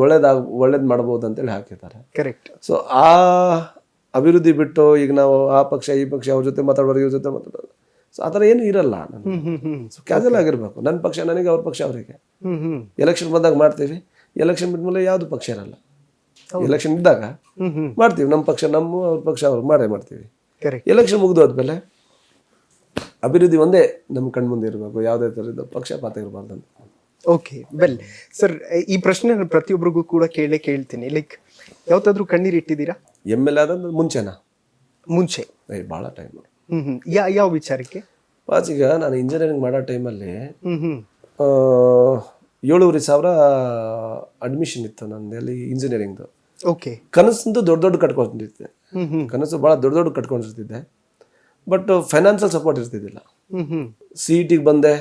ಒಳ್ಳೇದು ಮಾಡಬಹುದು ಅಂತೇಳಿ ಹಾಕಿರ್ತಾರೆ. ಕರೆಕ್ಟ್. ಸೊ ಆ ಅಭಿವೃದ್ಧಿ ಬಿಟ್ಟು ಈಗ ನಾವು ಆ ಪಕ್ಷ ಈ ಪಕ್ಷ ಅವ್ರ ಜೊತೆ ಮಾತಾಡೋರು ಇವ್ರ ಜೊತೆ ಮಾತಾಡೋದು, ಸೊ ಆ ಥರ ಏನು ಇರಲ್ಲ. ಸೊ ಕ್ಯಾಜುವಲ್ ಆಗಿರ್ಬೇಕು. ನನ್ನ ಪಕ್ಷ ನನಗೆ, ಅವ್ರ ಪಕ್ಷ ಅವರಿಗೆ. ಎಲೆಕ್ಷನ್ ಬಂದಾಗ ಮಾಡ್ತೀವಿ, ಎಲೆಕ್ಷನ್ ಬಿಟ್ಮೇಲೆ ಯಾವುದು ಪಕ್ಷ ಇರಲ್ಲ. ಎಲೆಕ್ಷನ್ ಇದ್ದಾಗ ಮಾಡ್ತೀವಿ, ನಮ್ಮ ಪಕ್ಷ ಅವ್ರ ಪಕ್ಷ ಅವ್ರು ಮಾಡ್ತೀವಿ. ಎಲೆಕ್ಷನ್ ಮುಗಿದೋದ್ಮೇಲೆ ಅಭಿವೃದ್ಧಿ ಒಂದೇ ನಮ್ಮ ಕಣ್ಮುಂದೆ ಇರಬೇಕು, ಯಾವುದೇ ಥರದ ಪಕ್ಷಪಾತ ಇರಬಾರ್ದು ಅಂತ. ಓಕೆ, ವೆಲ್ ಸರ್, ಈ ಪ್ರಶ್ನೆ ನಾನು ಪ್ರತಿಯೊಬ್ಬರಿಗೂ ಕೂಡ ಕೇಳ್ತೀನಿ. ಲೈಕ್ ಯಾವತ್ತಾದ್ರೂ ಕಣ್ಣೀರು ಇಟ್ಟಿದ್ದೀರಾ? MLA ಆದಂದ್ರೆ ಮುಂಚೆ ಭಾಳ ಟೈಮ್. ಯಾವ ವಿಚಾರಕ್ಕೆ? ಈಗ ನಾನು ಇಂಜಿನಿಯರಿಂಗ್ ಮಾಡೋ ಟೈಮಲ್ಲಿ 7,500 ಅಡ್ಮಿಷನ್ ಇತ್ತು ನಂದಲ್ಲಿ ಇಂಜಿನಿಯರಿಂಗ್ದು. ಓಕೆ. ಕನಸಂತೂ ದೊಡ್ಡ ಕಟ್ಕೊಂಡಿರ್ತಿದ್ದೆ, ಕನಸು ಭಾಳ ದೊಡ್ಡ ಕಟ್ಕೊಂಡಿರ್ತಿದ್ದೆ. ಬಟ್ ಫೈನಾನ್ಷಿಯಲ್ ಸಪೋರ್ಟ್ ಇರ್ತಿದ್ದಿಲ್ಲ. CET ಬಂದೆ,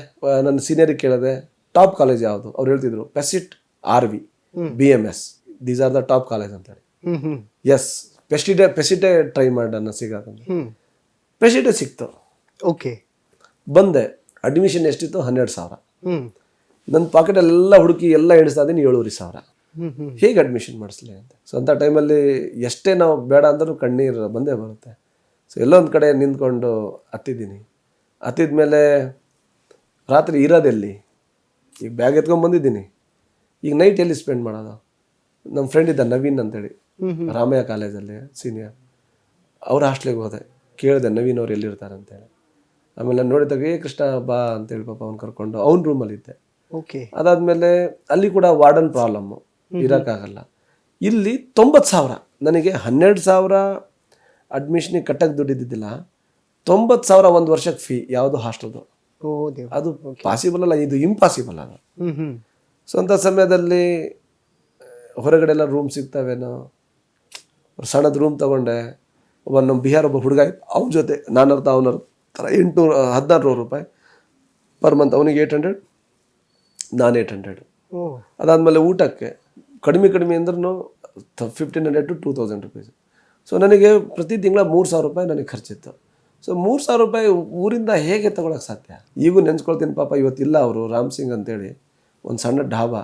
ನನ್ನ ಸೀನಿಯರಿಗೆ ಕೇಳಿದೆ ಟಾಪ್ ಕಾಲೇಜ್ ಯಾವುದು, ಅವ್ರು ಹೇಳ್ತಿದ್ರು PECIT, RV, BMS, these are the top college ಅಂತೇಳಿ. ಎಸ್, ಪೆಸಿಟೇ ಟ್ರೈ ಮಾಡೋಣ ಸಿಗಾಕಂದ್ರೆ ಪೆಸಿಟೇ ಸಿಕ್ತು. ಓಕೆ. ಬಂದೆ, ಅಡ್ಮಿಷನ್ ಎಷ್ಟಿತ್ತು? 12,000. ನನ್ನ ಪಾಕೆಟೆಲ್ಲ ಹುಡುಕಿ ಎಲ್ಲ ಎಣಿಸ್ತಾ ಇದ್ದೀನಿ 7,500. ಹೇಗೆ ಅಡ್ಮಿಷನ್ ಮಾಡಿಸ್ಲಿ ಅಂತ. ಸೊ ಅಂಥ ಟೈಮಲ್ಲಿ ಎಷ್ಟೇ ನಾವು ಬೇಡ ಅಂದರೂ ಕಣ್ಣೀರು ಬಂದೇ ಬರುತ್ತೆ. ಸೊ ಎಲ್ಲೋ ಒಂದು ಕಡೆ ನಿಂತ್ಕೊಂಡು ಹತ್ತಿದ್ಮೇಲೆ ರಾತ್ರಿ ಇರೋದೆಲ್ಲಿ, ಈಗ ಬ್ಯಾಗ್ ಎತ್ಕೊಂಡು ಬಂದಿದ್ದೀನಿ, ಈಗ ನೈಟ್ ಎಲ್ಲಿ ಸ್ಪೆಂಡ್ ಮಾಡೋದು? ನಮ್ಮ ಫ್ರೆಂಡ್ ಇದ್ದ ನವೀನ್ ಅಂತೇಳಿ, ರಾಮಯ್ಯ ಕಾಲೇಜಲ್ಲಿ ಸೀನಿಯರ್, ಅವ್ರ ಹಾಸ್ಟ್ಲಿಗೆ ಹೋದೆ, ಕೇಳಿದೆ ನವೀನ್ ಅವ್ರು ಎಲ್ಲಿರ್ತಾರೆ ಅಂತೇಳಿ. ಆಮೇಲೆ ನಾನು ನೋಡಿದಾಗ ಕೃಷ್ಣ ಬಾ ಅಂತೇಳಿ ಪಾಪ ಅವ್ನು ಕರ್ಕೊಂಡು ಅವ್ನ ರೂಮಲ್ಲಿ ಇದ್ದೆ. ಓಕೆ. ಅದಾದಮೇಲೆ ಅಲ್ಲಿ ಕೂಡ ವಾರ್ಡನ್ ಪ್ರಾಬ್ಲಮ್ಮು, ಇರೋಕ್ಕಾಗಲ್ಲ. ಇಲ್ಲಿ 90,000, ನನಗೆ 12,000 ಅಡ್ಮಿಷನಿಗೆ ಕಟ್ಟಕ್ಕೆ ದುಡ್ಡಿದ್ದಿಲ್ಲ, 90,000 ಒಂದು ವರ್ಷಕ್ಕೆ ಫೀ, ಯಾವುದು ಹಾಸ್ಟೆಲ್ದು. ಅದು ಪಾಸಿಬಲ್ ಅಲ್ಲ, ಇದು ಇಂಪಾಸಿಬಲ್ ಅದು. ಸೊ ಅಂಥ ಸಮಯದಲ್ಲಿ ಹೊರಗಡೆ ಎಲ್ಲ ರೂಮ್ ಸಿಗ್ತಾವೇನೋ, ಸಣ್ಣದು ರೂಮ್ ತಗೊಂಡೆ. ನಮ್ಮ ಬಿಹಾರ್ ಒಬ್ಬ ಹುಡುಗ ಇತ್ತು, ಅವನ ಜೊತೆ ನಾನರ್ಥ ಅವನರ್ಥ 1,600 ರೂಪಾಯಿ ಪರ್ ಮಂತ್, ಅವನಿಗೆ 800, ನಾನು 800. ಅದಾದಮೇಲೆ ಊಟಕ್ಕೆ ಕಡಿಮೆ ಅಂದ್ರೂ 1,500 to 2,000 rupees. ಸೊ ನನಗೆ ಪ್ರತಿ ತಿಂಗಳ 3,000 ರೂಪಾಯಿ ನನಗೆ ಖರ್ಚಿತ್ತು. ಸೊ 3,000 ರೂಪಾಯಿ ಊರಿಂದ ಹೇಗೆ ತಗೊಳಕ್ಕೆ ಸಾಧ್ಯ? ಈಗೂ ನೆನ್ಸ್ಕೊಳ್ತೀನಿ ಪಾಪ. ಇವತ್ತಿಲ್ಲ ಅವರು, ರಾಮ್ ಸಿಂಗ್ ಅಂತೇಳಿ ಒಂದು ಸಣ್ಣ ಢಾಬಾ.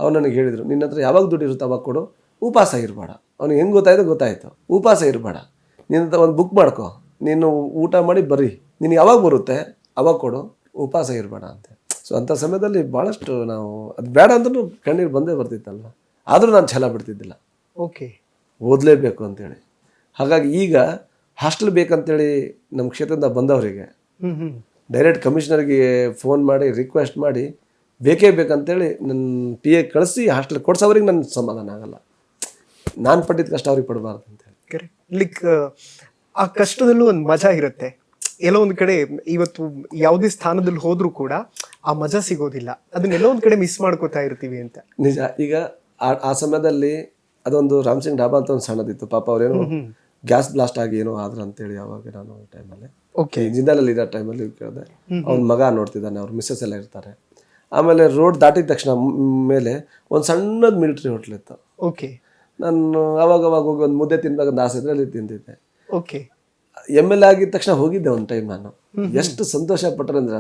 ಅವ್ರು ನನಗೆ ಹೇಳಿದರು, ನಿನ್ನ ಹತ್ರ ಯಾವಾಗ ದುಡ್ಡು ಇರುತ್ತೆ ಅವಾಗ ಕೊಡು, ಉಪವಾಸ ಇರಬೇಡ. ಅವ್ನಿಗೆ ಹೆಂಗೆ ಗೊತ್ತಾಯ್ತು, ಉಪವಾಸ ಇರಬೇಡ, ನಿನ್ನ ಹತ್ರ ಒಂದು ಬುಕ್ ಮಾಡ್ಕೊ, ನೀನು ಊಟ ಮಾಡಿ ಬರ್ರಿ, ನಿನಗೆ ಯಾವಾಗ ಬರುತ್ತೆ ಅವಾಗ ಕೊಡು, ಉಪವಾಸ ಇರಬೇಡ ಅಂತ. ಸೊ ಅಂಥ ಸಮಯದಲ್ಲಿ ಭಾಳಷ್ಟು ನಾವು ಅದು ಬೇಡ ಅಂದ್ರೂ ಕಣ್ಣೀರು ಬಂದೇ ಬರ್ತಿತ್ತಲ್ವ. ಆದರೂ ನಾನು ಛಲ ಬಿಡ್ತಿದ್ದಿಲ್ಲ. ಓಕೆ, ಓದಲೇಬೇಕು ಅಂತೇಳಿ. ಹಾಗಾಗಿ ಈಗ ಹಾಸ್ಟೆಲ್ ಬೇಕಂತೇಳಿ ನಮ್ಮ ಕ್ಷೇತ್ರದಿಂದ ಬಂದವರಿಗೆ ಡೈರೆಕ್ಟ್ ಕಮಿಷನರ್ಗೆ ಫೋನ್ ಮಾಡಿ ರಿಕ್ವೆಸ್ಟ್ ಮಾಡಿ ಬೇಕೇ ಬೇಕಂತೇಳಿ ನನ್ನ PA ಕಳಿಸಿ ಹಾಸ್ಟೆಲ್ ಕೊಡ್ಸೋವ್ರಿಗೆ ನನ್ನ ಸಮಾಧಾನ ಆಗಲ್ಲ. ನಾನು ಪಟ್ಟಿದ ಕಷ್ಟ ಅವ್ರಿಗೆ ಪಡಬಾರ್ದು ಅಂತೇಳಿ. ಕರೆಕ್ಟ್. ಲೈಕ್ ಆ ಕಷ್ಟದಲ್ಲೂ ಒಂದು ಮಜಾ ಇರುತ್ತೆ. ಎಲ್ಲೋ ಒಂದು ಕಡೆ ಇವತ್ತು ಯಾವುದೇ ಸ್ಥಾನದಲ್ಲಿ ಹೋದ್ರೂ ಕೂಡ ಆ ಮಜಾ ಸಿಗೋದಿಲ್ಲ, ಅದನ್ನೆಲ್ಲೋ ಒಂದು ಕಡೆ ಮಿಸ್ ಮಾಡ್ಕೋತಾ ಇರ್ತೀವಿ ಅಂತ. ನಿಜ. ಈಗ ಆ ಸಮಯದಲ್ಲಿ ಅದೊಂದು ರಾಮ್ ಸಿಂಗ್ ಢಾಬಾ ಅಂತ ಒಂದು ಸಣ್ಣದಿತ್ತು. ಪಾಪ ಅವ್ರೇನೋ ಗ್ಯಾಸ್ ಬ್ಲಾಸ್ಟ್ ಆಗಿ ಏನೋ ಆದ್ರು ಅಂತೇಳಿ ಯಾವಾಗ ನಾನು ಟೈಮಲ್ಲಿ ಜಿಂದಾಲಲ್ಲಿ ಇರೋ ಟೈಮಲ್ಲಿ ಕೇಳಿದೆ. ಅವ್ನ ಮಗ ನೋಡ್ತಿದ್ದಾನೆ, ಅವ್ರ ಮಿಸ್ಸಸ್ ಎಲ್ಲ ಇರ್ತಾರೆ. ಆಮೇಲೆ ರೋಡ್ ದಾಟಿದ ತಕ್ಷಣ ಮೇಲೆ ಒಂದು ಸಣ್ಣದು ಮಿಲಿಟ್ರಿ ಹೋಟ್ಲ್ ಇತ್ತು. ಓಕೆ. ನಾನು ಅವಾಗ ಹೋಗಿ ಒಂದು ಮುದ್ದೆ ತಿನ್ಬೇಕಂತ ಆಸೆ ಇದ್ರೆ ಅಲ್ಲಿ ತಿಂತಿದ್ದೆ. ಓಕೆ. MLA ಆಗಿದ ತಕ್ಷಣ ಹೋಗಿದ್ದೆ ಒಂದು ಟೈಮ್. ನಾನು ಎಷ್ಟು ಸಂತೋಷ ಪಟ್ಟರಂದ್ರೆ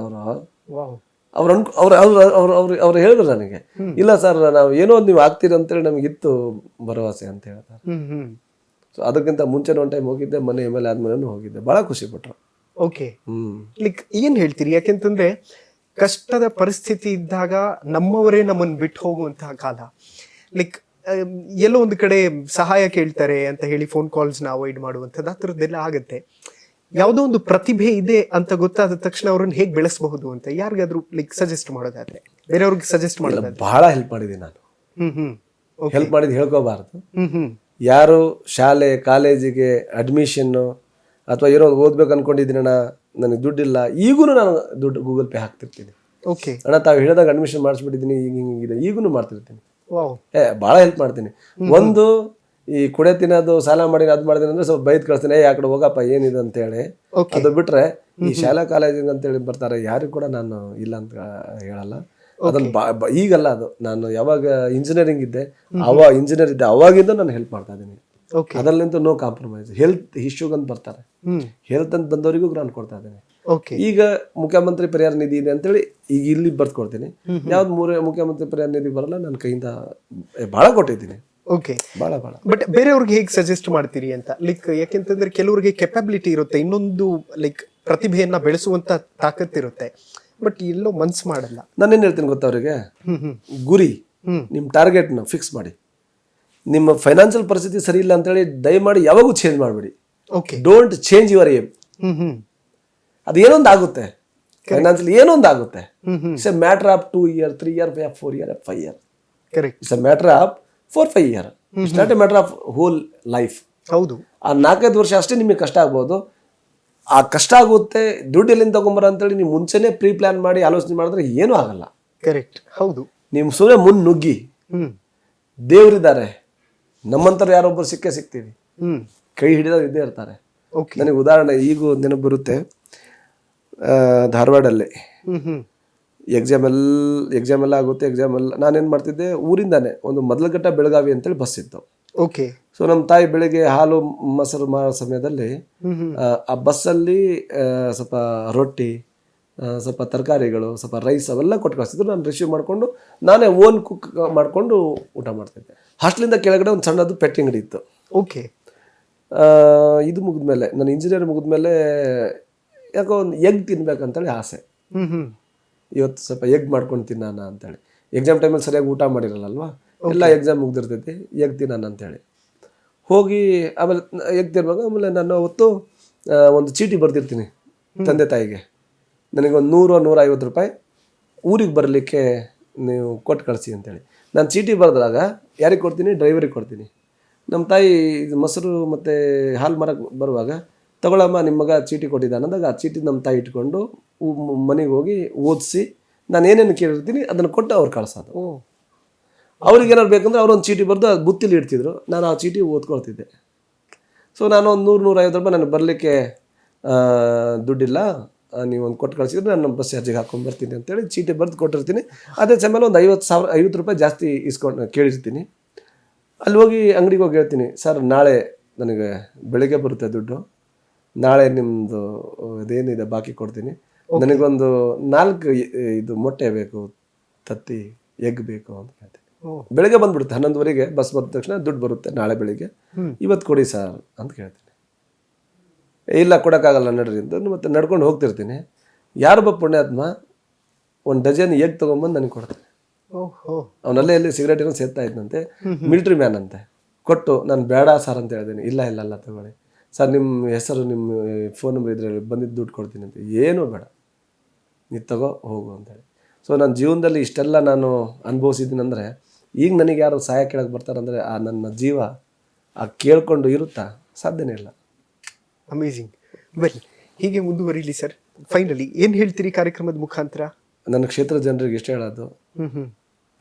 ಅವ್ರು ಹೇಳಿದ್ರು ನನಗೆ, ಇಲ್ಲ ಸರ್ ನಾವು ಏನೋ ನೀವು ಆಗ್ತೀರ ಅಂತೇಳಿ ನಮಗಿತ್ತು ಭರವಸೆ ಅಂತ ಹೇಳ್ತಾರೆ. ಸೊ ಅದಕ್ಕಿಂತ ಮುಂಚೆ ಒಂದು ಟೈಮ್ ಹೋಗಿದ್ದೆ, ಮನೆ MLA ಆದ್ಮೇಲೆ ಹೋಗಿದ್ದೆ, ಬಹಳ ಖುಷಿ ಪಟ್ರು. ಓಕೆ. ಲೈಕ್ ಏನ್ ಹೇಳ್ತೀರಿ? ಯಾಕೆಂತಂದ್ರೆ ಕಷ್ಟದ ಪರಿಸ್ಥಿತಿ ಇದ್ದಾಗ ನಮ್ಮವರೇ ನಮ್ಮನ್ನು ಬಿಟ್ಟು ಹೋಗುವಂತಹ ಕಾಲ. ಲೈಕ್ ಎಲ್ಲೋ ಒಂದು ಕಡೆ ಸಹಾಯ ಕೇಳ್ತಾರೆ ಅಂತ ಹೇಳಿ ಫೋನ್ ಕಾಲ್ಸ್ ನ ಅವಾಯ್ಡ್ ಮಾಡುವಂಥದ್ದು ಆ ಥರದ್ದೆಲ್ಲ ಆಗುತ್ತೆ. ಯಾವುದೋ ಒಂದು ಪ್ರತಿಭೆ ಇದೆ ಅಂತ ಗೊತ್ತಾದ ತಕ್ಷಣ ಅವ್ರನ್ನ ಹೇಗೆ ಬೆಳೆಸಬಹುದು ಅಂತ ಯಾರಿಗಾದ್ರೂ ಲೈಕ್ ಸಜೆಸ್ಟ್ ಮಾಡೋದಾದ್ರೆ, ಬೇರೆಯವ್ರಿಗೆ ಸಜೆಸ್ಟ್ ಮಾಡೋದಾದ್ರೆ? ಬಹಳ ಹೆಲ್ಪ್ ಮಾಡಿದ್ದೀನಿ ನಾನು. ಹ್ಮ್ ಹೆಲ್ಪ್ ಮಾಡಿದ್ದು ಹೇಳ್ಕೋಬಾರ್ದು. ಹ್ಮ್ ಯಾರು ಶಾಲೆ ಕಾಲೇಜಿಗೆ ಅಡ್ಮಿಷನ್ನು ಅಥವಾ ಏನೋ ಓದ್ಬೇಕು ಅನ್ಕೊಂಡಿದ್ದೀನಣ್ಣ, ನನಗೆ ದುಡ್ಡಿಲ್ಲ, ಈಗೂ ನಾನು ದುಡ್ಡು ಗೂಗಲ್ ಪೇ ಹಾಕ್ತಿರ್ತೀನಿ. ಓಕೆ. ಅಣ್ಣ ತಾವು ಹೇಳಿದಾಗ ಅಡ್ಮಿಷನ್ ಮಾಡಿಸ್ಬಿಟ್ಟಿದ್ದೀನಿ, ಹಿಂಗಿದೆ, ಈಗೂ ಮಾಡ್ತಿರ್ತೀನಿ. ವಾವ್. ಭಾಳ ಹೆಲ್ಪ್ ಮಾಡ್ತೀನಿ. ಒಂದು ಈ ಕುಡೆ ತಿನ್ನೋದು, ಸಾಲ ಮಾಡಿ ಅದು ಮಾಡಿದ್ದೀನಿ ಅಂದ್ರೆ ಸ್ವಲ್ಪ ಬೈದ್ ಕಳಿಸ್ತೀನಿ, ಆ ಕಡೆ ಹೋಗಪ್ಪ ಏನಿದೆ ಅಂತೇಳಿ. ಅದು ಬಿಟ್ರೆ ಈ ಶಾಲಾ ಕಾಲೇಜಿಗೆ ಅಂತೇಳಿ ಬರ್ತಾರೆ, ಯಾರಿಗೂ ಕೂಡ ನಾನು ಇಲ್ಲ ಅಂತ ಹೇಳಲ್ಲ. ಅದನ್ನ ಈಗಲ್ಲ, ಅದು ನಾನು ಯಾವಾಗ ಇಂಜಿನಿಯರಿಂಗ್ ಇದ್ದೆ ಇಂಜಿನಿಯರ್ ಇದ್ದೆ ಅವಾಗಿಂದ ನಾನು ಹೆಲ್ಪ್ ಮಾಡ್ತಾ ಇದ್ದೀನಿ. ಅದರಲ್ಲಿಂದ ನೋ ಕಾಂಪ್ರಮೈಸ್. ಹೆಲ್ತ್ ಇಶ್ಯೂಗೆ ಅಂತ ಬರ್ತಾರೆ, ಹೆಲ್ತ್ ಅಂತ ಬಂದವರಿಗೂ ನಾನು ಕೊಡ್ತಾ ಇದ್ದೀನಿ. ಈಗ ಮುಖ್ಯಮಂತ್ರಿ ಪರಿಹಾರ ನಿಧಿ ಇದೆ ಅಂತೇಳಿ ಈಗ ಇಲ್ಲಿ ಬರ್ದು ಕೊಡ್ತೀನಿ. ಯಾವ್ದು ಮುಖ್ಯಮಂತ್ರಿ ಪರಿಹಾರ ನಿಧಿ ಬರಲ್ಲ, ನನ್ನ ಕೈಯಿಂದ ಬಹಳ ಕೊಟ್ಟಿದ್ದೀನಿ. ಓಕೆ. ಬಟ್ ಬೇರೆಯವ್ರಿಗೆ ಹೇಗೆ ಸಜೆಸ್ಟ್ ಮಾಡ್ತೀರಿ ಅಂತ? ಲೈಕ್ ಯಾಕೆಂತಂದ್ರೆ ಕೆಲವರಿಗೆ ಕೆಪಾಬಿಲಿಟಿ ಇರುತ್ತೆ, ಇನ್ನೊಂದು ಲೈಕ್ ಪ್ರತಿಭೆಯನ್ನ ಬೆಳೆಸುವಂತ ತಾಕತ್ತಿರುತ್ತೆ, ಬಟ್ ಎಲ್ಲೋ ಮನ್ಸು ಮಾಡಲ್ಲ. ನಾನೇನ್ ಹೇಳ್ತೀನಿ ಗೊತ್ತಾ ಅವ್ರಿಗೆ, ಗುರಿ ನಿಮ್ ಟಾರ್ಗೆಟ್ ನ ಫಿಕ್ಸ್ ಮಾಡಿ. ನಿಮ್ಮ ಫೈನಾನ್ಷಿಯಲ್ ಪರಿಸ್ಥಿತಿ ಸರಿ ಇಲ್ಲ ಅಂತೇಳಿ ದಯಮಾಡಿ ಯಾವಾಗೂ ಚೇಂಜ್ ಮಾಡಬೇಡಿ. Don't change your aim. ಅದು ಏನೊಂದು ಆಗುತ್ತೆ, ಫೈನಾನ್ಷಿಯಲ್ ಏನೊಂದು ಆಗುತ್ತೆ. It's a matter of 2 years, 3 years, 4 years, 5 years. Correct. It's a matter of 4-5 years. It's not a matter of whole life. ಹೌದು. ಆ 4-5 ವರ್ಷ ಅಷ್ಟೇ ನಿಮಗೆ ಕಷ್ಟ ಆಗ್ಬೋದು. ಆ ಕಷ್ಟ ಆಗುತ್ತೆ, ದುಡ್ಡು ಎಲ್ಲಿಂದ ತಗೊಂಬರ ಅಂತೇಳಿ ನೀವು ಮುಂಚೆನೆ ಪ್ರೀ ಪ್ಲಾನ್ ಮಾಡಿ ಆಲೋಚನೆ ಮಾಡಿದ್ರೆ ಏನೂ ಆಗಲ್ಲ. ಕರೆಕ್ಟ್. ಹೌದು. ನೀವು ಸುಮ್ಮನೆ ನುಗ್ಗಿ. ದೇವರಿದ್ದಾರೆ, ನಮ್ಮಂತರ ಯಾರೊಬ್ಬರು ಸಿಗ್ತೀವಿ, ಕೈ ಹಿಡಿದ ಇದ್ದೇ ಇರ್ತಾರೆ. ನನಗೆ ಉದಾಹರಣೆ ಈಗ ನೆನಪು ಬರುತ್ತೆ. ಧಾರವಾಡಲ್ಲಿ ಎಕ್ಸಾಮ್ ಎಲ್ಲ ಆಗುತ್ತೆ. ನಾನೇನು ಮಾಡ್ತಿದ್ದೆ, ಊರಿಂದಾನೆ ಒಂದು ಮೊದಲಘಟ್ಟ ಬೆಳಗಾವಿ ಅಂತೇಳಿ ಬಸ್ ಇತ್ತು. ಓಕೆ. ಸೊ ನಮ್ಮ ತಾಯಿ ಬೆಳಿಗ್ಗೆ ಹಾಲು ಮೊಸರು ಮಾಡೋ ಸಮಯದಲ್ಲಿ ಆ ಬಸ್ಸಲ್ಲಿ ಸ್ವಲ್ಪ ರೊಟ್ಟಿ, ಸ್ವಲ್ಪ ತರಕಾರಿಗಳು, ಸ್ವಲ್ಪ ರೈಸ್ ಅವೆಲ್ಲ ಕೊಟ್ಟು ಕಳಿಸ್ತಿದ್ರು. ನಾನು ರಿಸೀವ್ ಮಾಡಿಕೊಂಡು ನಾನೇ ಓನ್ ಕುಕ್ ಮಾಡಿಕೊಂಡು ಊಟ ಮಾಡ್ತಿದ್ದೆ. ಹಾಸ್ಟ್ಲಿಂದ ಕೆಳಗಡೆ ಒಂದು ಸಣ್ಣದು ಪೆಟ್ಟಿ ಅಂಗಡಿ ಇತ್ತು. ಓಕೆ. ಇದು ಮುಗಿದ್ಮೇಲೆ, ನಾನು ಇಂಜಿನಿಯರ್ ಮುಗಿದ್ಮೇಲೆ ಯಾಕೋ ಒಂದು ಎಗ್ ತಿನ್ಬೇಕಂತೇಳಿ ಆಸೆ. ಇವತ್ತು ಸ್ವಲ್ಪ ಎಗ್ ಮಾಡ್ಕೊಂಡು ತಿನ್ನೋಣ ಅಂತೇಳಿ. ಎಕ್ಸಾಮ್ ಟೈಮಲ್ಲಿ ಸರಿಯಾಗಿ ಊಟ ಮಾಡಿರಲ್ಲಲ್ವಾ, ಎಲ್ಲ ಎಕ್ಸಾಮ್ ಮುಗ್ದಿರ್ತೈತಿ, ಎಗ್ ತಿನ್ನೋಣ ಅಂತೇಳಿ ಹೋಗಿ ಆಮೇಲೆ ಎಗ್ ತಿನ್ಬೇಕು. ಆಮೇಲೆ ನಾನು ಅವತ್ತು ಒಂದು ಚೀಟಿ ಬರ್ದಿರ್ತೀನಿ ತಂದೆ ತಾಯಿಗೆ, ನನಗೊಂದು 100-150 ರೂಪಾಯಿ ಊರಿಗೆ ಬರಲಿಕ್ಕೆ ನೀವು ಕೊಟ್ಟು ಕಳಿಸಿ ಅಂತೇಳಿ. ನಾನು ಚೀಟಿ ಬರೆದಾಗ ಯಾರಿಗೆ ಕೊಡ್ತೀನಿ? ಡ್ರೈವರಿಗೆ ಕೊಡ್ತೀನಿ. ನಮ್ಮ ತಾಯಿ ಇದು ಮೊಸರು ಮತ್ತು ಹಾಲು ಮಾರಕ್ಕೆ ಬರುವಾಗ, ತಗೊಳಮ್ಮ ನಿಮ್ಮ ಮಗ ಚೀಟಿ ಕೊಟ್ಟಿದ್ದಾನೆ ಅಂದಾಗ ಆ ಚೀಟಿ ನಮ್ಮ ತಾಯಿ ಇಟ್ಕೊಂಡು ಮನೆಗೆ ಹೋಗಿ ಓದಿಸಿ ನಾನು ಏನೇನು ಕೇಳಿರ್ತೀನಿ ಅದನ್ನು ಕೊಟ್ಟು ಅವ್ರು ಕಳ್ಸೋದು. ಅವ್ರಿಗೆ ಏನಾರು ಬೇಕಂದ್ರೆ ಅವ್ರೊಂದು ಚೀಟಿ ಬರೆದು ಅದು ಬುತ್ತಿಲಿ ಇಡ್ತಿದ್ರು, ನಾನು ಆ ಚೀಟಿ ಓದ್ಕೊಳ್ತಿದ್ದೆ. ಸೊ ನಾನು ಒಂದು 100-150 ರೂಪಾಯಿ ನನಗೆ ಬರಲಿಕ್ಕೆ ದುಡ್ಡಿಲ್ಲ, ನೀವು ಒಂದು ಕೊಟ್ಟು ಕಳಿಸಿದ್ರೆ ನಾನು ಬಸ್ ಚಾರ್ಜಿಗೆ ಹಾಕೊಂಡು ಬರ್ತೀನಿ ಅಂತೇಳಿ ಚೀಟಿ ಬರೆದು ಕೊಟ್ಟಿರ್ತೀನಿ. ಅದೇ ಸಮಯದಲ್ಲಿ ಒಂದು 50 ರೂಪಾಯಿ ಜಾಸ್ತಿ ಇಸ್ಕೊಂಡು ಕೇಳಿರ್ತೀನಿ. ಅಲ್ಲಿ ಹೋಗಿ ಅಂಗಡಿಗೆ ಹೋಗಿ ಹೇಳ್ತೀನಿ, ಸರ್ ನಾಳೆ ನನಗೆ ಬೆಳಿಗ್ಗೆ ಬರುತ್ತೆ ದುಡ್ಡು, ನಾಳೆ ನಿಮ್ಮದು ಅದೇನಿದೆ ಬಾಕಿ ಕೊಡ್ತೀನಿ, ನನಗೊಂದು 4 ಇದು ಮೊಟ್ಟೆ ಬೇಕು, ತತ್ತಿ ಎಗ್ ಬೇಕು ಅಂತ ಹೇಳ್ತೀನಿ. ಬೆಳಿಗ್ಗೆ ಬಂದ್ಬಿಡುತ್ತೆ 11 ಬಸ್ ಬಂದ ತಕ್ಷಣ ದುಡ್ಡು ಬರುತ್ತೆ, ನಾಳೆ ಬೆಳಿಗ್ಗೆ ಇವತ್ತು ಕೊಡಿ ಸರ್ ಅಂತ ಕೇಳ್ತೀನಿ. ಇಲ್ಲ ಕೊಡೋಕ್ಕಾಗಲ್ಲ ನಡ್ರಿ ಅಂತ ಮತ್ತೆ ನಡ್ಕೊಂಡು ಹೋಗ್ತಿರ್ತೀನಿ. ಯಾರೊಬ್ಬ ಪುಣ್ಯಾತ್ಮ 1 ಡಜನ್ ಎಗ್ ತೊಗೊಂಬಂದು ನನಗೆ ಕೊಡ್ತಾನೆ. ಅವನಲ್ಲೇ ಎಲ್ಲಿ ಸಿಗರೇಟ್ ಏನೋ ಸೇರ್ತಾ ಇದ್ದಂತೆ, ಮಿಲಿಟ್ರಿ ಮ್ಯಾನ್ ಅಂತೆ. ಕೊಟ್ಟು ನಾನು ಬೇಡ ಸರ್ ಅಂತ ಹೇಳಿದ್ದೀನಿ. ಇಲ್ಲ ತಗೊಳ್ಳಿ ಸರ್, ನಿಮ್ಮ ಹೆಸರು ನಿಮ್ಮ ಫೋನ್ ನಂಬರ್ ಇದ್ರೆ ಬಂದಿದ್ದು ದುಡ್ಡು ಕೊಡ್ತೀನಿ ಅಂತ. ಏನೂ ಬೇಡ, ನೀವು ತಗೋ ಹೋಗು ಅಂತೇಳಿ. ಸೊ ನನ್ನ ಜೀವನದಲ್ಲಿ ಇಷ್ಟೆಲ್ಲ ನಾನು ಅನುಭವಿಸಿದ್ದೀನಿ ಅಂದರೆ, ಈಗ ನನಗೆ ಯಾರು ಸಹಾಯ ಕೇಳಕ್ಕೆ ಬರ್ತಾರಂದರೆ ಆ ನನ್ನ ಜೀವ ಆ ಕೇಳ್ಕೊಂಡು ಇರುತ್ತಾ? ಸಾಧ್ಯನೇ ಇಲ್ಲ. ಅಮೇಝಿಂಗ್. ವೆಲ್, ಹೀಗೆ ಮುಂದುವರಿಲಿ ಸರ್. ಫೈನಲಿ ಏನು ಹೇಳ್ತೀರಿ ಕಾರ್ಯಕ್ರಮದ ಮುಖಾಂತರ? ನನ್ನ ಕ್ಷೇತ್ರ ಜನರಿಗೆ ಇಷ್ಟ ಹೇಳೋದು,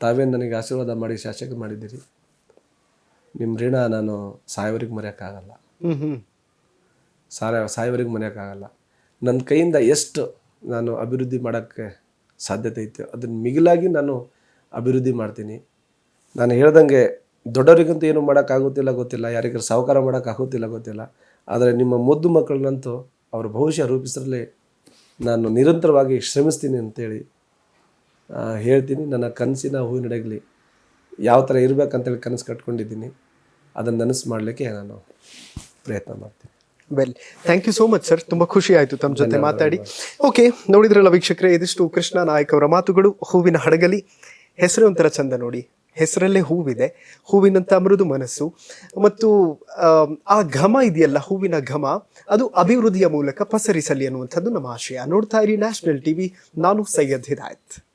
ತಾವೇನು ನನಗೆ ಆಶೀರ್ವಾದ ಮಾಡಿ ಶಾಸಕ ಮಾಡಿದ್ದೀರಿ, ನಿಮ್ಮ ಋಣ ನಾನು ಸಾಯೋವರೆಗೆ ಮರೆಯೋಕ್ಕಾಗಲ್ಲ. ಸಾಯೋವರೆಗೆ ಮರೆಯೋಕ್ಕಾಗಲ್ಲ. ನನ್ನ ಕೈಯಿಂದ ಎಷ್ಟು ನಾನು ಅಭಿವೃದ್ಧಿ ಮಾಡೋಕ್ಕೆ ಸಾಧ್ಯತೆ ಇತ್ತು ಅದನ್ನು ಮಿಗಿಲಾಗಿ ನಾನು ಅಭಿವೃದ್ಧಿ ಮಾಡ್ತೀನಿ. ನಾನು ಹೇಳ್ದಂಗೆ ದೊಡ್ಡವರಿಗಂತೂ ಏನು ಮಾಡೋಕ್ಕಾಗೋದಿಲ್ಲ ಗೊತ್ತಿಲ್ಲ, ಯಾರಿಗಾರು ಸಾಹುಕಾರ ಮಾಡೋಕ್ಕಾಗೋದಿಲ್ಲ ಗೊತ್ತಿಲ್ಲ, ಆದರೆ ನಿಮ್ಮ ಮುದ್ದು ಮಕ್ಕಳನ್ನಂತೂ ಅವ್ರ ಭವಿಷ್ಯ ರೂಪಿಸಲಿ ನಾನು ನಿರಂತರವಾಗಿ ಶ್ರಮಿಸ್ತೀನಿ ಅಂತೇಳಿ ಹೇಳ್ತೀನಿ. ನನ್ನ ಕನಸಿನ ಹೂವಿನಡೆಗಲಿ ಯಾವ ಥರ ಇರಬೇಕಂತೇಳಿ ಕನಸು ಕಟ್ಕೊಂಡಿದ್ದೀನಿ, ಅದನ್ನು ನನಸು ಮಾಡಲಿಕ್ಕೆ ನಾನು ಪ್ರಯತ್ನ ಮಾಡ್ತೀನಿ. Well, thank you so much sir. ತುಂಬ ಖುಷಿ ಆಯಿತು ತಮ್ಮ ಜೊತೆ ಮಾತಾಡಿ. ಓಕೆ, ನೋಡಿದ್ರಲ್ಲ ವೀಕ್ಷಕರೇ, ಇದಿಷ್ಟು ಕೃಷ್ಣ ನಾಯಕ್ ಅವರ ಮಾತುಗಳು. ಹೂವಿನ ಹಡಗಲಿ ಹೆಸರು ಒಂಥರ ಚಂದ ನೋಡಿ. ಹೆಸರಲ್ಲೇ ಹೂವಿದೆ, ಹೂವಿನಂತ ಮೃದು ಮನಸ್ಸು ಮತ್ತು ಆ ಘಮ ಇದೆಯಲ್ಲ, ಹೂವಿನ ಘಮ ಅದು ಅಭಿವೃದ್ಧಿಯ ಮೂಲಕ ಪಸರಿಸಲಿ ಅನ್ನುವಂಥದ್ದು ನಮ್ಮ ಆಶಯ. ನೋಡ್ತಾ ಇರಿ ನ್ಯಾಷನಲ್ ಟಿವಿ. ನಾನು ಸೈಯದ್ ಹಿದಾಯತ್.